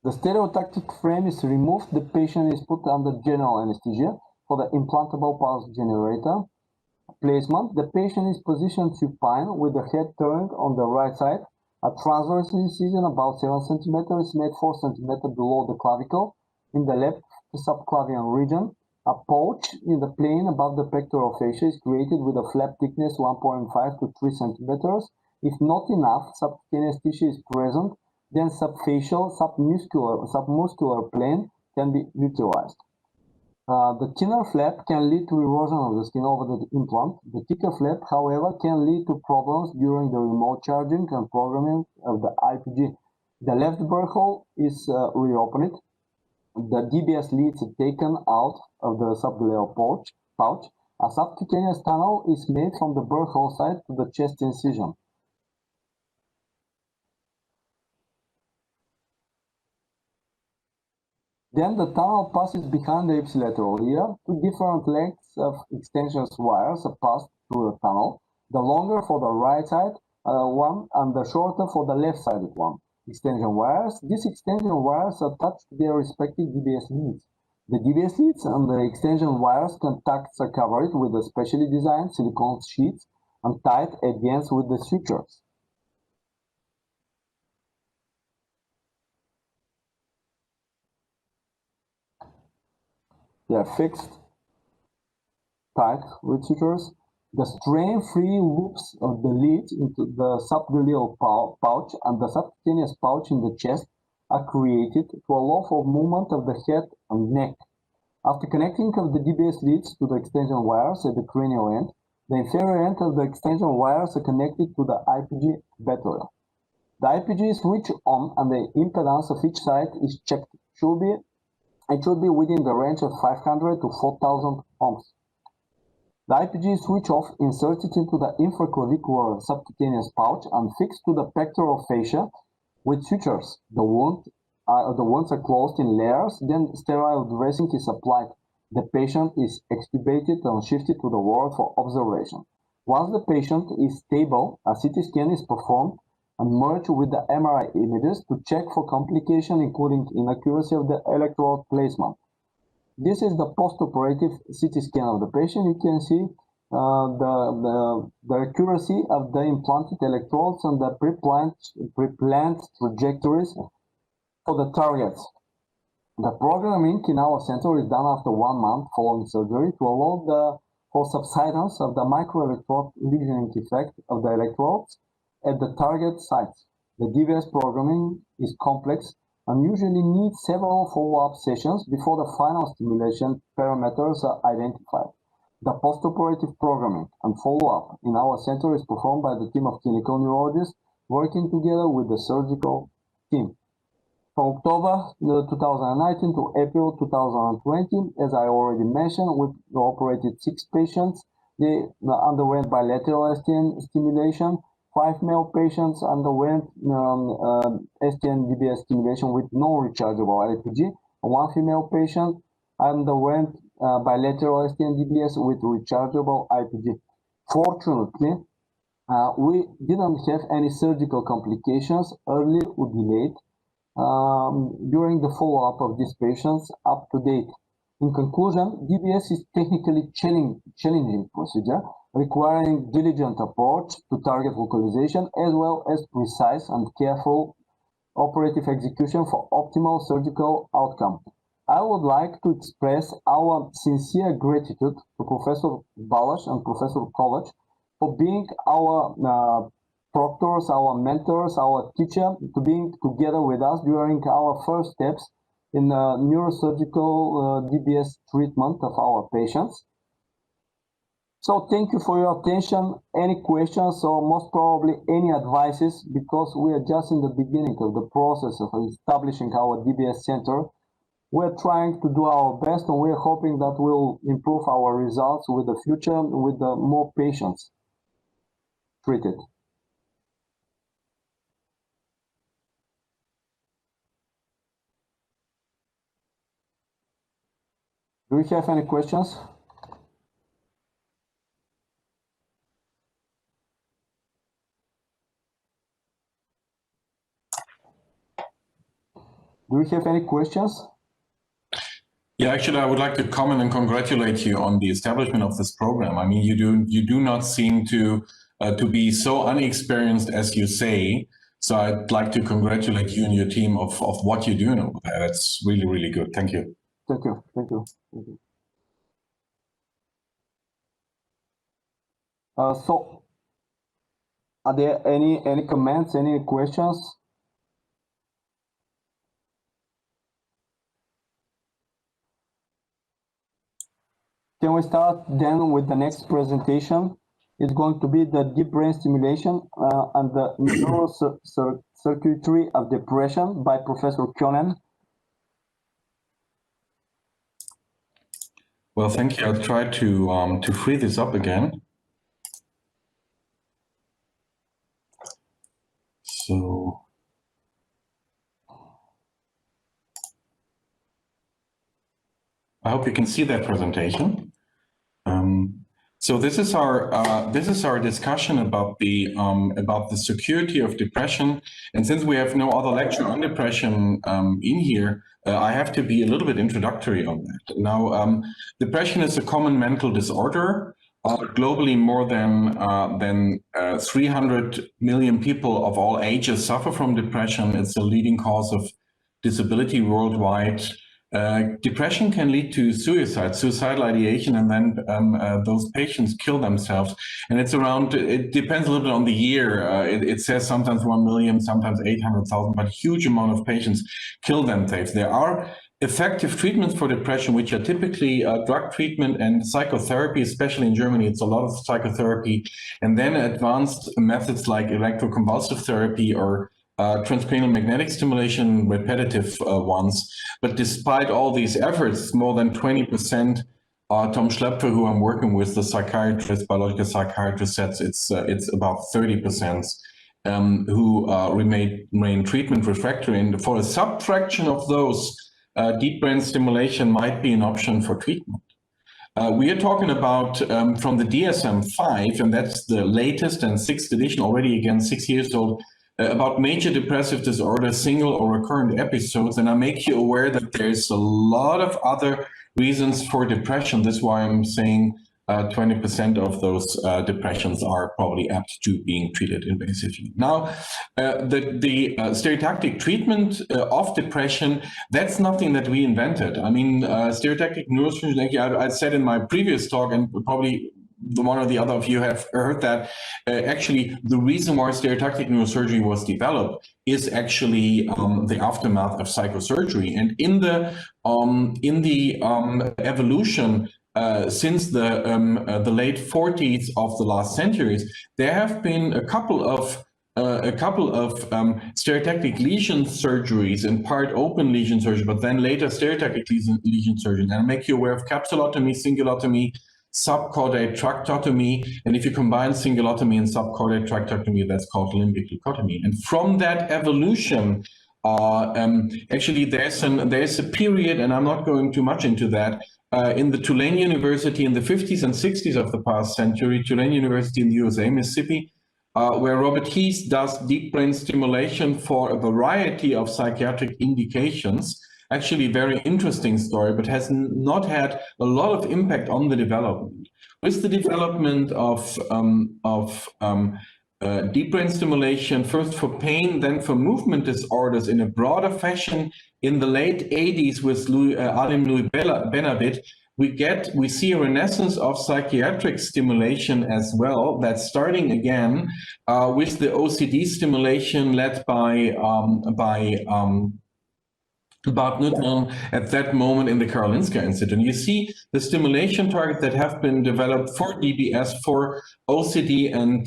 The stereotactic frame is removed. The patient is put under general anesthesia for the implantable pulse generator placement. The patient is positioned supine with the head turned on the right side. A transverse incision about 7 cm is made 4 cm below the clavicle in the left subclavian region. A pouch in the plane above the pectoral fascia is created with a flap thickness 1.5 to 3 cm. If not enough subcutaneous tissue is present, then subfacial, submuscular plane can be utilized. The thinner flap can lead to erosion of the skin over the implant. The thicker flap, however, can lead to problems during the remote charging and programming of the IPG. The left burr hole is reopened. The DBS leads are taken out of the subgaleal pouch. A subcutaneous tunnel is made from the burr hole side to the chest incision. Then the tunnel passes behind the ipsilateral ear. 2 different lengths of extension wires are passed through the tunnel. The longer for the right side one and the shorter for the left-sided one. Extension wires. These extension wires are attached to their respective DBS leads. The DBS leads and the extension wires contacts are covered with a specially designed silicone sheets and tied against with the sutures. They are fixed, tight with sutures. The strain-free loops of the lid into the subgaleal pouch and the subcutaneous pouch in the chest are created to allow for movement of the head and neck. After connecting of the DBS leads to the extension wires at the cranial end, the inferior end of the extension wires are connected to the IPG battery. The IPG is switched on and the impedance of each side is checked. It should be within the range of 500 to 4,000 ohms. The IPG is switched off, inserted into the infraclavicular subcutaneous pouch and fixed to the pectoral fascia with sutures. The wounds are closed in layers, then sterile dressing is applied. The patient is extubated and shifted to the ward for observation. Once the patient is stable, a CT scan is performed and merged with the MRI images to check for complication, including inaccuracy of the electrode placement. This is the post-operative CT scan of the patient. You can see the accuracy of the implanted electrodes and the pre-planned trajectories for the targets. The programming in our center is done after 1 month following surgery to allow for subsidence of the microelectrode lesioning effect of the electrodes at the target sites. The DBS programming is complex and usually needs several follow-up sessions before the final stimulation parameters are identified. The post-operative programming and follow-up in our center is performed by the team of clinical neurologists working together with the surgical team. From October 2019 to April 2020, as I already mentioned, we operated 6 patients. They underwent bilateral STN stimulation. 5 male patients underwent STN DBS stimulation with no rechargeable LPG. 1 female patient underwent bilateral STN DBS with rechargeable IPG. Fortunately, we didn't have any surgical complications, early or delayed, during the follow-up of these patients up to date. In conclusion, DBS is technically challenging procedure, requiring diligent approach to target localization as well as precise and careful operative execution for optimal surgical outcome. I would like to express our sincere gratitude to Professor Balash and Professor Kovac for being our proctors, our mentors, our teacher, to being together with us during our first steps in neurosurgical DBS treatment of our patients. So thank you for your attention. Any questions or most probably any advices, because we are just in the beginning of the process of establishing our DBS center. We're trying to do our best and we're hoping that we'll improve our results with the future, with the more patients treated. Do we have any questions? Do we have any questions? Yeah, actually, I would like to comment and congratulate you on the establishment of this program. I mean, you do not seem to be so unexperienced as you say. So I'd like to congratulate you and your team of what you're doing over there. That's really, really good. Thank you. Thank you. Thank you. Thank you. So, are there any comments, any questions? Can we start then with the next presentation? It's going to be the deep brain stimulation and the neurocircuitry of depression by Professor Kjönen. Well, thank you. I'll try to free this up again. So, I hope you can see that presentation. So this is our discussion about the security of depression. And since we have no other lecture on depression in here, I have to be a little bit introductory on that. Now, depression is a common mental disorder. Globally, more than 300 million people of all ages suffer from depression. It's the leading cause of disability worldwide. depression can lead to suicidal ideation, and then those patients kill themselves. And it's around, it depends a little bit on the year. It says sometimes 1 million, sometimes 800,000, but a huge amount of patients kill themselves. There are effective treatments for depression, which are typically drug treatment and psychotherapy, especially in Germany. It's a lot of psychotherapy, and then advanced methods like electroconvulsive therapy or transcranial magnetic stimulation, repetitive ones. But despite all these efforts, more than 20%, Tom Schlepfer, who I'm working with, the psychiatrist, biological psychiatrist, says it's about 30% who remain treatment refractory. And for a subfraction of those, deep brain stimulation might be an option for treatment. We are talking about from the DSM-5, and that's the latest and 6th edition, already again 6 years old, about major depressive disorder, single or recurrent episodes. And I make you aware that there's a lot of other reasons for depression. That's why I'm saying 20% of those depressions are probably apt to being treated invasively. Now, the stereotactic treatment of depression, that's nothing that we invented. I mean, stereotactic neurosurgery, I said in my previous talk, and probably the one or the other of you have heard that, actually the reason why stereotactic neurosurgery was developed is actually the aftermath of psychosurgery. And in the evolution since the late 40s of the last centuries, there have been a couple of stereotactic lesion surgeries, in part open lesion surgery, but then later stereotactic lesion surgery. And I'll make you aware of capsulotomy, cingulotomy, subchordate tractotomy, and if you combine cingulotomy and subchordate tractotomy, that's called limbic leucotomy. And from that evolution, actually there's a period, and I'm not going too much into that, in the Tulane University in the 50s and 60s of the past century, Tulane University in the USA, Mississippi, where Robert Heath does deep brain stimulation for a variety of psychiatric indications. Actually, very interesting story, but has not had a lot of impact on the development. With the development of deep brain stimulation, first for pain, then for movement disorders in a broader fashion, in the late 80s with Alim Louis Benabit, we see a renaissance of psychiatric stimulation as well. That's starting again with the OCD stimulation led by Bart Nuttall at that moment in the Karolinska Institute. And you see the stimulation targets that have been developed for DBS, for OCD and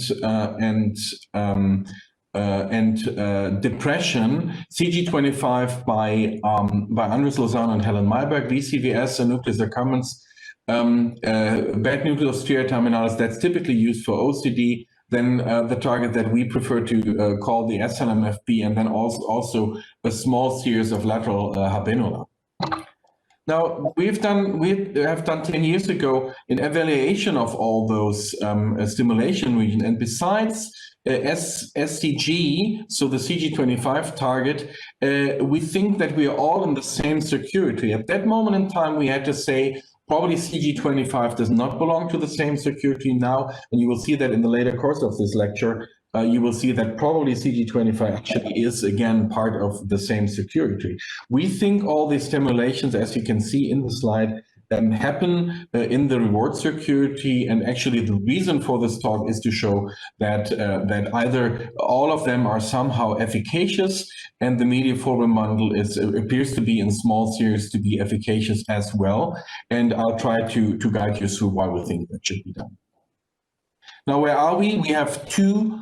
depression. CG25 by Andres Lozano and Helen Mayberg, VCVS, and nucleus accumbens, bad nucleostriae terminalis, that's typically used for OCD. Then the target that we prefer to call the SLMFB, and then also a small series of lateral habenula. Now, we have done 10 years ago an evaluation of all those stimulation regions, and besides SCG, so the CG25 target, we think that we are all in the same circuitry. At that moment in time, we had to say, probably CG25 does not belong to the same circuitry now, and you will see that in the later course of this lecture. You will see that probably CG25 actually is, again, part of the same circuitry. We think all these stimulations, as you can see in the slide, happen in the reward circuitry, and actually the reason for this talk is to show that either all of them are somehow efficacious, and the medial forebrain bundle appears to be in small series to be efficacious as well. And I'll try to guide you through why we think that should be done. Now, where are we? We have two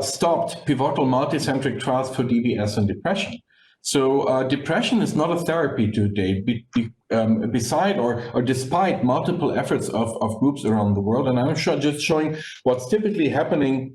stopped pivotal multicentric trials for DBS and depression. So depression is not a therapy to date, beside or despite multiple efforts of groups around the world. And I'm just showing what's typically happening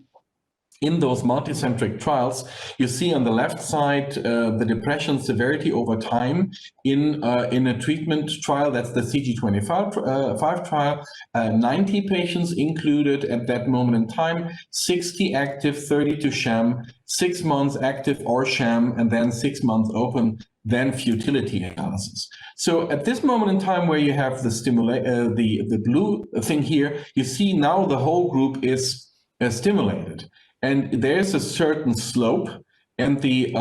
in those multicentric trials. You see on the left side the depression severity over time in a treatment trial. That's the CG25 trial. 90 patients included at that moment in time, 60 active, 32 sham, 6 months active or sham, and then 6 months open, then futility analysis. So at this moment in time where you have the blue thing here, you see now the whole group is stimulated. And there's a certain slope, and the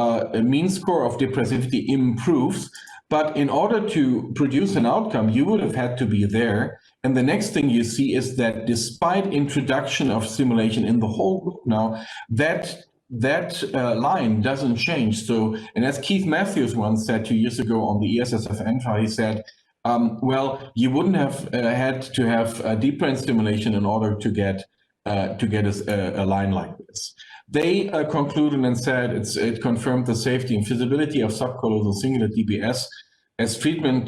mean score of depressivity improves. But in order to produce an outcome, you would have had to be there. And the next thing you see is that despite introduction of stimulation in the whole group now, that line doesn't change. So, and as Keith Matthews once said 2 years ago on the ESSFN trial, he said, well, you wouldn't have had to have deep brain stimulation in order to get a line like this. They concluded and said it confirmed the safety and feasibility of subcallosal singular DBS as treatment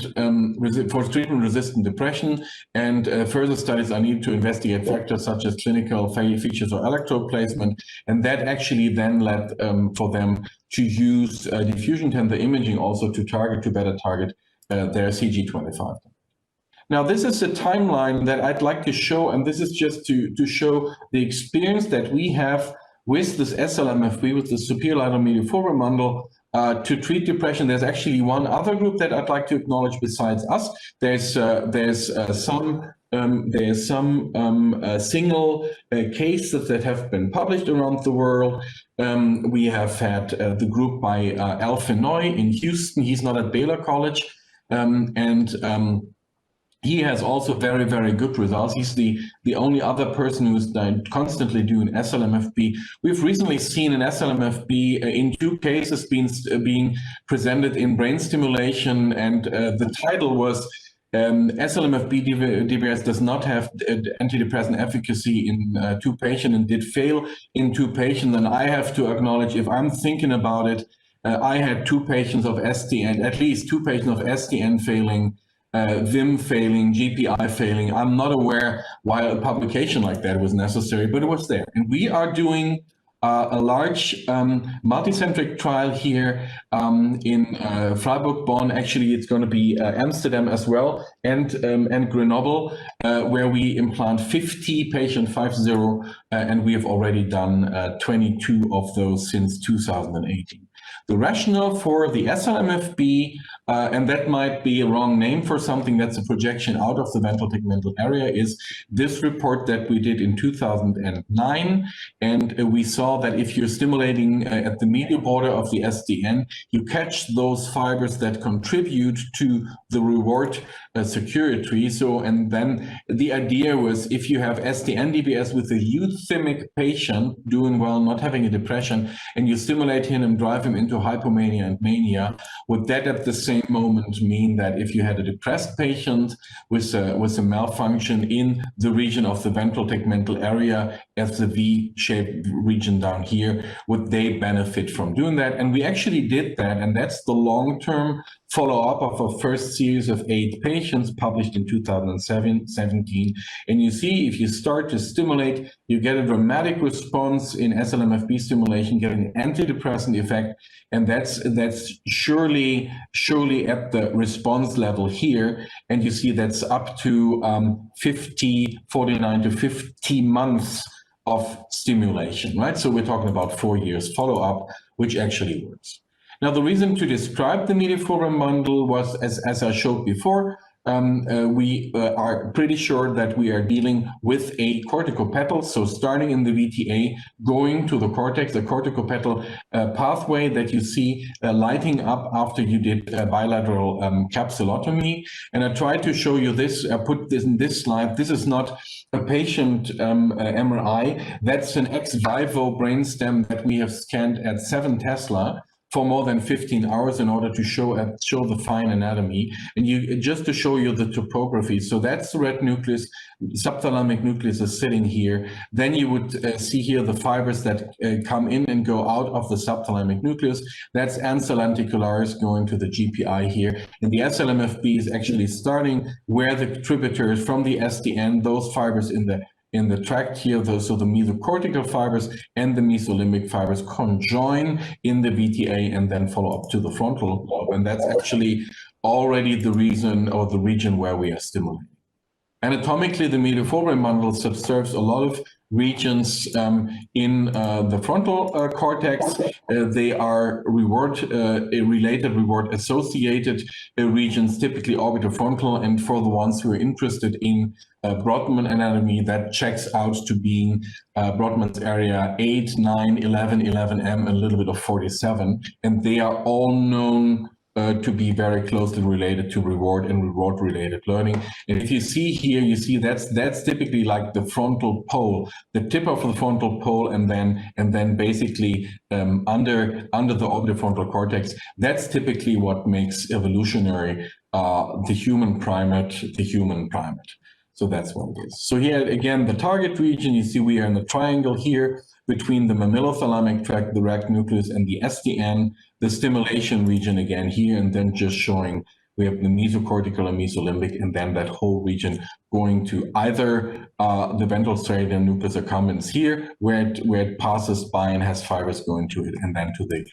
for treatment-resistant depression, and further studies are needed to investigate factors such as clinical features or electrode placement, and that actually then led for them to use diffusion tensor imaging also to better target their CG25. Now, this is a timeline that I'd like to show, and this is just to show the experience that we have with this SLMFB, with the superior lateral medial forebrain bundle, to treat depression. There's actually one other group that I'd like to acknowledge besides us. There's some single cases that have been published around the world. We have had the group by Al Fenoy in Houston. He's not at Baylor College, he has also very, very good results. He's the only other person who's constantly doing SLMFB. We've recently seen an SLMFB in 2 cases being presented in brain stimulation, and the title was SLMFB DBS does not have antidepressant efficacy in 2 patients and did fail in 2 patients. And I have to acknowledge, if I'm thinking about it, I had 2 patients of SDN, at least 2 patients of SDN failing, VIM failing, GPI failing. I'm not aware why a publication like that was necessary, but it was there. And we are doing a large multicentric trial here in Freiburg, Bonn. Actually, it's going to be Amsterdam as well, and Grenoble, where we implant 50 patient 50, and we have already done 22 of those since 2018. The rationale for the SLMFB, and that might be a wrong name for something that's a projection out of the ventral tegmental area, is this report that we did in 2009. And we saw that if you're stimulating at the medial border of the SDN, you catch those fibers that contribute to the reward circuitry. So, and then the idea was, if you have SDN DBS with a euthymic patient doing well, not having a depression, and you stimulate him and drive him into hypomania and mania, would that at the same moment mean that if you had a depressed patient with a malfunction in the region of the ventral tegmental area, as the V-shaped region down here, would they benefit from doing that? And we actually did that, and that's the long-term follow-up of a first series of 8 patients published in 2017. And you see, if you start to stimulate, you get a dramatic response in SLMFB stimulation, get an antidepressant effect, and that's surely at the response level here. And you see that's up to 49 to 50 months of stimulation, right? So we're talking about 4 years follow-up, which actually works. Now, the reason to describe the medial forebrain bundle was, as I showed before, we are pretty sure that we are dealing with a corticopetal. So starting in the VTA, going to the cortex, the corticopetal pathway that you see lighting up after you did bilateral capsulotomy. And I tried to show you this, put this in this slide. This is not a patient MRI. That's an ex vivo brainstem that we have scanned at 7 Tesla for more than 15 hours in order to show the fine anatomy, and just to show you the topography. So that's the red nucleus, subthalamic nucleus is sitting here. Then you would see here the fibers that come in and go out of the subthalamic nucleus. That's ansel lenticularis going to the GPI here, and the SLMFB is actually starting where the tributaries from the SDN, those fibers in the tract here, so the mesocortical fibers and the mesolimbic fibers conjoin in the VTA and then follow up to the frontal lobe. And that's actually already the reason or the region where we are stimulating. Anatomically, the medial forebrain bundle subserves a lot of regions in the frontal cortex. They are related reward associated regions, typically orbitofrontal, and for the ones who are interested in Brodmann anatomy, that checks out to being Brodmann's area 8, 9, 11, 11M, and a little bit of 47, and they are all known to be very closely related to reward and reward-related learning. And if you see here, you see that's typically like the frontal pole, the tip of the frontal pole, and then basically under the orbitofrontal cortex. That's typically what makes evolutionary the human primate the human primate. So that's what it is. So here again, the target region, you see we are in the triangle here between the mammillothalamic tract, the rect nucleus, and the SDN, the stimulation region again here, and then just showing we have the mesocortical and mesolimbic, and then that whole region going to either the ventral striatum nucleus accumbens here, where it passes by and has fibers going to it, and then to the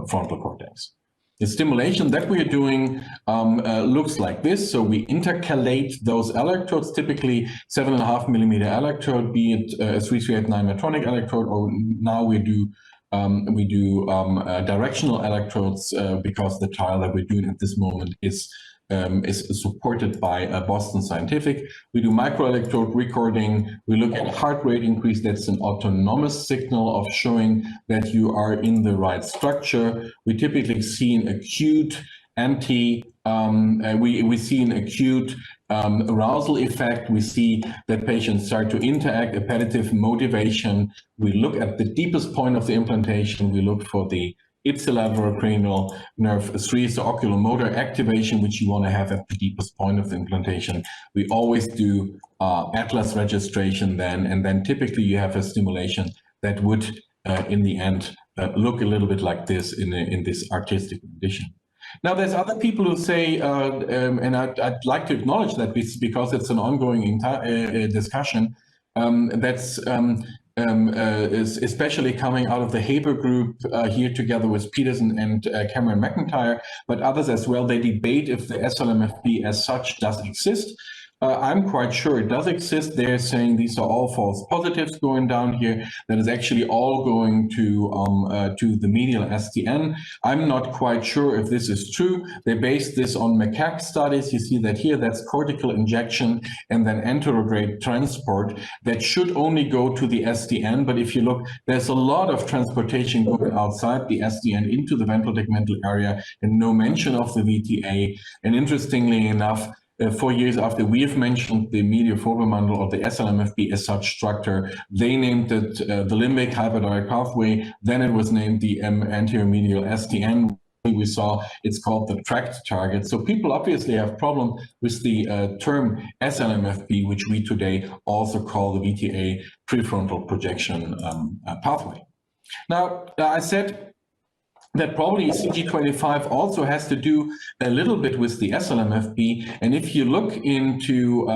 frontal cortex. The stimulation that we are doing looks like this. So we intercalate those electrodes, typically 7.5 millimeter electrode, be it a 3389 Medtronic electrode, or now we do directional electrodes because the trial that we're doing at this moment is supported by Boston Scientific. We do microelectrode recording. We look at heart rate increase. That's an autonomous signal of showing that you are in the right structure. We typically see an acute we see an acute arousal effect. We see that patients start to interact, appetitive motivation. We look at the deepest point of the implantation. We look for the ipsilateral cranial nerve 3, so oculomotor activation, which you want to have at the deepest point of the implantation. We always do atlas registration then, and then typically you have a stimulation that would, in the end, look a little bit like this in this artistic condition. Now, there's other people who say, and I'd like to acknowledge that because it's an ongoing discussion, that's is especially coming out of the Haber group here together with Peterson and Cameron McIntyre, but others as well. They debate if the SLMFB as such does exist. I'm quite sure it does exist. They're saying these are all false positives going down here. That is actually all going to the medial SDN. I'm not quite sure if this is true. They based this on macaque studies. You see that here, that's cortical injection and then anterograde transport that should only go to the SDN. But if you look, there's a lot of transportation going outside the SDN into the ventral tegmental area and no mention of the VTA. And interestingly enough, 4 years after we have mentioned the medial foramen or the SLMFB as such structure, they named it the limbic hyperdirect pathway. Then it was named the anterior medial SDN. We saw it's called the tract target. So people obviously have problem with the term SLMFB, which we today also call the VTA prefrontal projection pathway. Now, I said that probably CG25 also has to do a little bit with the SLMFB. And if you look into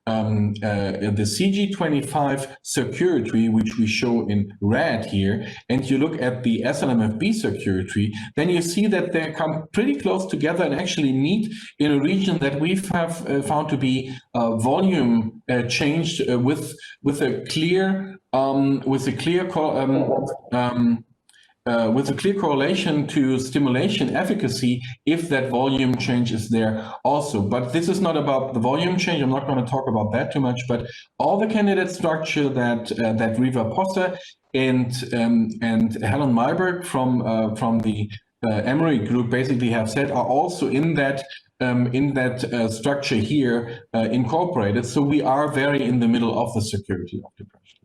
the CG25 circuitry, which we show in red here, and you look at the SLMFB circuitry, then you see that they come pretty close together and actually meet in a region that we have found to be volume changed with a clear correlation to stimulation efficacy if that volume change is there also. But this is not about the volume change. I'm not going to talk about that too much, but all the candidate structure that Riva Posse and Helen Myberg from the Emory group basically have said are also in that structure here incorporated. So we are very in the middle of the circuitry of depression.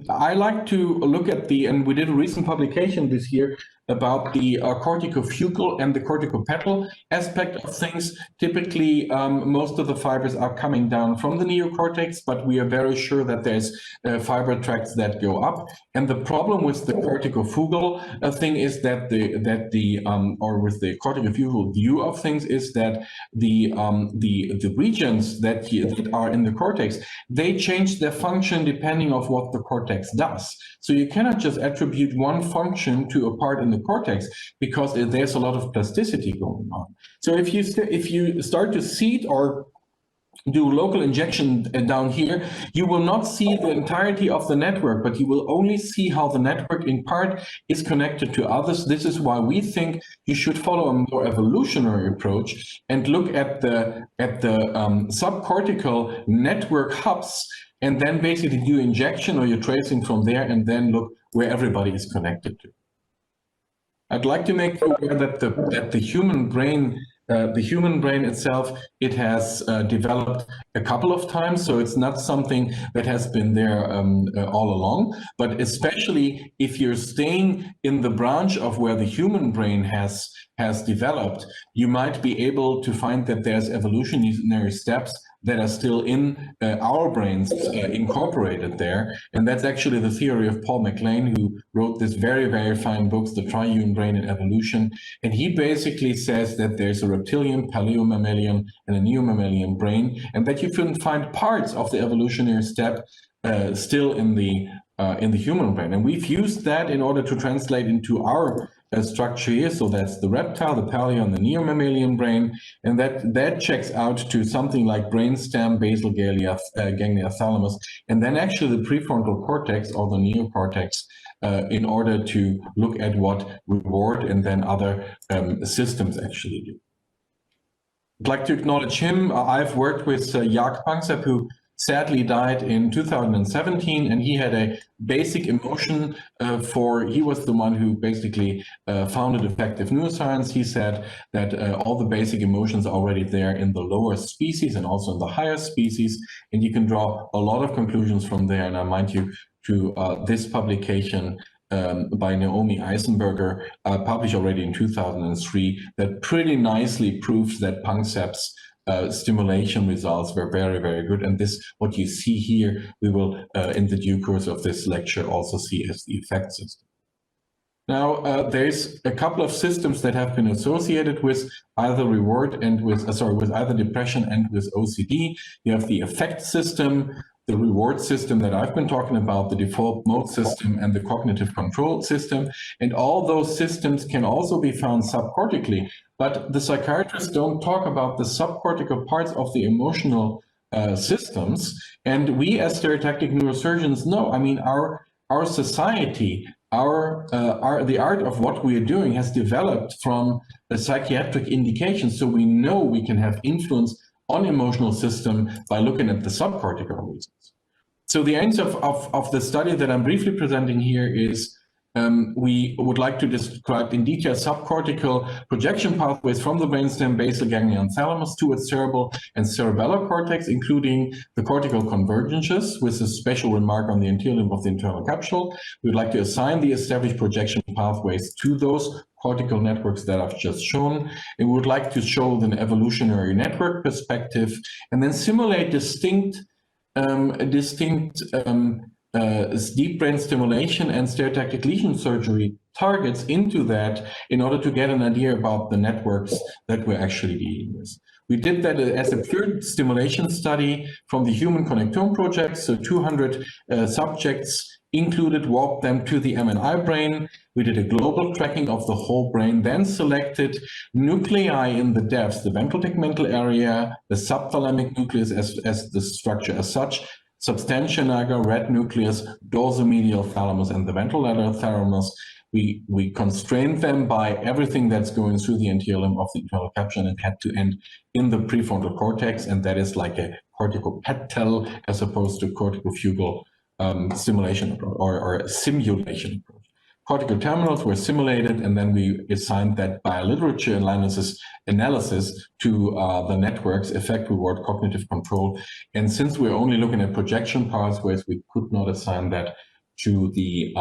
I like to look at and we did a recent publication this year about the corticofugal and the corticopetal aspect of things. Typically, most of the fibers are coming down from the neocortex, but we are very sure that there's fiber tracts that go up. And the problem with the corticofugal thing is that or with the corticofugal view of things is that the regions that are in the cortex, they change their function depending on what the cortex does. So you cannot just attribute one function to a part in the cortex because there's a lot of plasticity going on. So if you start to seed or do local injection down here, you will not see the entirety of the network, but you will only see how the network in part is connected to others. This is why we think you should follow a more evolutionary approach and look at the subcortical network hubs, and then basically do injection or you're tracing from there, and then look where everybody is connected to. I'd like to make you aware that the human brain itself, it has developed a couple of times, so it's not something that has been there all along. But especially if you're staying in the branch of where the human brain has developed, you might be able to find that there's evolutionary steps that are still in our brains incorporated there. And that's actually the theory of Paul MacLean, who wrote this very, very fine book, The Triune Brain in Evolution. And he basically says that there's a reptilian, paleomammalian, and a neomammalian brain, and that you can find parts of the evolutionary step still in the human brain. And we've used that in order to translate into our structure here. So that's the reptile, the paleo, and the neomammalian brain. And that checks out to something like brainstem, basal ganglia, thalamus, and then actually the prefrontal cortex or the neocortex in order to look at what reward and then other systems actually do. I'd like to acknowledge him. I've worked with Jaak Panksepp, who sadly died in 2017, and he had a basic emotion he was the one who basically founded effective neuroscience. He said that all the basic emotions are already there in the lower species and also in the higher species, and you can draw a lot of conclusions from there. And I mind you to this publication by Naomi Eisenberger, published already in 2003, that pretty nicely proves that Panksepp's stimulation results were very, very good. And this, what you see here, we will, in the due course of this lecture, also see as the effect system. Now, there's a couple of systems that have been associated with either reward and with either depression and with OCD. You have the effect system, the reward system that I've been talking about, the default mode system, and the cognitive control system. And all those systems can also be found subcortically. But the psychiatrists don't talk about the subcortical parts of the emotional systems. And we as stereotactic neurosurgeons know, I mean, our society, the art of what we are doing has developed from a psychiatric indication. So we know we can have influence on emotional system by looking at the subcortical regions. So the aims of the study that I'm briefly presenting here is we would like to describe in detail subcortical projection pathways from the brainstem, basal ganglia, and thalamus towards cerebral and cerebellar cortex, including the cortical convergences, with a special remark on the anterior limb of the internal capsule. We would like to assign the established projection pathways to those cortical networks that I've just shown. And we would like to show an evolutionary network perspective, and then simulate distinct deep brain stimulation and stereotactic lesion surgery targets into that in order to get an idea about the networks that we're actually dealing with. We did that as a pure stimulation study from the Human Connectome Project. So 200 subjects included, walked them to the MNI brain. We did a global tracking of the whole brain, then selected nuclei in the depths, the ventral tegmental area, the subthalamic nucleus as the structure as such, substantia nigra, red nucleus, dorsomedial thalamus, and the ventrolateral thalamus. We constrained them by everything that's going through the anterior limb of the internal capsule, and it had to end in the prefrontal cortex, and that is like a cortical PET-tel as opposed to corticofugal simulation or simulation approach. Cortical terminals were simulated, and then we assigned that by literature analysis to the networks, effect, reward, cognitive control. And since we're only looking at projection pathways, we could not assign that to the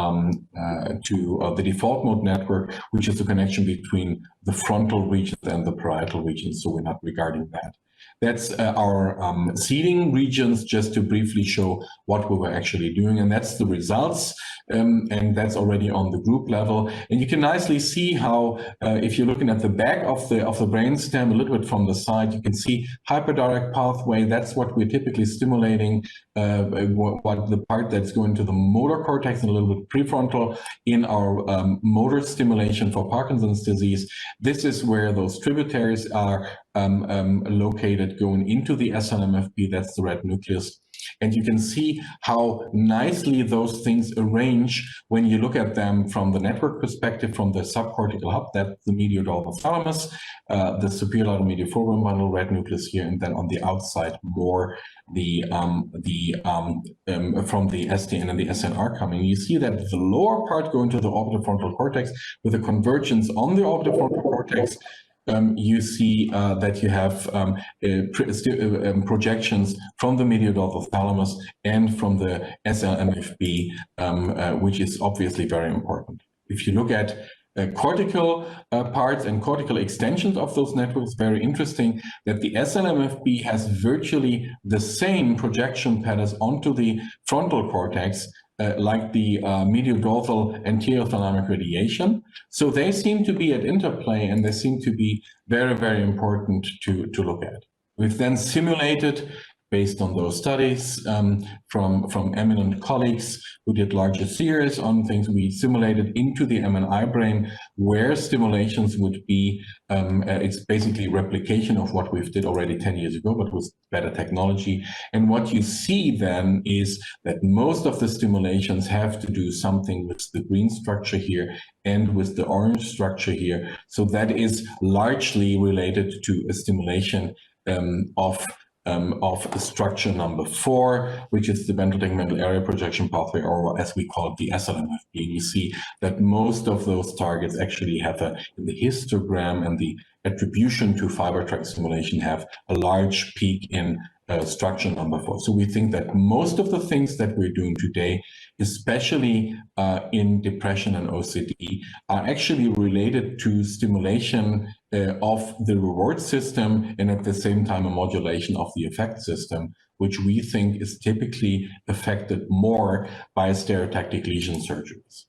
default mode network, which is the connection between the frontal regions and the parietal regions. So we're not regarding that. That's our seeding regions, just to briefly show what we were actually doing, and that's the results, and that's already on the group level. And you can nicely see how, if you're looking at the back of the brainstem, a little bit from the side, you can see hyperdirect pathway. That's what we're typically stimulating, what the part that's going to the motor cortex and a little bit prefrontal in our motor stimulation for Parkinson's disease. This is where those tributaries are located going into the SLMFP, that's the red nucleus. And you can see how nicely those things arrange when you look at them from the network perspective, from the subcortical hub, that's the medial thalamus, the superior medial forebrain bundle, red nucleus here, and then on the outside more from the SDN and the SNR coming. You see that the lower part going to the orbitofrontal cortex with a convergence on the orbitofrontal cortex. You see that you have projections from the medial thalamus and from the SLMFB, which is obviously very important. If you look at cortical parts and cortical extensions of those networks, very interesting that the SLMFB has virtually the same projection patterns onto the frontal cortex like the medial dorsal anterior thalamic radiation. So they seem to be at interplay, and they seem to be very, very important to look at. We've then simulated, based on those studies from eminent colleagues who did larger series on things, we simulated into the MNI brain where stimulations would be. It's basically replication of what we've did already 10 years ago, but with better technology. And what you see then is that most of the stimulations have to do something with the green structure here and with the orange structure here. So that is largely related to a stimulation of structure number 4, which is the ventral tegmental area projection pathway, or as we call it, the SLMFB. You see that most of those targets actually have in the histogram and the attribution to fiber tract stimulation have a large peak in structure number 4. So we think that most of the things that we're doing today, especially in depression and OCD, are actually related to stimulation of the reward system and at the same time a modulation of the effect system, which we think is typically affected more by stereotactic lesion surgeries.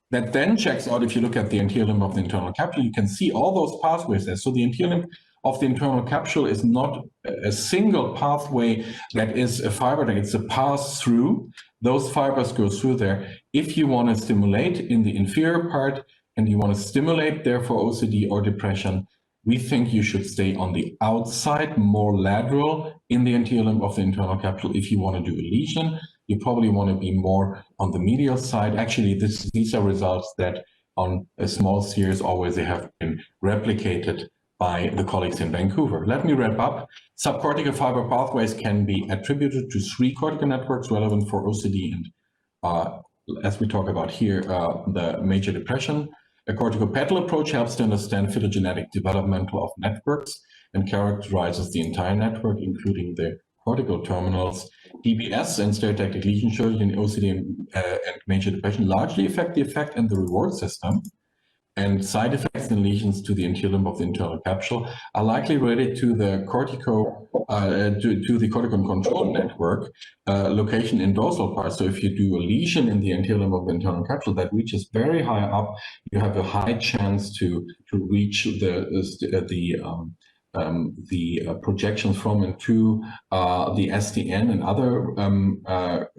That then checks out, if you look at the anterior limb of the internal capsule, you can see all those pathways there. So the anterior limb of the internal capsule is not a single pathway that is a fiber, it's a pass through. Those fibers go through there. If you want to stimulate in the inferior part and you want to stimulate there for OCD or depression, we think you should stay on the outside, more lateral in the anterior limb of the internal capsule. If you want to do a lesion, you probably want to be more on the medial side. Actually, these are results that on a small series always they have been replicated by the colleagues in Vancouver. Let me wrap up. Subcortical fiber pathways can be attributed to 3 cortical networks relevant for OCD and, as we talk about here, the major depression. A corticopetal approach helps to understand phylogenetic developmental of networks and characterizes the entire network, including the cortical terminals. DBS and stereotactic lesion surgery in OCD and major depression largely affect the effect and the reward system. And side effects and lesions to the anterior limb of the internal capsule are likely related to the cortical control network location in dorsal parts. So if you do a lesion in the anterior limb of the internal capsule that reaches very high up, you have a high chance to reach the projections from and to the SDN and other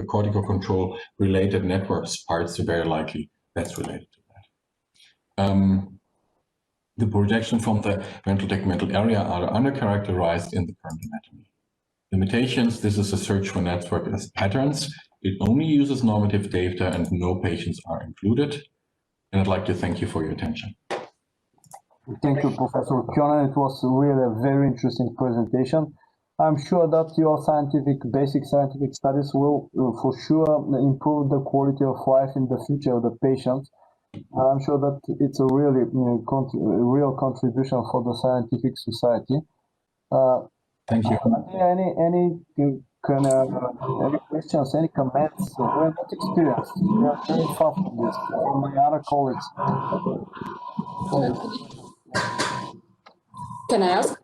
cortical control related networks parts. So very likely that's related. The projection from the ventral tegmental area are undercharacterized in the current anatomy. Limitations: this is a search for network as patterns. It only uses normative data and no patients are included. And I'd like to thank you for your attention. Thank you, Professor Kionen. It was really a very interesting presentation. I'm sure that your basic scientific studies will for sure improve the quality of life in the future of the patient. I'm sure that it's a really real contribution for the scientific society. Thank you. Any questions, any comments? We're not experienced. We are very far from this, from my other colleagues. Can I ask?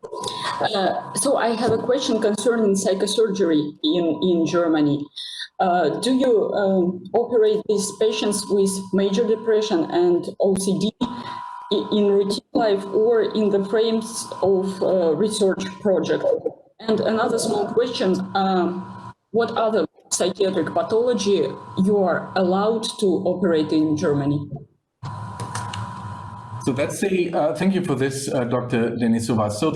So I have a question concerning psychosurgery in Germany. Do you operate these patients with major depression and OCD in routine life or in the frames of research project? And another small question, what other psychiatric pathology you are allowed to operate in Germany? So that's thank you for this, Dr. Denisova. So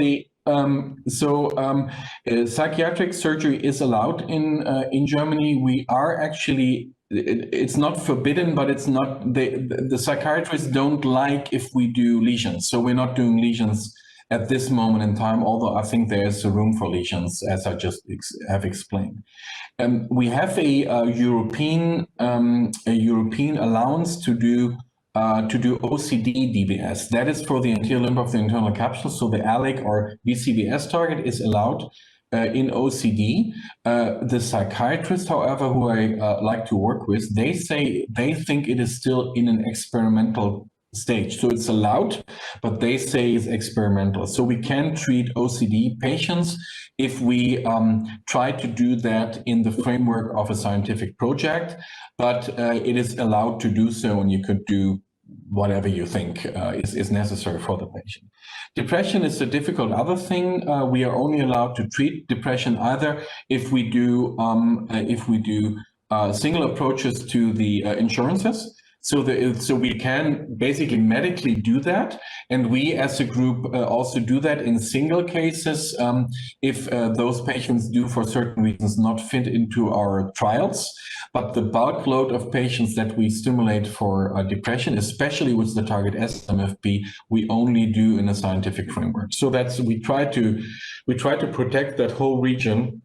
Psychiatric surgery is allowed in Germany. We are actually, it's not forbidden, but it's not, the psychiatrists don't like if we do lesions. So we're not doing lesions at this moment in time, although I think there's a room for lesions, as I just have explained. We have a European allowance to do OCD DBS. That is for the anterior limb of the internal capsule. So the ALIC or BCBS target is allowed in OCD. The psychiatrists, however, who I like to work with, they say they think it is still in an experimental stage. So it's allowed, but they say it's experimental. So we can treat OCD patients if we try to do that in the framework of a scientific project, but it is allowed to do so, and you could do whatever you think is necessary for the patient. Depression is a difficult other thing. We are only allowed to treat depression either if we do single approaches to the insurances. So we can basically medically do that, and we as a group also do that in single cases if those patients do for certain reasons not fit into our trials. But the bulk load of patients that we stimulate for depression, especially with the target SMFP, we only do in a scientific framework. So that's we try to protect that whole region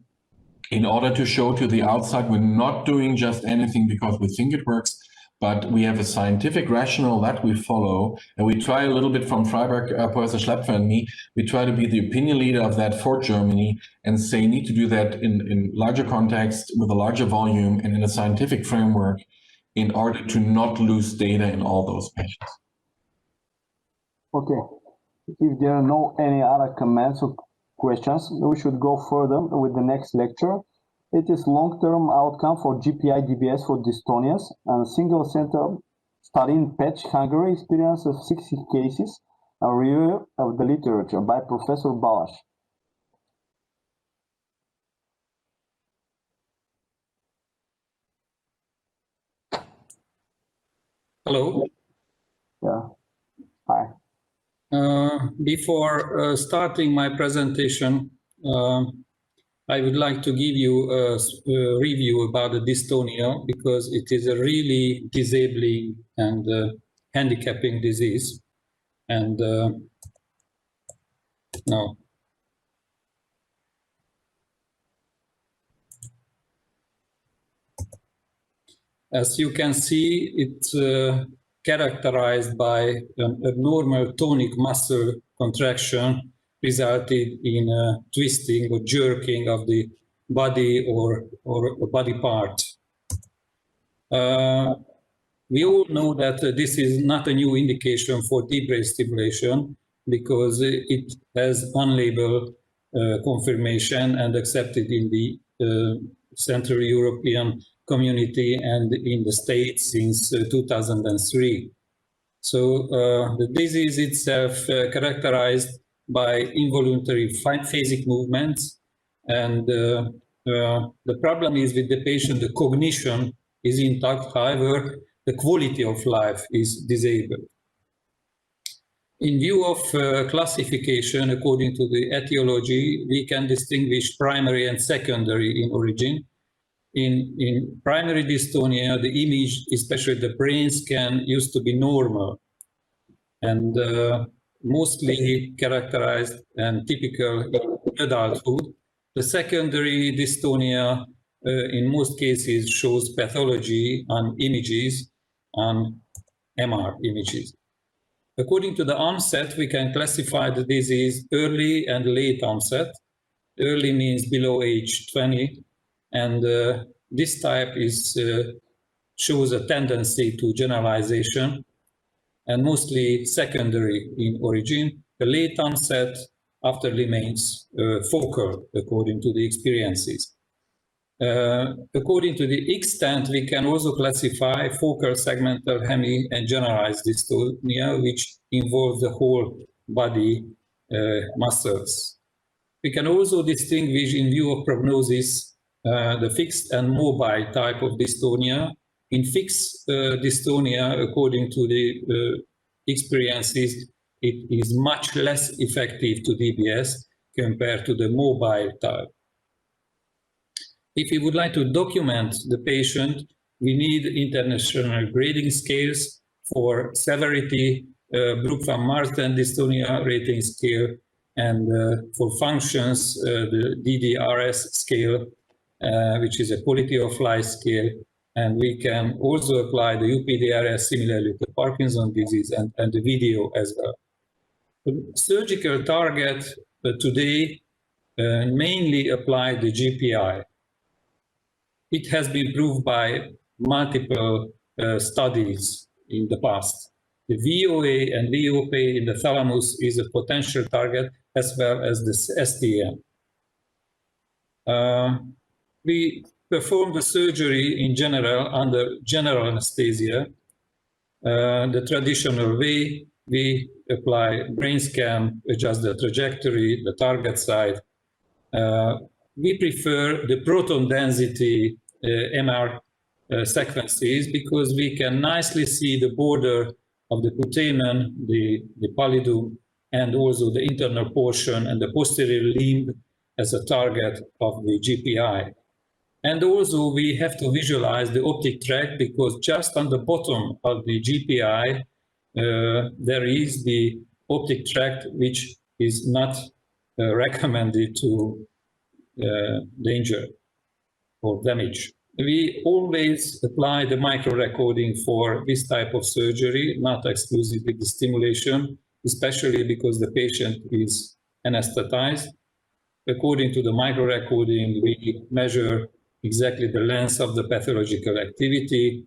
in order to show to the outside we're not doing just anything because we think it works, but we have a scientific rationale that we follow, and we try a little bit from Freiberg, Professor Schlepfer and me, we try to be the opinion leader of that for Germany and say you need to do that in larger context with a larger volume and in a scientific framework in order to not lose data in all those patients. Okay, if there are no any other comments or questions, we should go further with the next lecture. It is long-term outcome for GPI DBS for dystonias, and single-center study in Pech, Hungary, experience of 60 cases, a review of the literature by Professor Balash. Hello. Yeah. Hi. Before starting my presentation, I would like to give you a review about the dystonia because it is a really disabling and handicapping disease. And no. As you can see, it's characterized by an abnormal tonic muscle contraction resulted in a twisting or jerking of the body or a body part. We all know that this is not a new indication for deep brain stimulation because it has unlabeled confirmation and accepted in the Central European community and in the States since 2003. So the disease itself characterized by involuntary phasic movements, and the problem is with the patient, the cognition is intact, however, the quality of life is disabled. In view of classification according to the etiology, we can distinguish primary and secondary in origin. In primary dystonia, the image, especially the brain scan, used to be normal and mostly characterized and typical in adulthood. The secondary dystonia in most cases shows pathology on images, on MR images. According to the onset, we can classify the disease early and late onset. Early means below age 20, and this type shows a tendency to generalization and mostly secondary in origin. The late onset after remains focal according to the experiences. According to the extent, we can also classify focal, segmental, hemi, and generalized dystonia, which involve the whole body muscles. We can also distinguish, in view of prognosis, the fixed and mobile type of dystonia. In fixed dystonia, according to the experiences, it is much less effective to DBS, compared to the mobile type. If we would like to document the patient, we need international grading scales for severity, Brook van Maarten dystonia rating scale, and for functions, the DDRS scale, which is a quality of life scale. And we can also apply the UPDRS similarly to Parkinson's disease and the video as well. The surgical target today mainly apply the GPI. It has been proved by multiple studies in the past. The VOA and VOP in the thalamus is a potential target as well as the STM. We perform the surgery in general under general anesthesia. The traditional way, we apply brain scan, adjust the trajectory, the target side. We prefer the proton density MR sequences because we can nicely see the border of the putamen, the pallidum, and also the internal portion and the posterior limb as a target of the GPI. And also we have to visualize the optic tract because just on the bottom of the GPI, there is the optic tract which is not recommended to danger or damage. We always apply the micro-recording for this type of surgery, not exclusively the stimulation, especially because the patient is anesthetized. According to the micro-recording, we measure exactly the length of the pathological activity.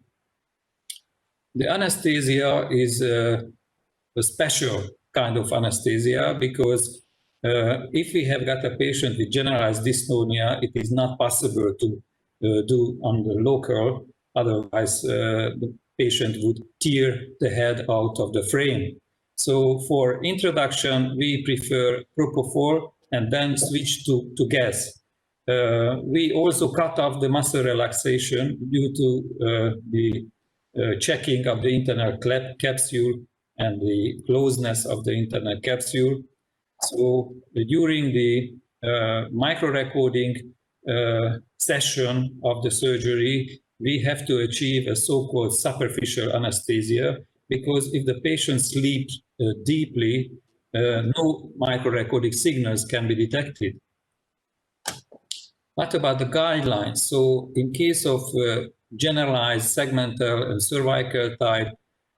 The anesthesia is a special kind of anesthesia because if we have got a patient with generalized dystonia, it is not possible to do on the local, otherwise the patient would tear the head out of the frame. So for introduction, we prefer propofol and then switch to gas. We also cut off the muscle relaxation due to the checking of the internal capsule and the closeness of the internal capsule. So during the micro-recording session of the surgery, we have to achieve a so-called superficial anesthesia because if the patient sleeps deeply, no micro-recording signals can be detected. What about the guidelines? So in case of generalized segmental and cervical type,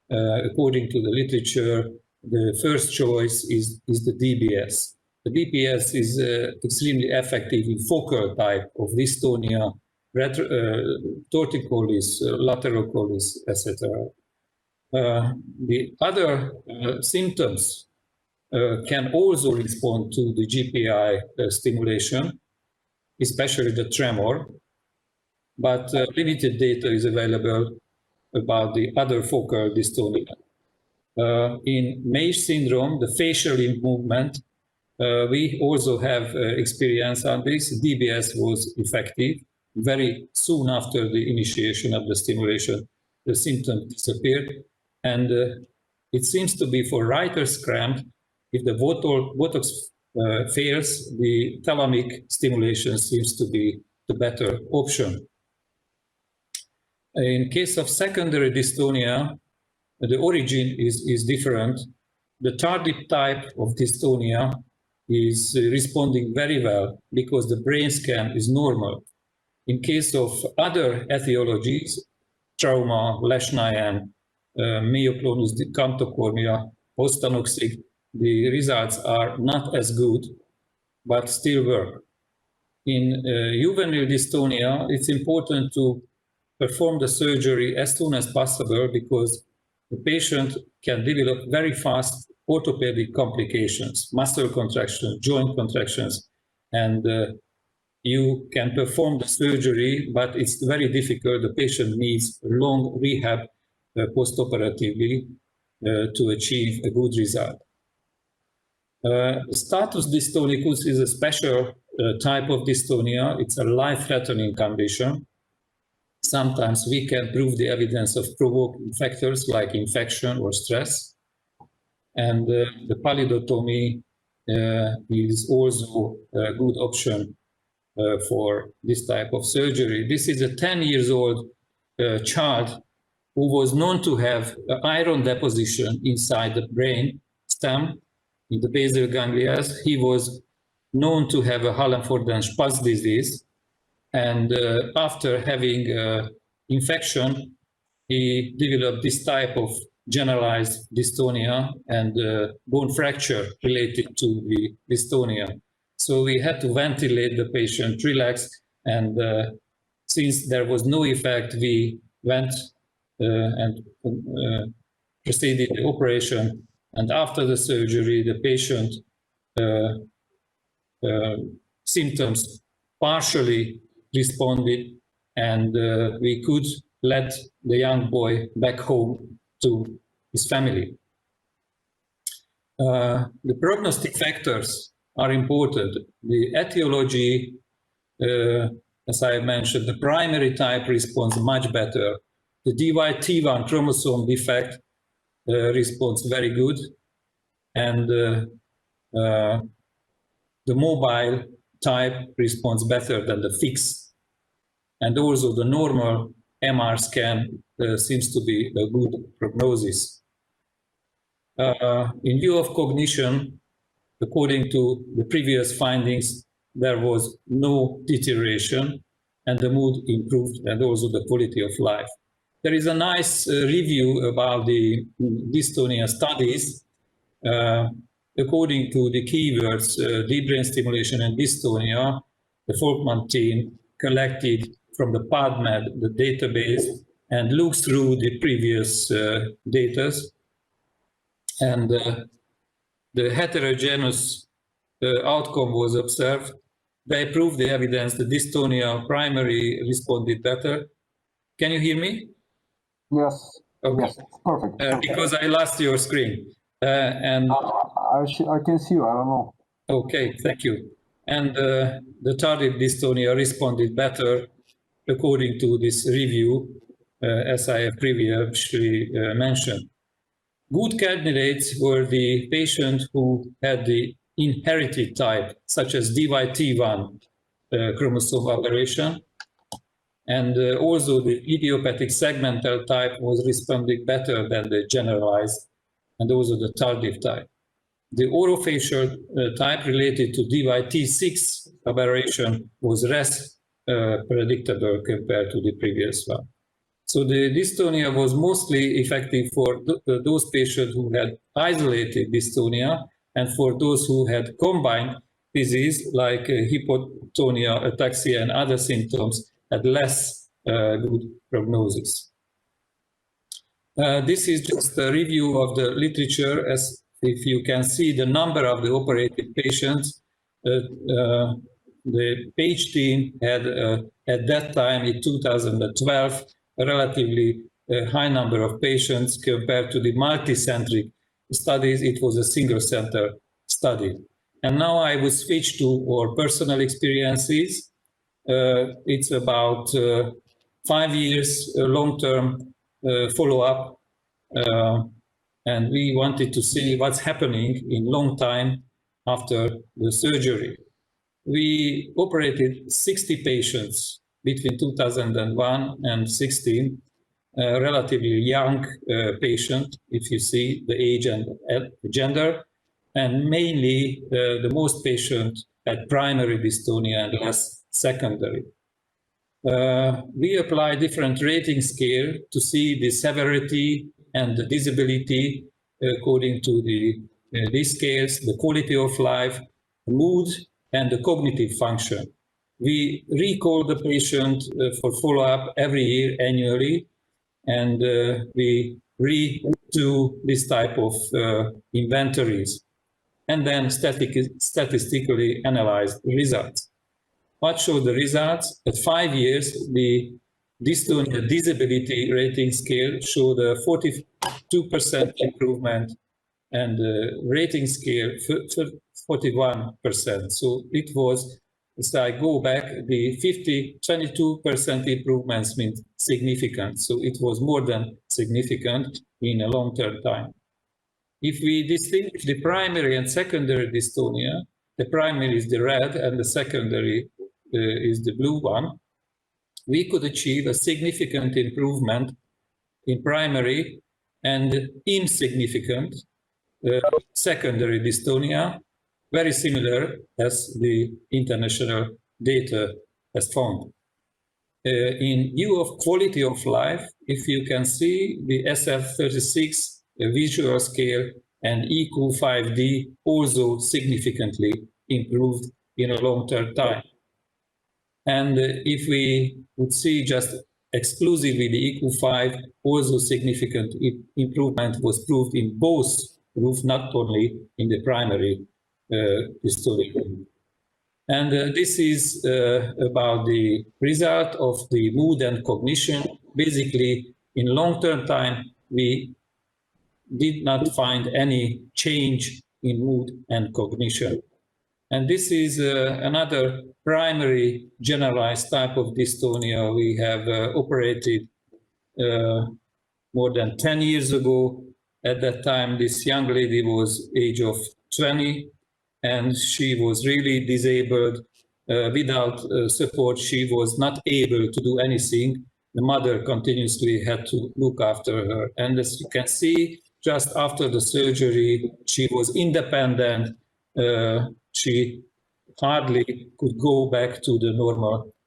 according to the literature, the first choice is the DBS. The DBS is extremely effective in focal type of dystonia, torticollis, lateral collis, etc. The other symptoms can also respond to the GPI stimulation, especially the tremor, but limited data is available about the other focal dystonia. In MAGE syndrome, the facial limb movement, we also have experience on this. DBS was effective. Very soon after the initiation of the stimulation, the symptoms disappeared. And it seems to be for writer's cramp, if the Botox fails, the thalamic stimulation seems to be the better option. In case of secondary dystonia, the origin is different. The tardive type of dystonia is responding very well because the brain scan is normal. In case of other etiologies, trauma, Leschnayan, myoclonus cantocormia, postanoxic, the results are not as good, but still work. In juvenile dystonia, it's important to perform the surgery as soon as possible because the patient can develop very fast orthopedic complications, muscle contractions, joint contractions, and you can perform the surgery, but it's very difficult. The patient needs long rehab post-operatively to achieve a good result. Status dystonicus is a special type of dystonia. It's a life-threatening condition. Sometimes we can prove the evidence of provoking factors like infection or stress. And the pallidotomy is also a good option for this type of surgery. This is a 10-year-old child who was known to have iron deposition inside the brain stem in the basal ganglia. He was known to have a Hallenford-Pulse disease, and after having infection, he developed this type of generalized dystonia and bone fracture related to the dystonia. So we had to ventilate the patient, relax, and since there was no effect, we went and proceeded the operation. And after the surgery, the patient symptoms partially responded, and we could let the young boy back home to his family. The prognostic factors are important. The etiology, as I mentioned, the primary type responds much better. The DYT1 chromosome defect responds very good, and the mobile type responds better than the fixed. And also the normal MR scan seems to be a good prognosis. In view of cognition, according to the previous findings, there was no deterioration, and the mood improved, and also the quality of life. There is a nice review about the dystonia studies. According to the keywords deep brain stimulation and dystonia, the Folkman team collected from the PubMed, the database, and looked through the previous data. And the heterogeneous outcome was observed. They proved the evidence that dystonia primary responded better. Can you hear me? Yes. Okay. Yes, perfect. Because I lost your screen. And I can see you, I don't know. Okay, thank you. And the tardive dystonia responded better according to this review, as I have previously mentioned. Good candidates were the patients who had the inherited type, such as DYT1 chromosome aberration, and also the idiopathic segmental type was responding better than the generalized, and also the tardive type. The orofacial type related to DYT6 aberration was less predictable compared to the previous one. So the dystonia was mostly effective for those patients who had isolated dystonia, and for those who had combined disease like hypotonia, ataxia, and other symptoms had less good prognosis. This is just a review of the literature. As if you can see the number of the operated patients, the Page team had at that time in 2012 a relatively high number of patients compared to the multicentric studies. It was a single center study. And now I will switch to our personal experiences. It's about 5 years long-term follow-up, and we wanted to see what's happening in long time after the surgery. We operated 60 patients between 2001 and 16, relatively young patient, if you see the age and gender, and mainly the most patients had primary dystonia and less secondary. We apply different rating scale to see the severity and the disability according to these scales, the quality of life, mood, and the cognitive function. We recall the patient for follow-up every year annually, and we redo this type of inventories, and then statistically analyze the results. What showed the results? At 5 years, the dystonia disability rating scale showed a 42% improvement, and the rating scale 41%. So it was, as I go back, the 22% improvements means significant. So it was more than significant in a long-term time. if we distinguish the primary and secondary dystonia, the primary is the red and the secondary is the blue one, we could achieve a significant improvement in primary and insignificant secondary dystonia, very similar as the international data has found. In view of quality of life, if you can see the SF-36 visual scale and EQ-5D also significantly improved in a long-term time. And if we would see just exclusively the EQ-5, also significant improvement was proved in both groups, not only in the primary dystonia. And this is about the result of the mood and cognition. Basically, in long-term time, we did not find any change in mood and cognition. And this is another primary generalized type of dystonia we have operated more than 10 years ago. At that time, this young lady was age of 20, and she was really disabled. Without support, she was not able to do anything. The mother continuously had to look after her. And as you can see, just after the surgery, she was independent. She hardly could go back to the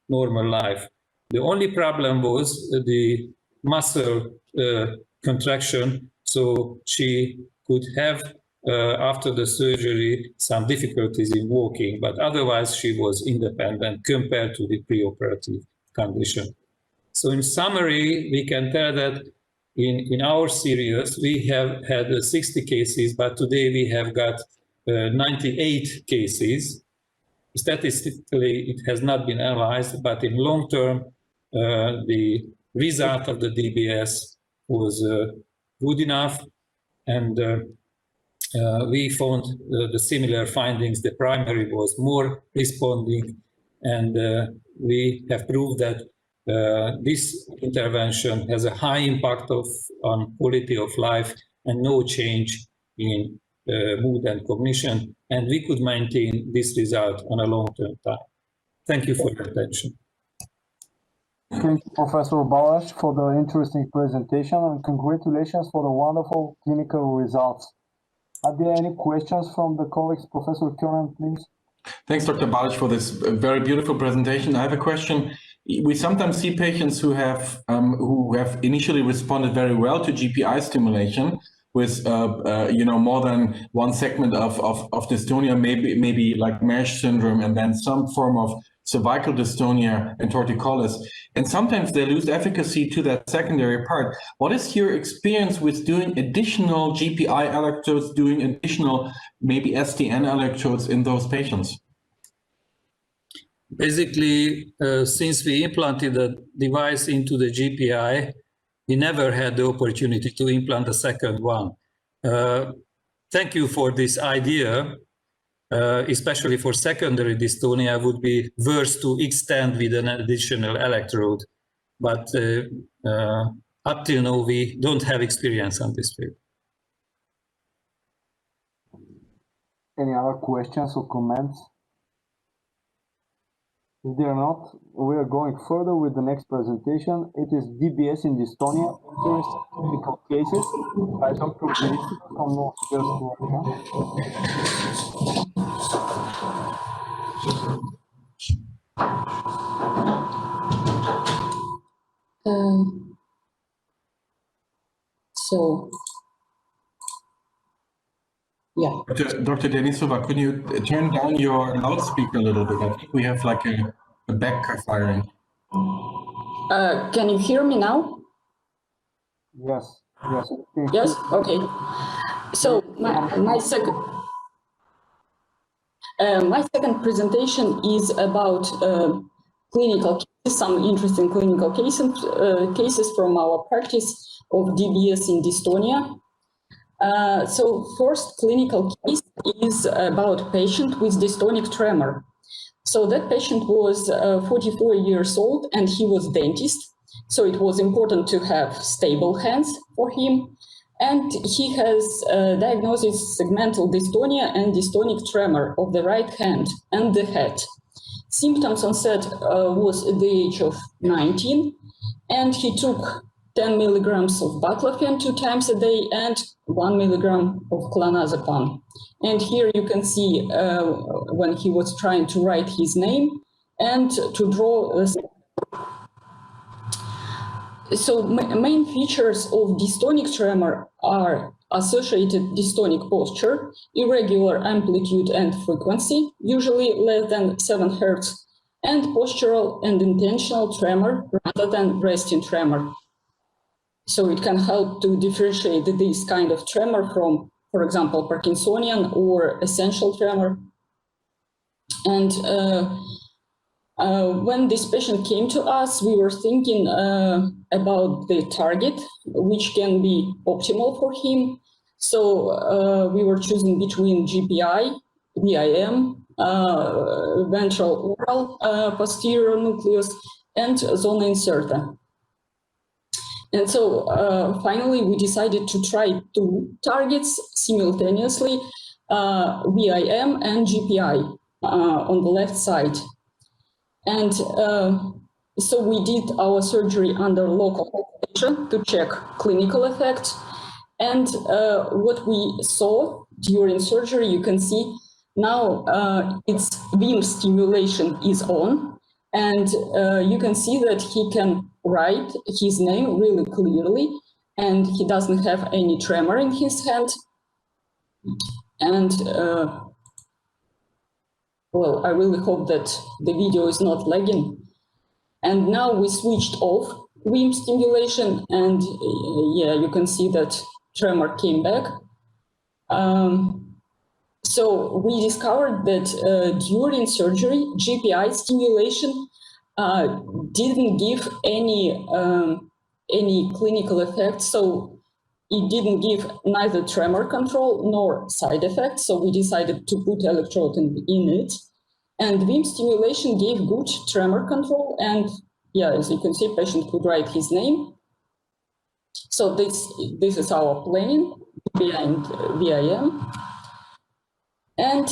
normal life. The only problem was the muscle contraction. So she could have, after the surgery, some difficulties in walking, but otherwise she was independent compared to the preoperative condition. So in summary, we can tell that in our series, we have had 60 cases, but today we have got 98 cases. Statistically, it has not been analyzed, but in long term, the result of the DBS was good enough, and we found the similar findings. The primary was more responding, and we have proved that this intervention has a high impact on quality of life and no change in mood and cognition, and we could maintain this result on a long-term time. Thank you for your attention. Thank you, Professor Balash, for the interesting presentation, and congratulations for the wonderful clinical results. Are there any questions from the colleagues? Professor Curran, please. Thanks, Dr. Balash, for this very beautiful presentation. I have a question. We sometimes see patients who have initially responded very well to GPI stimulation with more than one segment of dystonia, maybe like mesh syndrome, and then some form of cervical dystonia and torticollis. And sometimes they lose efficacy to that secondary part. What is your experience with doing additional GPI electrodes, doing additional maybe SDN electrodes in those patients? Basically, since we implanted the device into the GPI, we never had the opportunity to implant the second one. Thank you for this idea. Especially for secondary dystonia, would be worth to extend with an additional electrode. But up till now, we don't have experience on this field. Any other questions or comments? If there are not, we are going further with the next presentation. It is DBS in dystonia, interesting clinical cases by Dr. Denisova from Northwest Yeah. Dr. Denisova, could you turn down your loudspeaker a little bit? I think we have like a backfiring. Can you hear me now? Yes. Yes. Yes. Okay. So my second presentation is about clinical cases, some interesting clinical cases from our practice of DBS in dystonia. So first clinical case is about a patient with dystonic tremor. So that patient was 44 years old and he was dentist. So it was important to have stable hands for him. And he has diagnosis segmental dystonia and dystonic tremor of the right hand and the head. Symptoms onset was at the age of 19, and he took 10 milligrams of baclofen 2 times a day and 1 milligram of clonazepam. And here you can see when he was trying to write his name and to draw. So main features of dystonic tremor are associated dystonic posture, irregular amplitude and frequency, usually less than 7 Hertz, and postural and intentional tremor rather than resting tremor. So it can help to differentiate this kind of tremor from, for example, Parkinsonian or essential tremor. And when this patient came to us, we were thinking about the target, which can be optimal for him. So we were choosing between GPI, VIM, ventral oral posterior nucleus, and zona incerta. And so finally, we decided to try 2 targets simultaneously, VIM and GPI on the left side. And so we did our surgery under local operation to check clinical effects. And what we saw during surgery, you can see now its VIM stimulation is on. And you can see that he can write his name really clearly, and he doesn't have any tremor in his hand. And well, I really hope that the video is not lagging. And now we switched off VIM stimulation, and yeah, you can see that tremor came back. So we discovered that during surgery, GPI stimulation didn't give any clinical effects. So it didn't give neither tremor control nor side effects. So we decided to put electrode in it. And VIM stimulation gave good tremor control. And yeah, as you can see, patient could write his name. So this is our planning behind VIM. And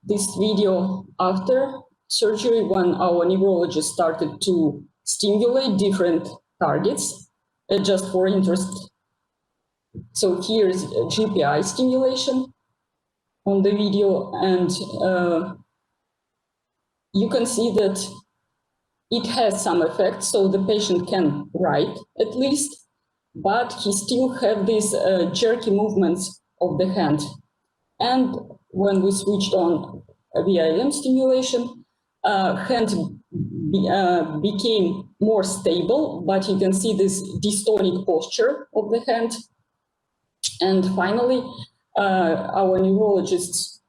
this video after surgery, when our neurologist started to stimulate different targets, just for interest. So here's GPI stimulation on the video, and you can see that it has some effect, so the patient can write at least, but he still have these jerky movements of the hand. And when we switched on VIM stimulation, hand became more stable, but you can see this dystonic posture of the hand. And finally, our neurologists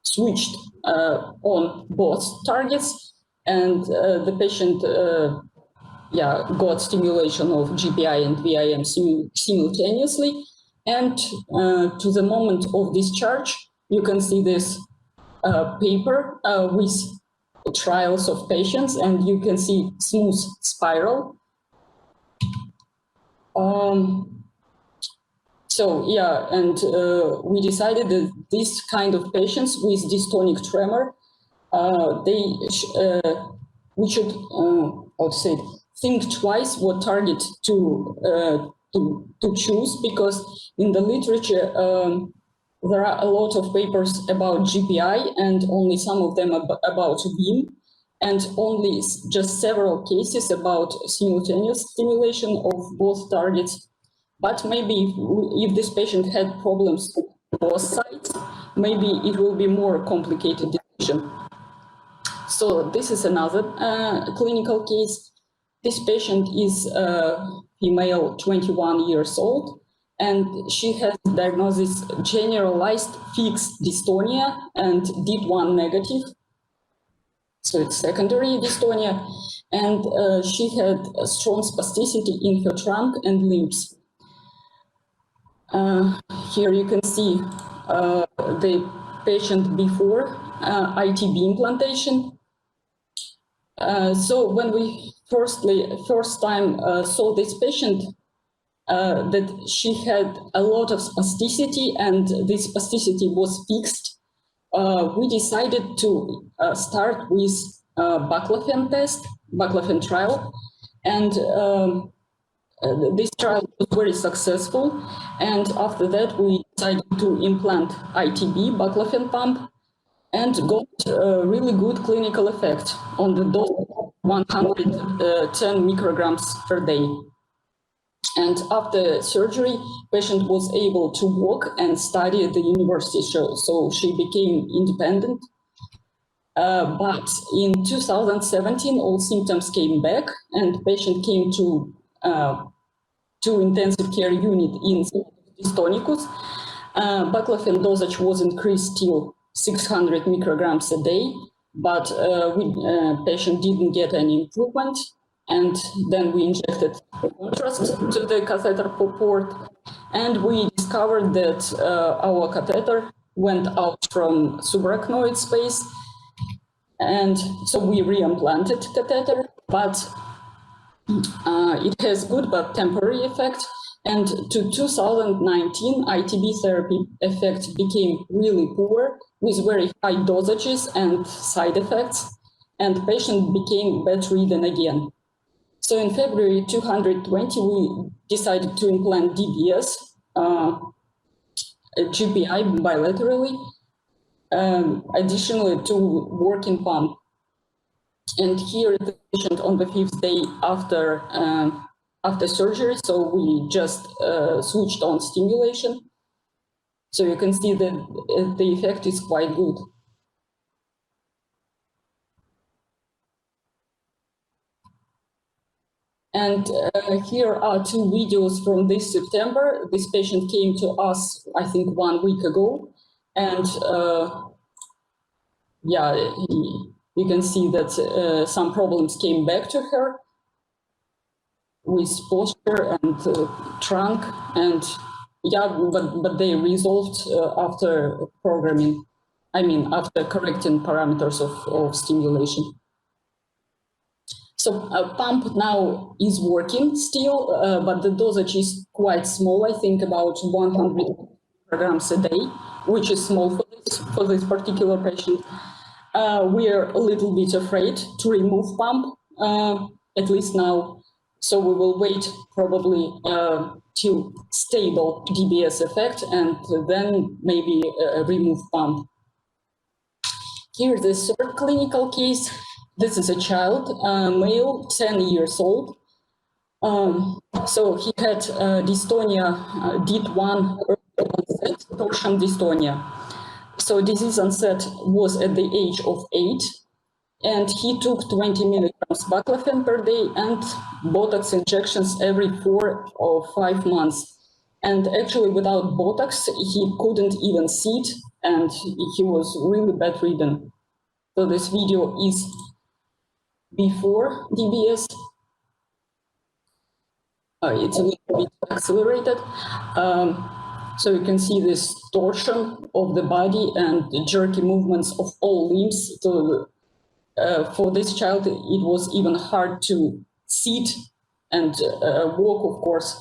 switched on both targets, and the patient got stimulation of GPI and VIM simultaneously. And to the moment of discharge, you can see this paper with trials of patients, and you can see smooth spiral. So yeah, and we decided that this kind of patients with dystonic tremor, we should, how to say it, think twice what target to choose, because in the literature there are a lot of papers about GPI and only some of them about VIM, and only just several cases about simultaneous stimulation of both targets. But maybe if this patient had problems on both sides, maybe it will be more complicated decision. So this is another clinical case. This patient is female, 21 years old, and she has diagnosis generalized fixed dystonia and DID1 negative. So it's secondary dystonia, and she had a strong spasticity in her trunk and limbs. Here you can see the patient before ITB implantation. So when we first time saw this patient, that she had a lot of spasticity, and this spasticity was fixed. We decided to start with baclofen test, baclofen trial, and this trial was very successful. And after that, we decided to implant ITB, baclofen pump, and got a really good clinical effect on the dose of 110 micrograms per day. And after surgery, patient was able to walk and study at the university, so she became independent. But in 2017, all symptoms came back, and patient came to intensive care unit in dystonicus. Baclofen dosage was increased till 600 micrograms a day, but patient didn't get any improvement. And then we injected contrast to the catheter port, and we discovered that our catheter went out from subarachnoid space. And so we reimplanted catheter, but it has good but temporary effect. And to 2019, ITB therapy effect became really poor with very high dosages and side effects, and patient became bedridden again. So in February 2020, we decided to implant DBS, GPI bilaterally, additionally to working pump. And here the patient on the 5th day after surgery, so we just switched on stimulation. So you can see that the effect is quite good. And here are two videos from this September. This patient came to us, I think, 1 week ago. And yeah, you can see that some problems came back to her with posture and trunk. And yeah, but they resolved after programming, after correcting parameters of stimulation. So a pump now is working still, but the dosage is quite small. I think about 100 grams a day, which is small for this particular patient. We are a little bit afraid to remove pump, at least now. So we will wait probably till stable DBS effect and then maybe remove pump. Here's the third clinical case. This is a child, male, 10 years old. So he had dystonia, DIT1 early onset, torsion dystonia. So disease onset was at the age of 8, and he took 20 milligrams baclofen per day and Botox injections every 4 or 5 months. And actually without Botox, he couldn't even sit, and he was really bedridden. So this video is before DBS. It's a little bit accelerated. So you can see this torsion of the body and the jerky movements of all limbs. So for this child, it was even hard to sit and walk, of course.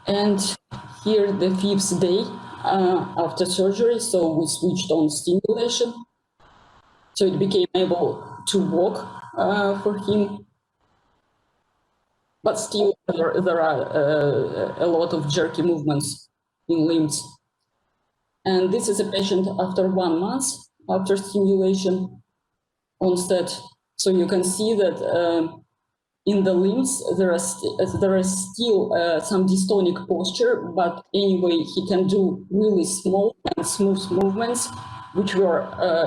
And here the 5th day after surgery, so we switched on stimulation. So it became able to walk for him. But still, there are a lot of jerky movements in limbs. And this is a patient after 1 month after stimulation onset. So you can see that in the limbs, there is still some dystonic posture, but anyway, he can do really small and smooth movements, which were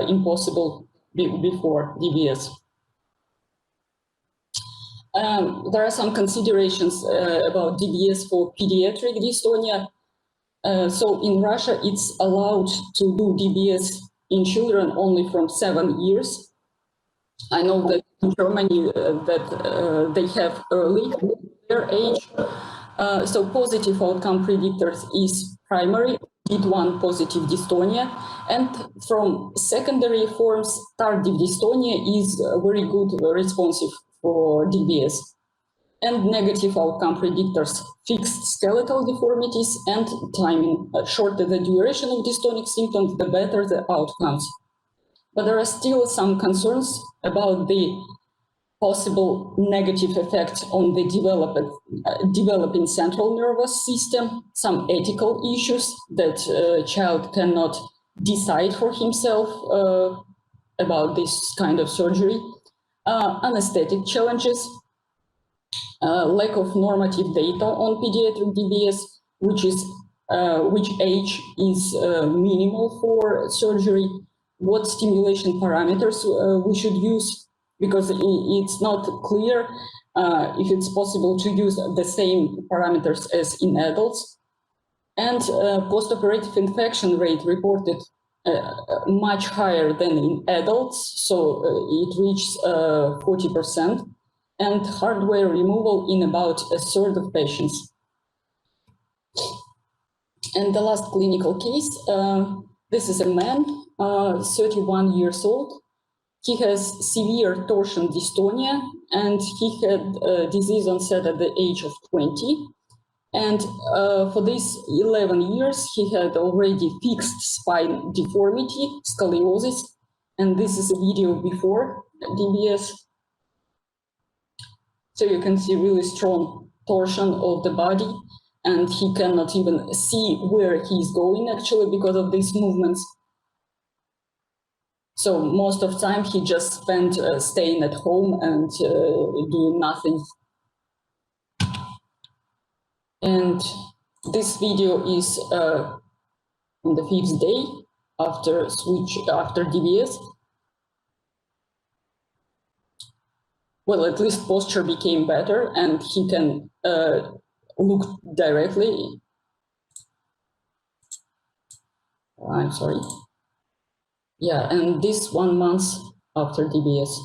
impossible before DBS. There are some considerations about DBS for pediatric dystonia. So in Russia, it's allowed to do DBS in children only from 7 years. I know that in Germany that they have early their age. So positive outcome predictors is primary, DIT1 positive dystonia, and from secondary forms, tardive dystonia is very good responsive for DBS. And negative outcome predictors, fixed skeletal deformities and timing. Shorter the duration of dystonic symptoms, the better the outcomes. But there are still some concerns about the possible negative effects on the developing central nervous system, some ethical issues that a child cannot decide for himself about this kind of surgery, anesthetic challenges, lack of normative data on pediatric DBS, which age is minimal for surgery, what stimulation parameters we should use, because it's not clear if it's possible to use the same parameters as in adults. And post-operative infection rate reported much higher than in adults, so it reached 40%, and hardware removal in about a third of patients. And the last clinical case, this is a man, 31 years old. He has severe torsion dystonia, and he had disease onset at the age of 20. And for these 11 years, he had already fixed spine deformity, scoliosis, and this is a video before DBS. So you can see really strong torsion of the body, and he cannot even see where he's going actually because of these movements. So most of the time he just spent staying at home and doing nothing. And this video is on the 5th day after DBS. Well, at least posture became better and he can look directly. I'm sorry. Yeah, and this 1 month after DBS.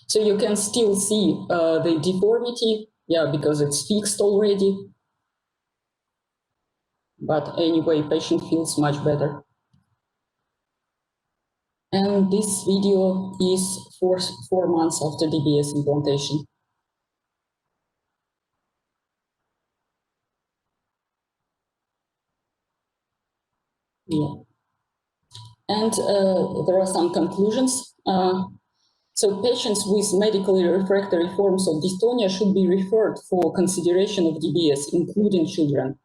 So you can still see the deformity, yeah, because it's fixed already. But anyway, patient feels much better. And this video is 4 months after DBS implantation. Yeah. And there are some conclusions. So patients with medically refractory forms of dystonia should be referred for consideration of DBS, including children.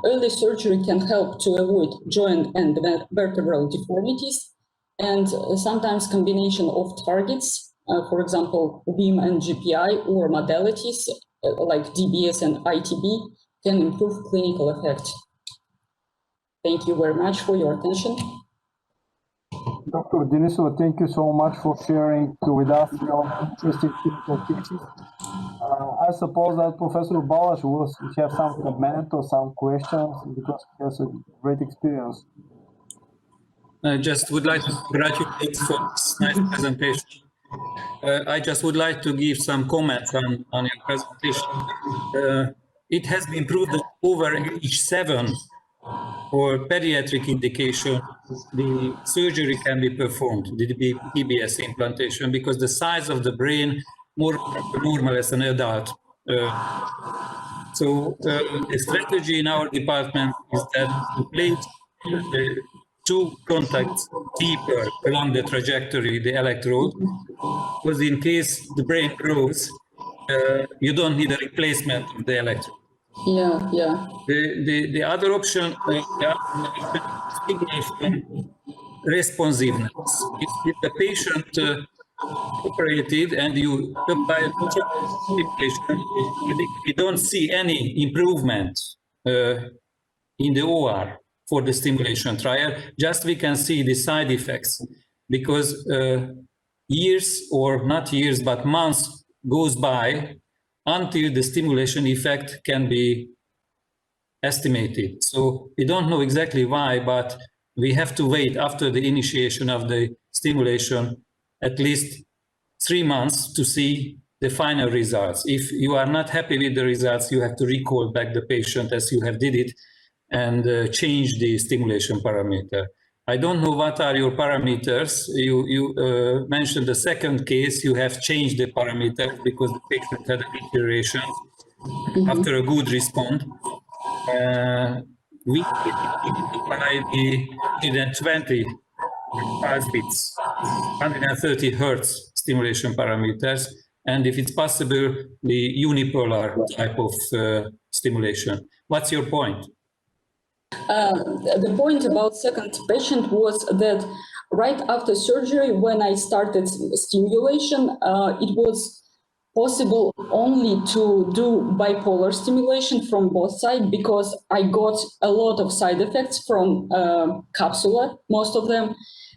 Early surgery can help to avoid joint and vertebral deformities, and sometimes combination of targets, for example, BIM and GPI, or modalities like DBS and ITB, can improve clinical effect. Thank you very much for your attention. Dr. Denisova, thank you so much for sharing with us your interesting clinical cases. I suppose that Professor Balash will have some comment or some questions because he has a great experience. I just would like to congratulate for this nice presentation. I just would like to give some comments on your presentation. It has been proved that over age 7 for pediatric indication, the surgery can be performed, the DBS implantation, because the size of the brain more normal as an adult. So the strategy in our department is that to place two contacts deeper along the trajectory, the electrode, because in case the brain grows, you don't need a replacement of the electrode. Yeah, yeah. The other option is stimulation responsiveness. If the patient operated and you apply stimulation, we don't see any improvement in the OR for the stimulation trial. Just we can see the side effects because years, or not years, but months goes by until the stimulation effect can be estimated. So we don't know exactly why, but we have to wait after the initiation of the stimulation at least 3 months to see the final results. If you are not happy with the results, you have to recall back the patient as you have did it and change the stimulation parameter. I don't know what are your parameters. You mentioned the second case, you have changed the parameters because the patient had a deterioration after a good response. We apply the 120 pulse beats, 130 hertz stimulation parameters, and if it's possible, the unipolar type of stimulation. What's your point? The point about second patient was that right after surgery, when I started stimulation, it was possible only to do bipolar stimulation from both sides because I got a lot of side effects from capsula, most of them,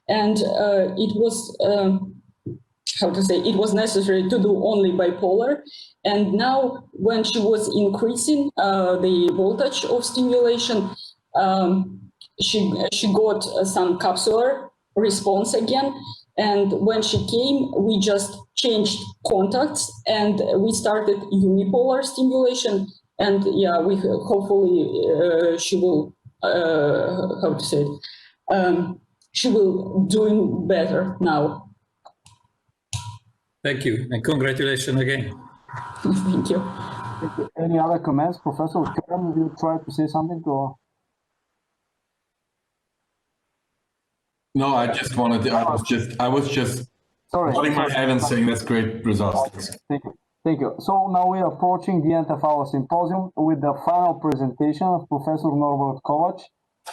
and it was it was necessary to do only bipolar. And now when she was increasing the voltage of stimulation, she got some capsular response again. And when she came, we just changed contacts and we started unipolar stimulation. And yeah, we hopefully she will, she will doing better now. Thank you, and congratulations again. Thank you. Any other comments, Professor Karen? Will you try to say something? Or? No, I just wanted to, I was just nodding my head and saying that's great results. Thank you. Thank you. So now we are approaching the end of our symposium with the final presentation of Professor Norbert Kovac,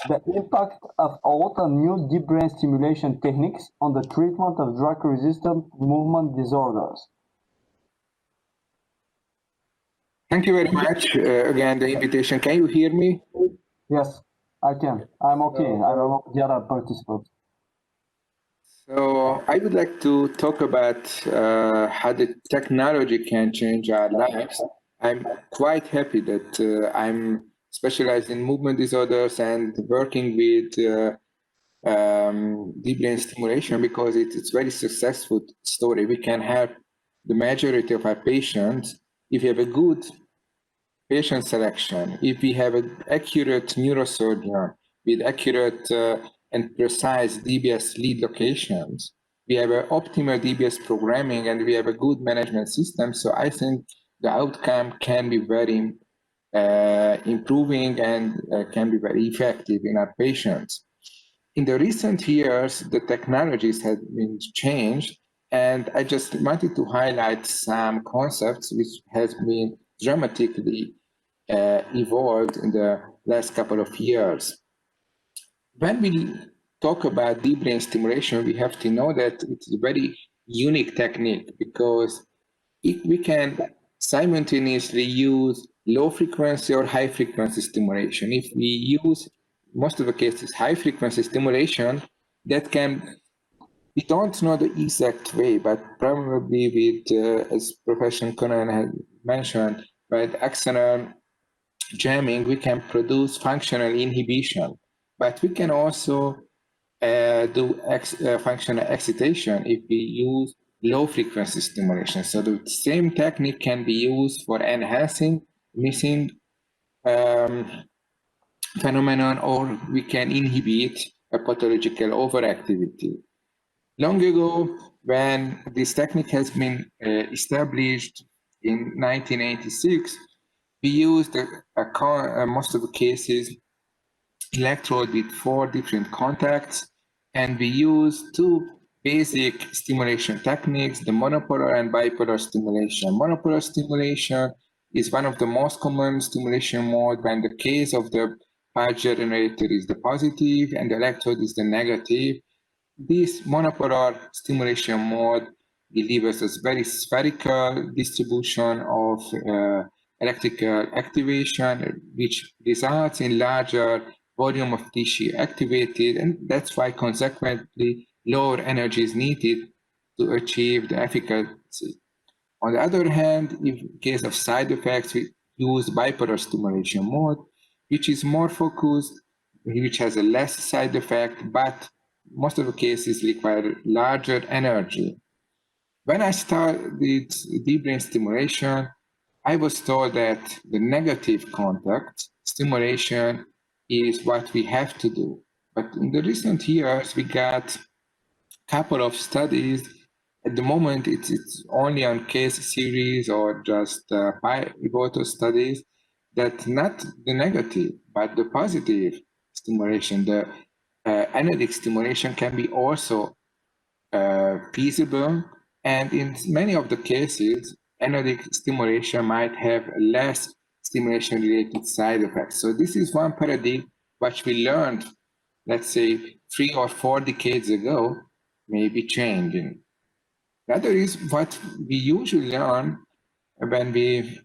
the impact of old and new deep brain stimulation techniques on the treatment of drug-resistant movement disorders. Thank you very much. Again, the invitation. Can you hear me? Yes, I can. I'm okay. I don't know the other participants. So I would like to talk about how the technology can change our lives. I'm quite happy that I'm specialized in movement disorders and working with deep brain stimulation because it's very successful story. We can help the majority of our patients if we have a good patient selection, if we have an accurate neurosurgeon with accurate and precise DBS lead locations, we have an optimal DBS programming, and we have a good management system. So I think the outcome can be very improving and can be very effective in our patients. In the recent years, the technologies have been changed, and I just wanted to highlight some concepts which has been dramatically evolved in the last couple of years. When we talk about deep brain stimulation, we have to know that it's a very unique technique because we can simultaneously use low frequency or high frequency stimulation. If we use, most of the cases, high frequency stimulation, that can, we don't know the exact way, but probably with, as Professor Conan had mentioned, by axonal jamming, we can produce functional inhibition. But we can also do functional excitation if we use low frequency stimulation. So the same technique can be used for enhancing missing phenomenon, or we can inhibit a pathological overactivity. Long ago, when this technique has been established in 1986, we used most of the cases electrode with 4 different contacts, and we used 2 basic stimulation techniques, the monopolar and bipolar stimulation. Monopolar stimulation is one of the most common stimulation mode when the case of the pulse generator is the positive and the electrode is the negative. This monopolar stimulation mode delivers a very spherical distribution of electrical activation, which results in larger volume of tissue activated, and that's why consequently lower energy is needed to achieve the efficacy. On the other hand, in case of side effects, we use bipolar stimulation mode, which is more focused, which has a less side effect, but most of the cases require larger energy. When I started deep brain stimulation, I was told that the negative contact stimulation is what we have to do. But in the recent years, we got a couple of studies. At the moment, it's only on case series or just pivotal studies that not the negative, but the positive stimulation, the analytic stimulation can be also feasible. And in many of the cases, analytic stimulation might have less stimulation-related side effects. So this is one paradigm which we learned, let's say, 3 or 4 decades ago, may be changing. The other is what we usually learn when we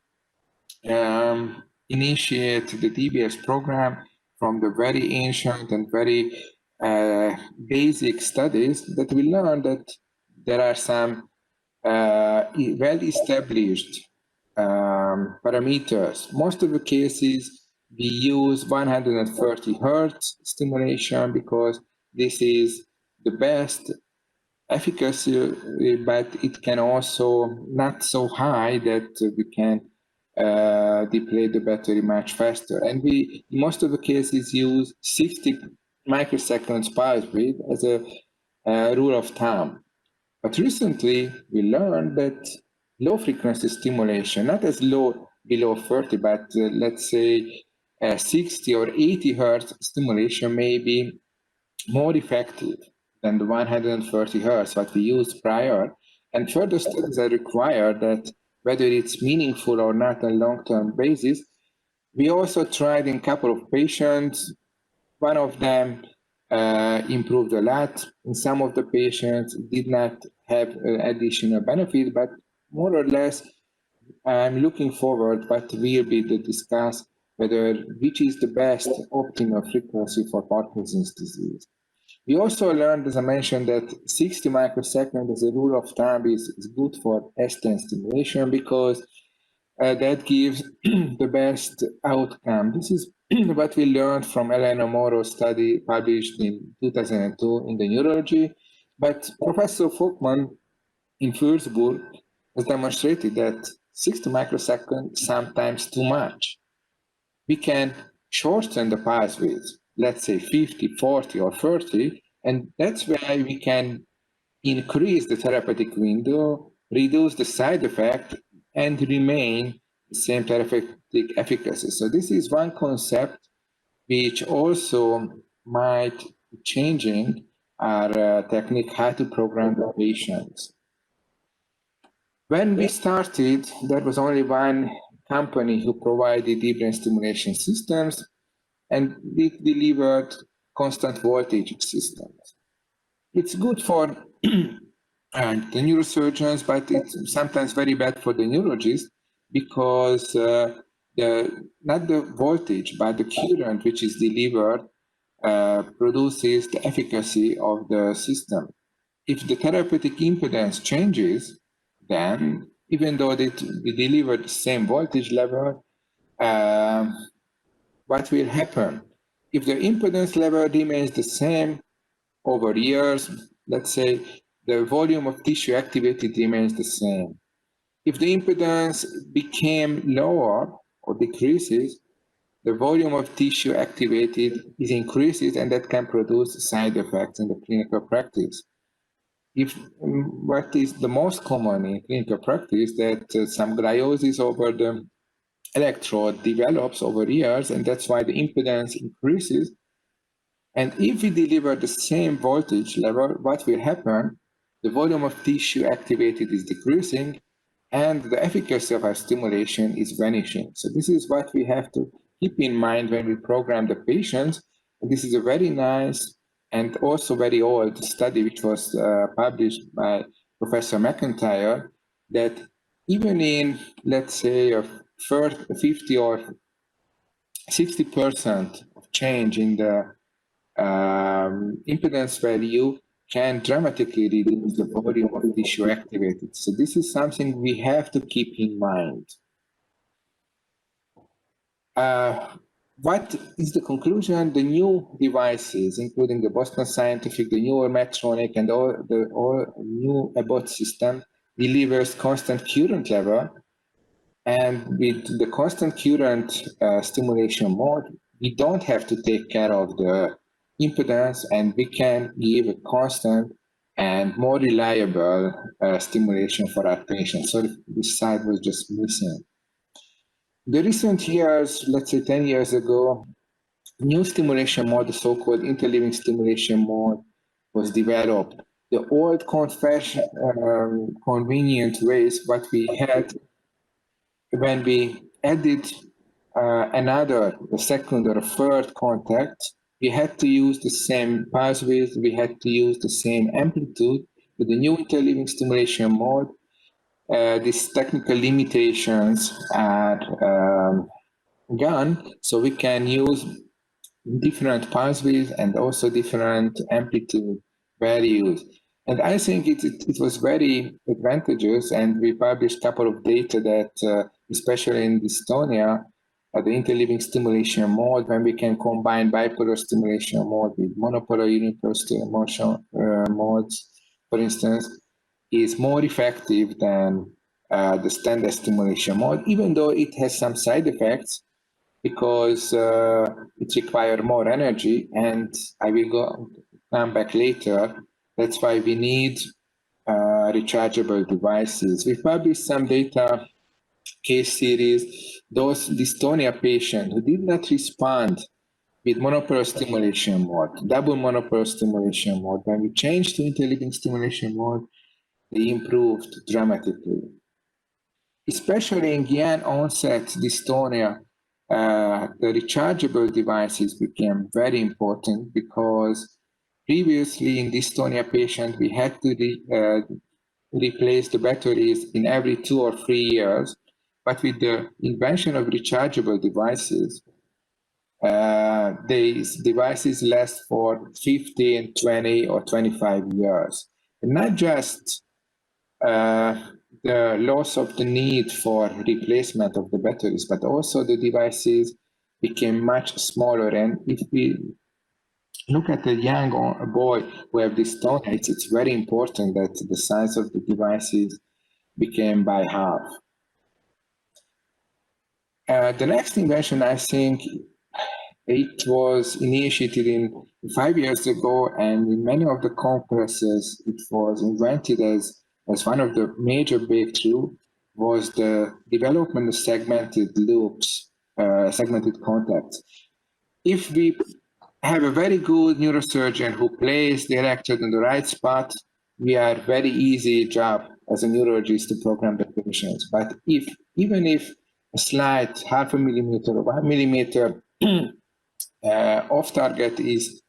initiate the DBS program from the very ancient and very basic studies, that we learn that there are some well-established parameters. Most of the cases we use 130 Hertz stimulation because this is the best efficacy, but it can also not so high that we can deplete the battery much faster. And we, in most of the cases, use 60 microseconds pulse width as a rule of thumb. But recently, we learned that low-frequency stimulation, not as low below 30, but let's say 60 or 80 Hertz stimulation may be more effective than the 130 Hertz that we used prior. And further studies are required that whether it's meaningful or not on a long-term basis. We also tried in a couple of patients. One of them improved a lot. In some of the patients did not have additional benefit, but more or less, I'm looking forward what will be to discuss whether which is the best optimal frequency for Parkinson's disease. We also learned, as I mentioned, that 60 microseconds as a rule of thumb is good for S10 stimulation because that gives the best outcome. This is what we learned from Elena Moro's study published in 2002 in the neurology. But Professor Folkman in Würzburg has demonstrated that 60 microseconds sometimes too much. We can shorten the pulse width, let's say 50, 40, or 30, and that's why we can increase the therapeutic window, reduce the side effect, and remain the same therapeutic efficacy. So this is one concept which also might be changing our technique, how to program the patients. When we started, there was only one company who provided deep brain stimulation systems, and it delivered constant voltage systems. It's good for the neurosurgeons, but it's sometimes very bad for the neurologists because not the voltage, but the current which is delivered produces the efficacy of the system. If the therapeutic impedance changes, then even though we deliver the same voltage level, what will happen? If the impedance level remains the same over years, let's say the volume of tissue activated remains the same. If the impedance became lower or decreases, the volume of tissue activated is increases, and that can produce side effects in the clinical practice. If what is the most common in clinical practice that some gliosis over the electrode develops over years, and that's why the impedance increases. And if we deliver the same voltage level, what will happen? The volume of tissue activated is decreasing, and the efficacy of our stimulation is vanishing. So this is what we have to keep in mind when we program the patients. And this is a very nice and also very old study which was published by Professor McIntyre, that even in, let's say, a 50 or 60% of change in the impedance value can dramatically reduce the volume of tissue activated. So this is something we have to keep in mind. What is the conclusion? The new devices, including the Boston Scientific, the newer Medtronic, and all new Abbott system, delivers constant current level. And with the constant current stimulation mode, we don't have to take care of the impedance, and we can give a constant and more reliable stimulation for our patients. So this slide was just missing. The recent years, let's say 10 years ago, new stimulation mode, the so-called interleaving stimulation mode, was developed. The old convenient ways, what we had when we added a second or a third contact, we had to use the same pulse width, we had to use the same amplitude. With the new interleaving stimulation mode, these technical limitations are gone, so we can use different pulse width and also different amplitude values. And I think it was very advantageous, and we published a couple of data that, especially in dystonia, the interleaving stimulation mode, when we can combine bipolar stimulation mode with monopolar unipolar stimulation modes, for instance, is more effective than the standard stimulation mode, even though it has some side effects because it requires more energy, and I will come back later. That's why we need rechargeable devices. We published some data case series, those dystonia patients who did not respond with monopolar stimulation mode, double monopolar stimulation mode. When we changed to interleaving stimulation mode, they improved dramatically. Especially in young onset dystonia, the rechargeable devices became very important because previously in dystonia patients, we had to replace the batteries in every 2 or 3 years. But with the invention of rechargeable devices, these devices last for 15, 20, or 25 years. And not just the loss of the need for replacement of the batteries, but also the devices became much smaller. And if we look at a young boy who have dystonia, it's very important that the size of the devices became by half. The next invention, I think, it was initiated in 5 years ago, and in many of the conferences, it was invented as one of the major breakthrough, was the development of segmented loops, segmented contacts. If we have a very good neurosurgeon who placed the electrode in the right spot, we are very easy job as a neurologist to program the patients. But even if a slight 0.5 millimeter or 1 millimeter off target is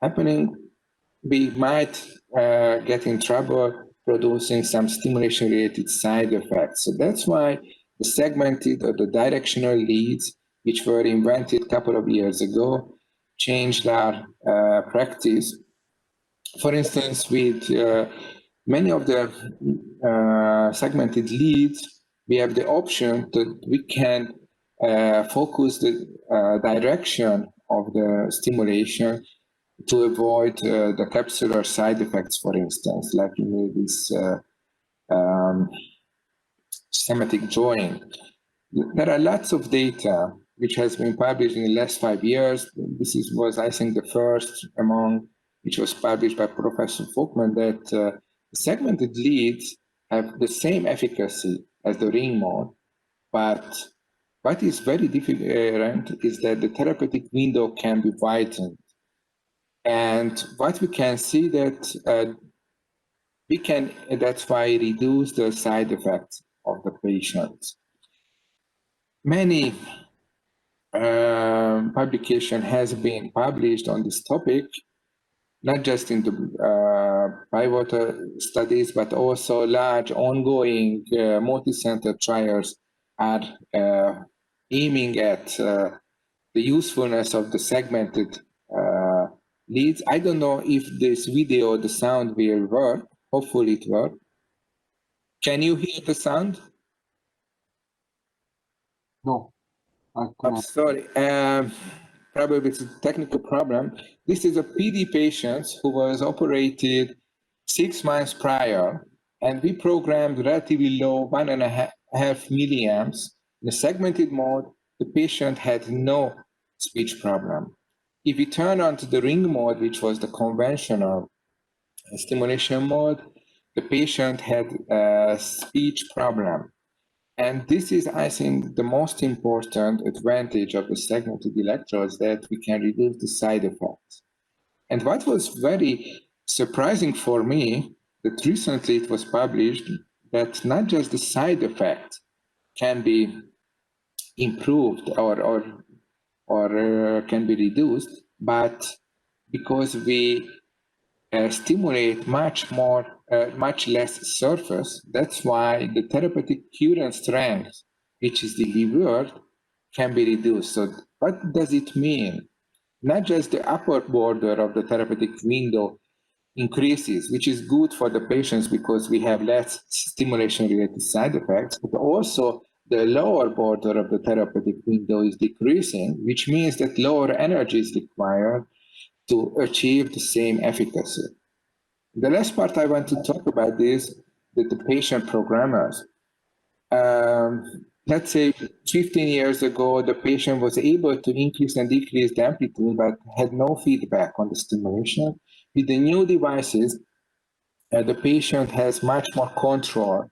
happening, we might get in trouble producing some stimulation-related side effects. So that's why the segmented or the directional leads, which were invented a couple of years ago, changed our practice. For instance, with many of the segmented leads, we have the option that we can focus the direction of the stimulation to avoid the capsular side effects, for instance, like this systematic joint. There are lots of data which has been published in the last 5 years. This was, I think, the first among which was published by Professor Folkman, that segmented leads have the same efficacy as the ring mode, but what is very different is that the therapeutic window can be widened. And what we can see that we can, that's why, reduce the side effects of the patients. Many publication has been published on this topic, not just in the pivotal studies, but also large ongoing multi-center trials are aiming at the usefulness of the segmented leads. I don't know if this video, the sound will work. Hopefully it works. Can you hear the sound? No, I I'm cannot. sorry. Probably it's a technical problem. This is a PD patient who was operated 6 months prior, and we programmed relatively low 1.5 milliamps in a segmented mode. The patient had no speech problem. If we turn on to the ring mode, which was the conventional stimulation mode, the patient had a speech problem. And this is, I think, the most important advantage of the segmented electrodes, that we can reduce the side effects. And what was very surprising for me, that recently it was published, that not just the side effect can be improved or can be reduced, but because we stimulate much less surface, that's why the therapeutic current strength, which is delivered, can be reduced. So what does it mean? Not just the upper border of the therapeutic window increases, which is good for the patients because we have less stimulation-related side effects, but also the lower border of the therapeutic window is decreasing, which means that lower energy is required to achieve the same efficacy. The last part I want to talk about is that the patient programmers. Let's say 15 years ago, the patient was able to increase and decrease the amplitude, but had no feedback on the stimulation. With the new devices, the patient has much more control.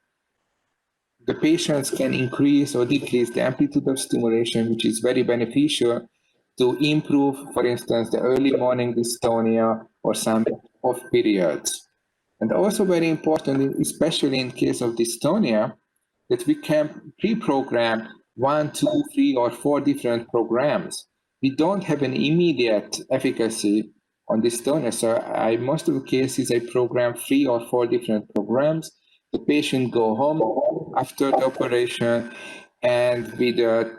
The patients can increase or decrease the amplitude of stimulation, which is very beneficial to improve, for instance, the early morning dystonia or some off periods. And also very important, especially in case of dystonia, that we can pre-program 1, 2, 3, or 4 different programs. We don't have an immediate efficacy on dystonia. So most of the cases, I program 3 or 4 different programs. The patient go home after the operation, and with a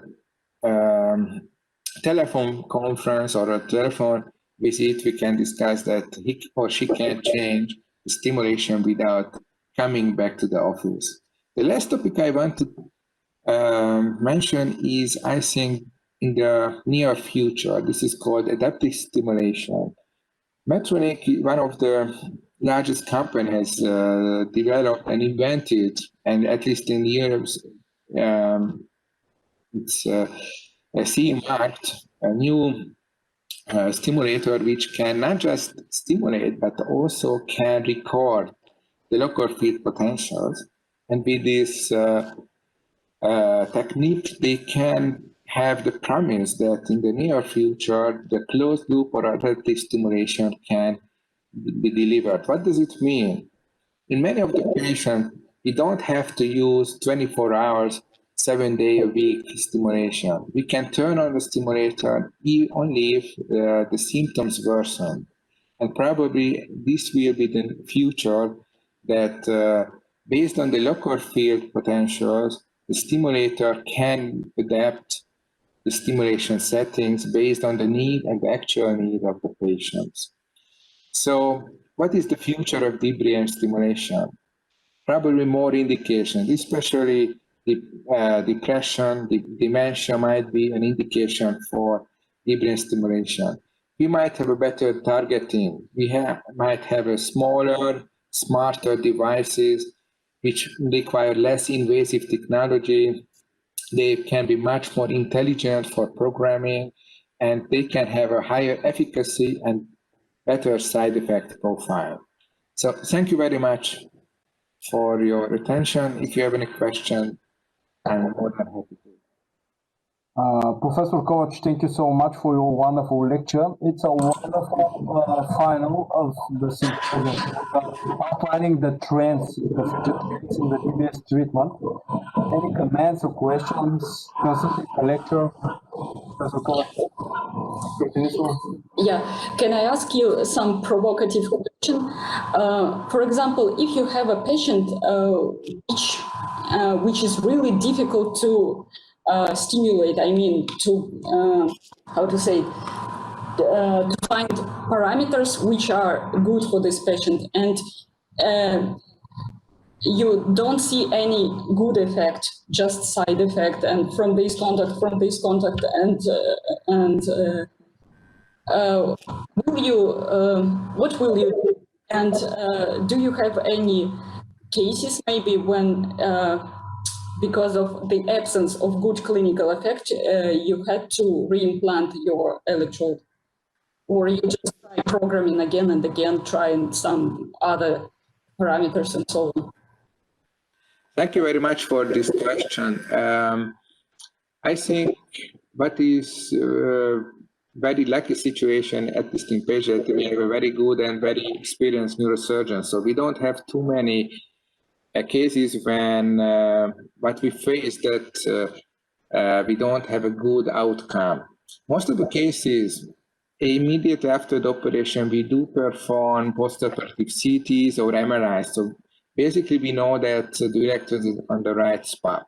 telephone conference or a telephone visit, we can discuss that he or she can change the stimulation without coming back to the office. The last topic I want to mention is, I think, in the near future, this is called adaptive stimulation. Medtronic, one of the largest companies, has developed and invented, and at least in Europe, it's CE marked, a new stimulator which can not just stimulate, but also can record the local field potentials. And with this technique, they can have the promise that in the near future, the closed loop or adaptive stimulation can be delivered. What does it mean? In many of the patients, we don't have to use 24 hours, 7-day-a-week stimulation. We can turn on the stimulator only if the symptoms worsen. And probably this will be the future that based on the local field potentials, the stimulator can adapt the stimulation settings based on the need and the actual need of the patients. So what is the future of deep brain stimulation? Probably more indications, especially depression, dementia might be an indication for deep brain stimulation. We might have a better targeting. We might have a smaller, smarter devices which require less invasive technology. They can be much more intelligent for programming, and they can have a higher efficacy and better side effect profile. So thank you very much for your attention. If you have any question, I'm more than happy to. Professor Kovac, thank you so much for your wonderful lecture. It's a wonderful final of the symposium, outlining the trends in the DBS treatment. Any comments or questions concerning the lecture? Professor Kovac? Yeah, can I ask you some provocative question? For example, if you have a patient which is really difficult to stimulate, I mean, to find parameters which are good for this patient, and you don't see any good effect, just side effect, and from this contact, what will you do? And do you have any cases maybe when, because of the absence of good clinical effect, you had to reimplant your electrode? or you just try programming again and again, trying some other parameters and so on? Thank you very much for this question. I think what is very lucky situation at this patient, we have a very good and very experienced neurosurgeon. So we don't have too many cases when what we face that we don't have a good outcome. Most of the cases, immediately after the operation, we do perform post-operative CTs or MRIs. So basically, we know that the electrode is on the right spot.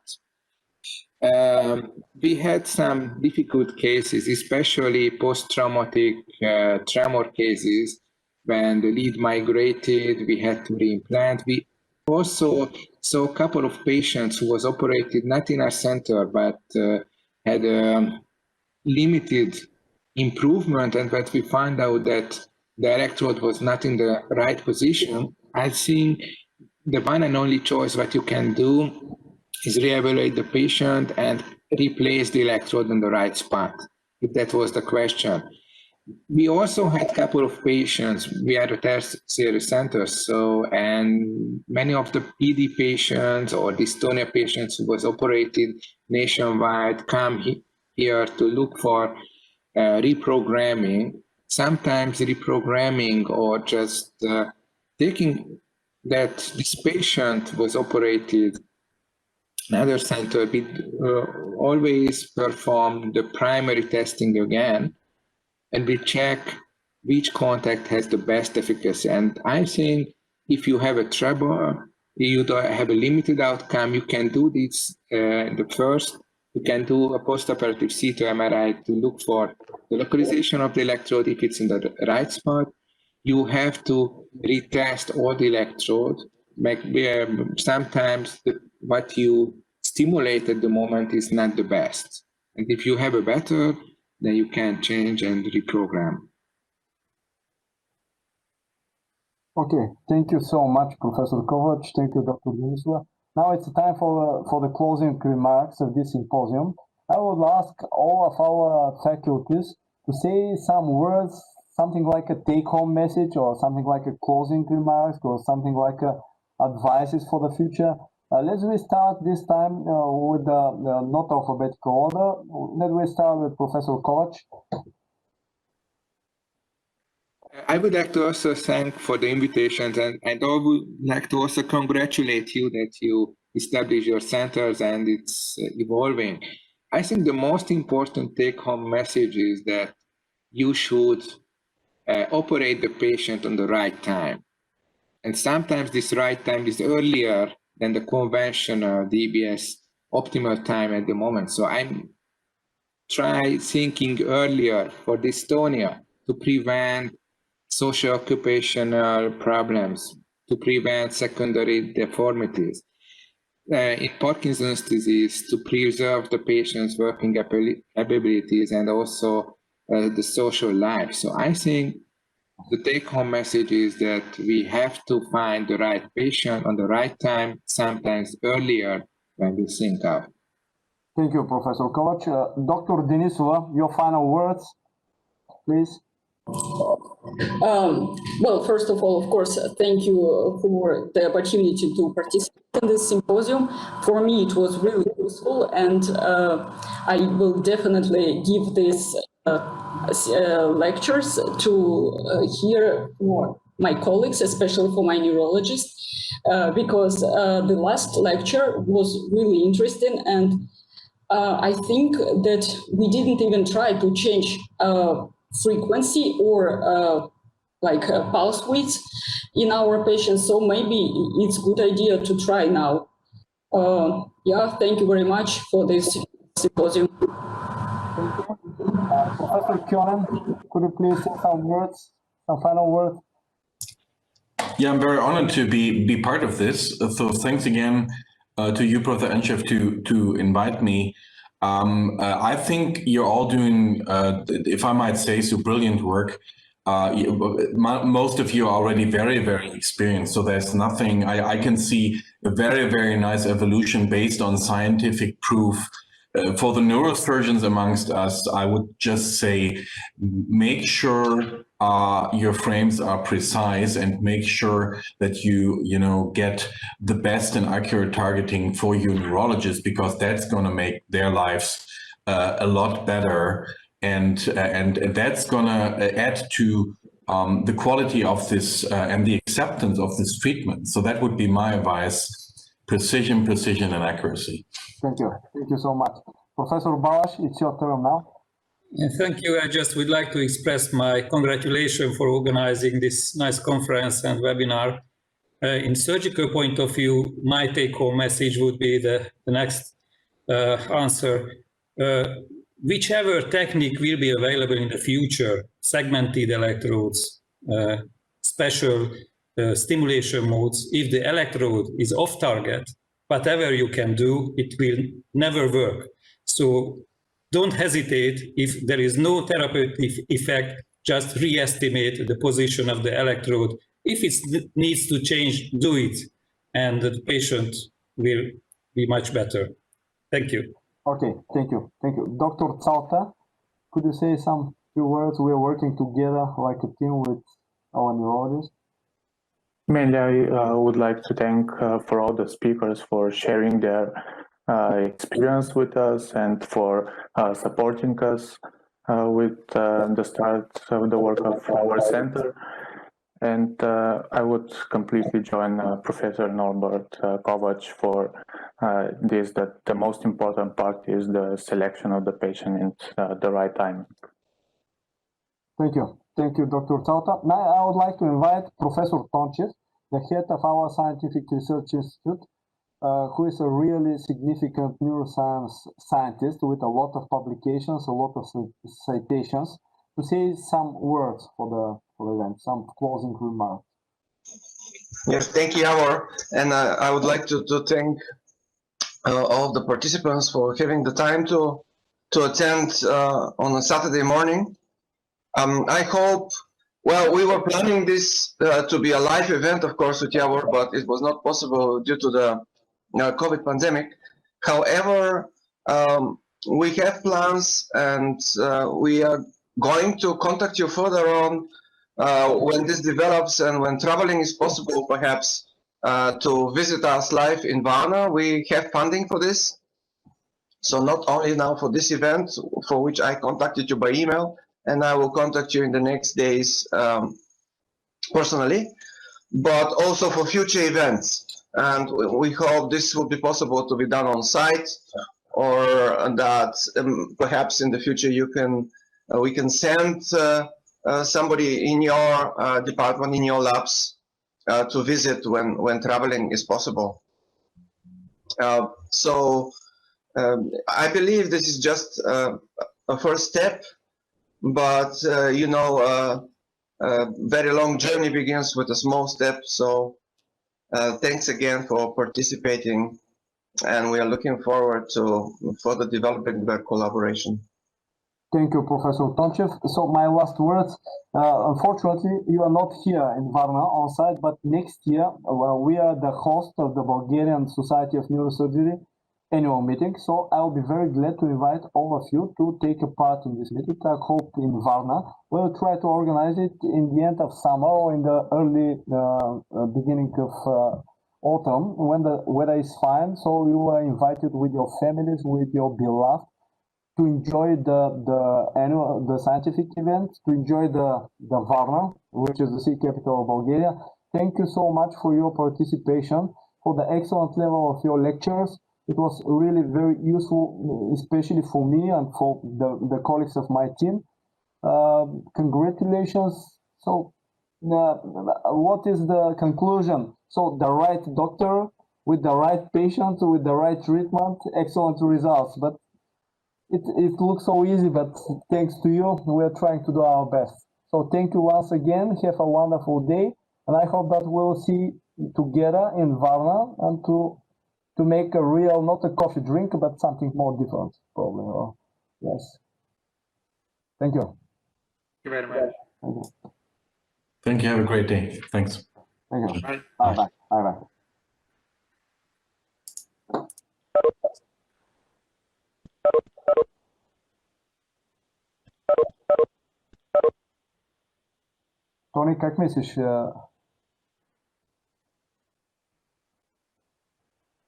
We had some difficult cases, especially post-traumatic tremor cases. When the lead migrated, we had to reimplant. We also saw a couple of patients who was operated not in our center, but had limited improvement, and that we found out that the electrode was not in the right position. I think the one and only choice what you can do is reevaluate the patient and replace the electrode in the right spot, if that was the question. We also had a couple of patients, we had a tertiary center, and many of the PD patients or dystonia patients who was operated nationwide come here to look for reprogramming. Sometimes reprogramming or just taking that this patient was operated another center, we always perform the primary testing again, and we check which contact has the best efficacy. And I think if you have a trouble, you have a limited outcome, you can do this the first. You can do a post-operative CT MRI to look for the localization of the electrode if it's in the right spot. You have to retest all the electrodes. Sometimes what you stimulate at the moment is not the best. And if you have a better, then you can change and reprogram. Okay, thank you so much, Professor Kovac. Thank you, Dr. Denisova. Now it's time for the closing remarks of this symposium. I would ask all of our faculties to say some words, something like a take-home message or something like a closing remarks or something like advices for the future. Let's start this time with the not alphabetical order. Let's start with Professor Kovac. I would like to also thank for the invitations, and I would like to also congratulate you that you established your centers and it's evolving. I think the most important take-home message is that you should operate the patient on the right time. And sometimes this right time is earlier than the conventional DBS optimal time at the moment. So I'm trying thinking earlier for dystonia to prevent socio-occupational problems, to prevent secondary deformities. In Parkinson's disease, to preserve the patient's working abilities and also the social life. So I think the take-home message is that we have to find the right patient on the right time, sometimes earlier than we think of. Thank you, Professor Kovac. Dr. Denisova, your final words, please. Well, first of all, of course, thank you for the opportunity to participate in this symposium. For me, it was really useful, and I will definitely give these lectures to hear for my colleagues, especially for my neurologists, because the last lecture was really interesting, and I think that we didn't even try to change frequency or pulse width in our patients, so maybe it's a good idea to try now. Yeah, thank you very much for this symposium. Professor Kionen, could you please say some words, some final words? Yeah, I'm very honored to be part of this. So thanks again to you, Professor Enchev, to invite me. I think you're all doing, if I might say so, brilliant work. Most of you are already very, very experienced. So there's nothing, I can see a very, very nice evolution based on scientific proof for the neurosurgeons amongst us, I would just say, make sure your frames are precise and make sure that you get the best and accurate targeting for your neurologists, because that's going to make their lives a lot better, and that's going to add to the quality of this and the acceptance of this treatment. So that would be my advice: precision, and accuracy. Thank you so much. Professor Balash, it's your turn now. Thank you. I just would like to express my congratulations for organizing this nice conference and webinar. In surgical point of view, my take-home message would be the next answer. Whichever technique will be available in the future, segmented electrodes, special stimulation modes, if the electrode is off target, whatever you can do, it will never work. So don't hesitate. If there is no therapeutic effect, just re-estimate the position of the electrode. If it needs to change, do it, and the patient will be much better. Thank you. Okay, thank you. Dr. Cauta, could you say some few words? We are working together like a team with our neurologists. Mainly, I would like to thank for all the speakers for sharing their experience with us and for supporting us with the start of the work of our center. And I would completely join Professor Norbert Kovac for this, that the most important part is the selection of the patient at the right time. Thank you, Dr. Cauta. Now I would like to invite Professor Tonchev, the head of our Scientific Research Institute, who is a really significant neuroscience scientist with a lot of publications, a lot of citations, to say some words for the event, some closing remarks. Yes, thank you, Yavor. And I would like to thank all the participants for having the time to attend on a Saturday morning. I hope, well, we were planning this to be a live event, of course, with Yavor, but it was not possible due to the COVID pandemic. However, we have plans, and we are going to contact you further on when this develops and when traveling is possible, perhaps to visit us live in Varna. We have funding for this. So not only now for this event, for which I contacted you by email, and I will contact you in the next days personally, but also for future events. And we hope this will be possible to be done on site, or that perhaps in the future you can we can send somebody in your department, in your labs, to visit when traveling is possible. So I believe this is just a first step, but you know, a very long journey begins with a small step. So thanks again for participating, and we are looking forward to further developing the collaboration. Thank you, Professor Tonchev. So my last words, unfortunately, you are not here in Varna on site, but next year, we are the host of the Bulgarian Society of Neurosurgery annual meeting. So I will be very glad to invite all of you to take a part in this meeting. I hope in Varna. We'll try to organize it in the end of summer or in the early beginning of autumn, when the weather is fine. So you are invited with your families, with your beloved, to enjoy the scientific event, to enjoy the Varna, which is the sea capital of Bulgaria. Thank you so much for your participation, for the excellent level of your lectures. It was really very useful, especially for me and for the colleagues of my team. Congratulations. So what is the conclusion? So the right doctor with the right patient, with the right treatment, excellent results. But it looks so easy, but thanks to you, we're trying to do our best. So thank you once again. Have a wonderful day. And I hope that we'll see together in Varna and to make a real, not a coffee drink, but something more different, probably. Or, yes. Thank you. Thank you very much. Thank you. Thank you. Have a great day. Thanks. Thank you. Bye. Bye-bye. Bye-bye. Тони, как мислиш?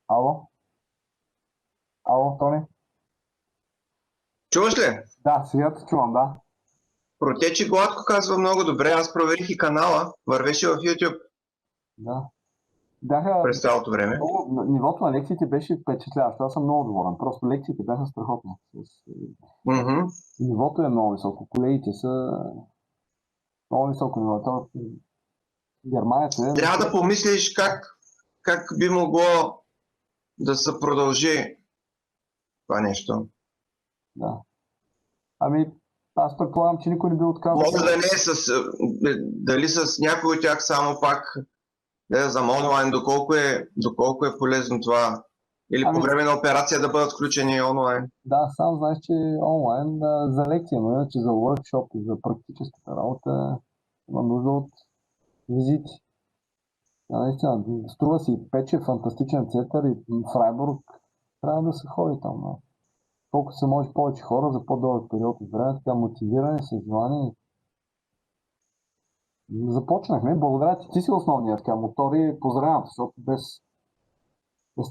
Ало? Ало, Тони? Чуваш ли? Да, сега те чувам, да. Протечи гладко, казва много добре. Аз проверих и канала. Вървеше в YouTube Да. Бяха, през цялото време. нивото на лекциите беше впечатляващо. Аз съм много доволен. Просто лекциите бяха страхотни. Мгм. Нивото е много високо. Колегите са много високо ниво. Германец е. Трябва да помислиш как би могло да се продължи това нещо. Да. Ами, аз предполагам, че никой не би отказал. Може да не е дали с някой от тях само пак за онлайн, доколко е полезно това. Или по време на операция да бъдат включени онлайн. Да, сам знаеш, че онлайн за лекция, но иначе за workshop и за практическата работа има нужда от визити. Наистина, струва си Пече, фантастичен център и Фрайбург. Трябва да се ходи там. Но. Колко се може повече хора за по-дълъг период от време, така мотивирани, с желание. Започнахме. Благодаря ти. Ти си основният така мотор и поздравявам, защото без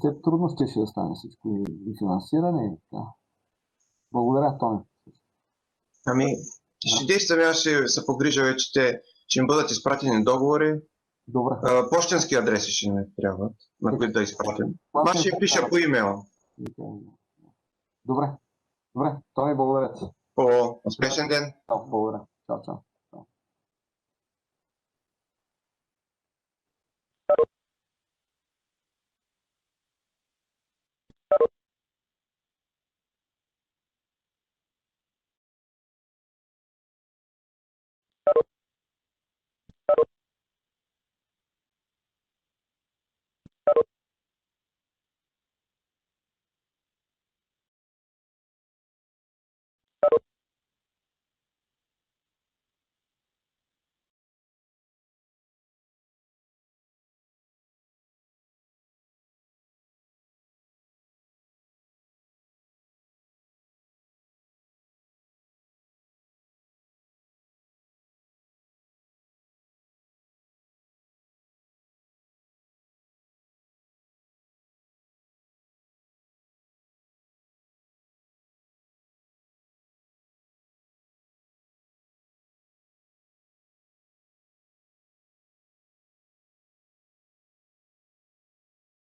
теб трудно ще да стане всичко и финансиране. И така. Благодаря, Тони. Ами, ще действам, аз ще се погрижа, че им бъдат изпратени договори. Добре. Пощенски адреси ще ми трябват, на които да изпратим. Аз ще пиша по имейл. Добре. Тони, благодаря ти. По успешен ден. Благодаря. Чао, чао.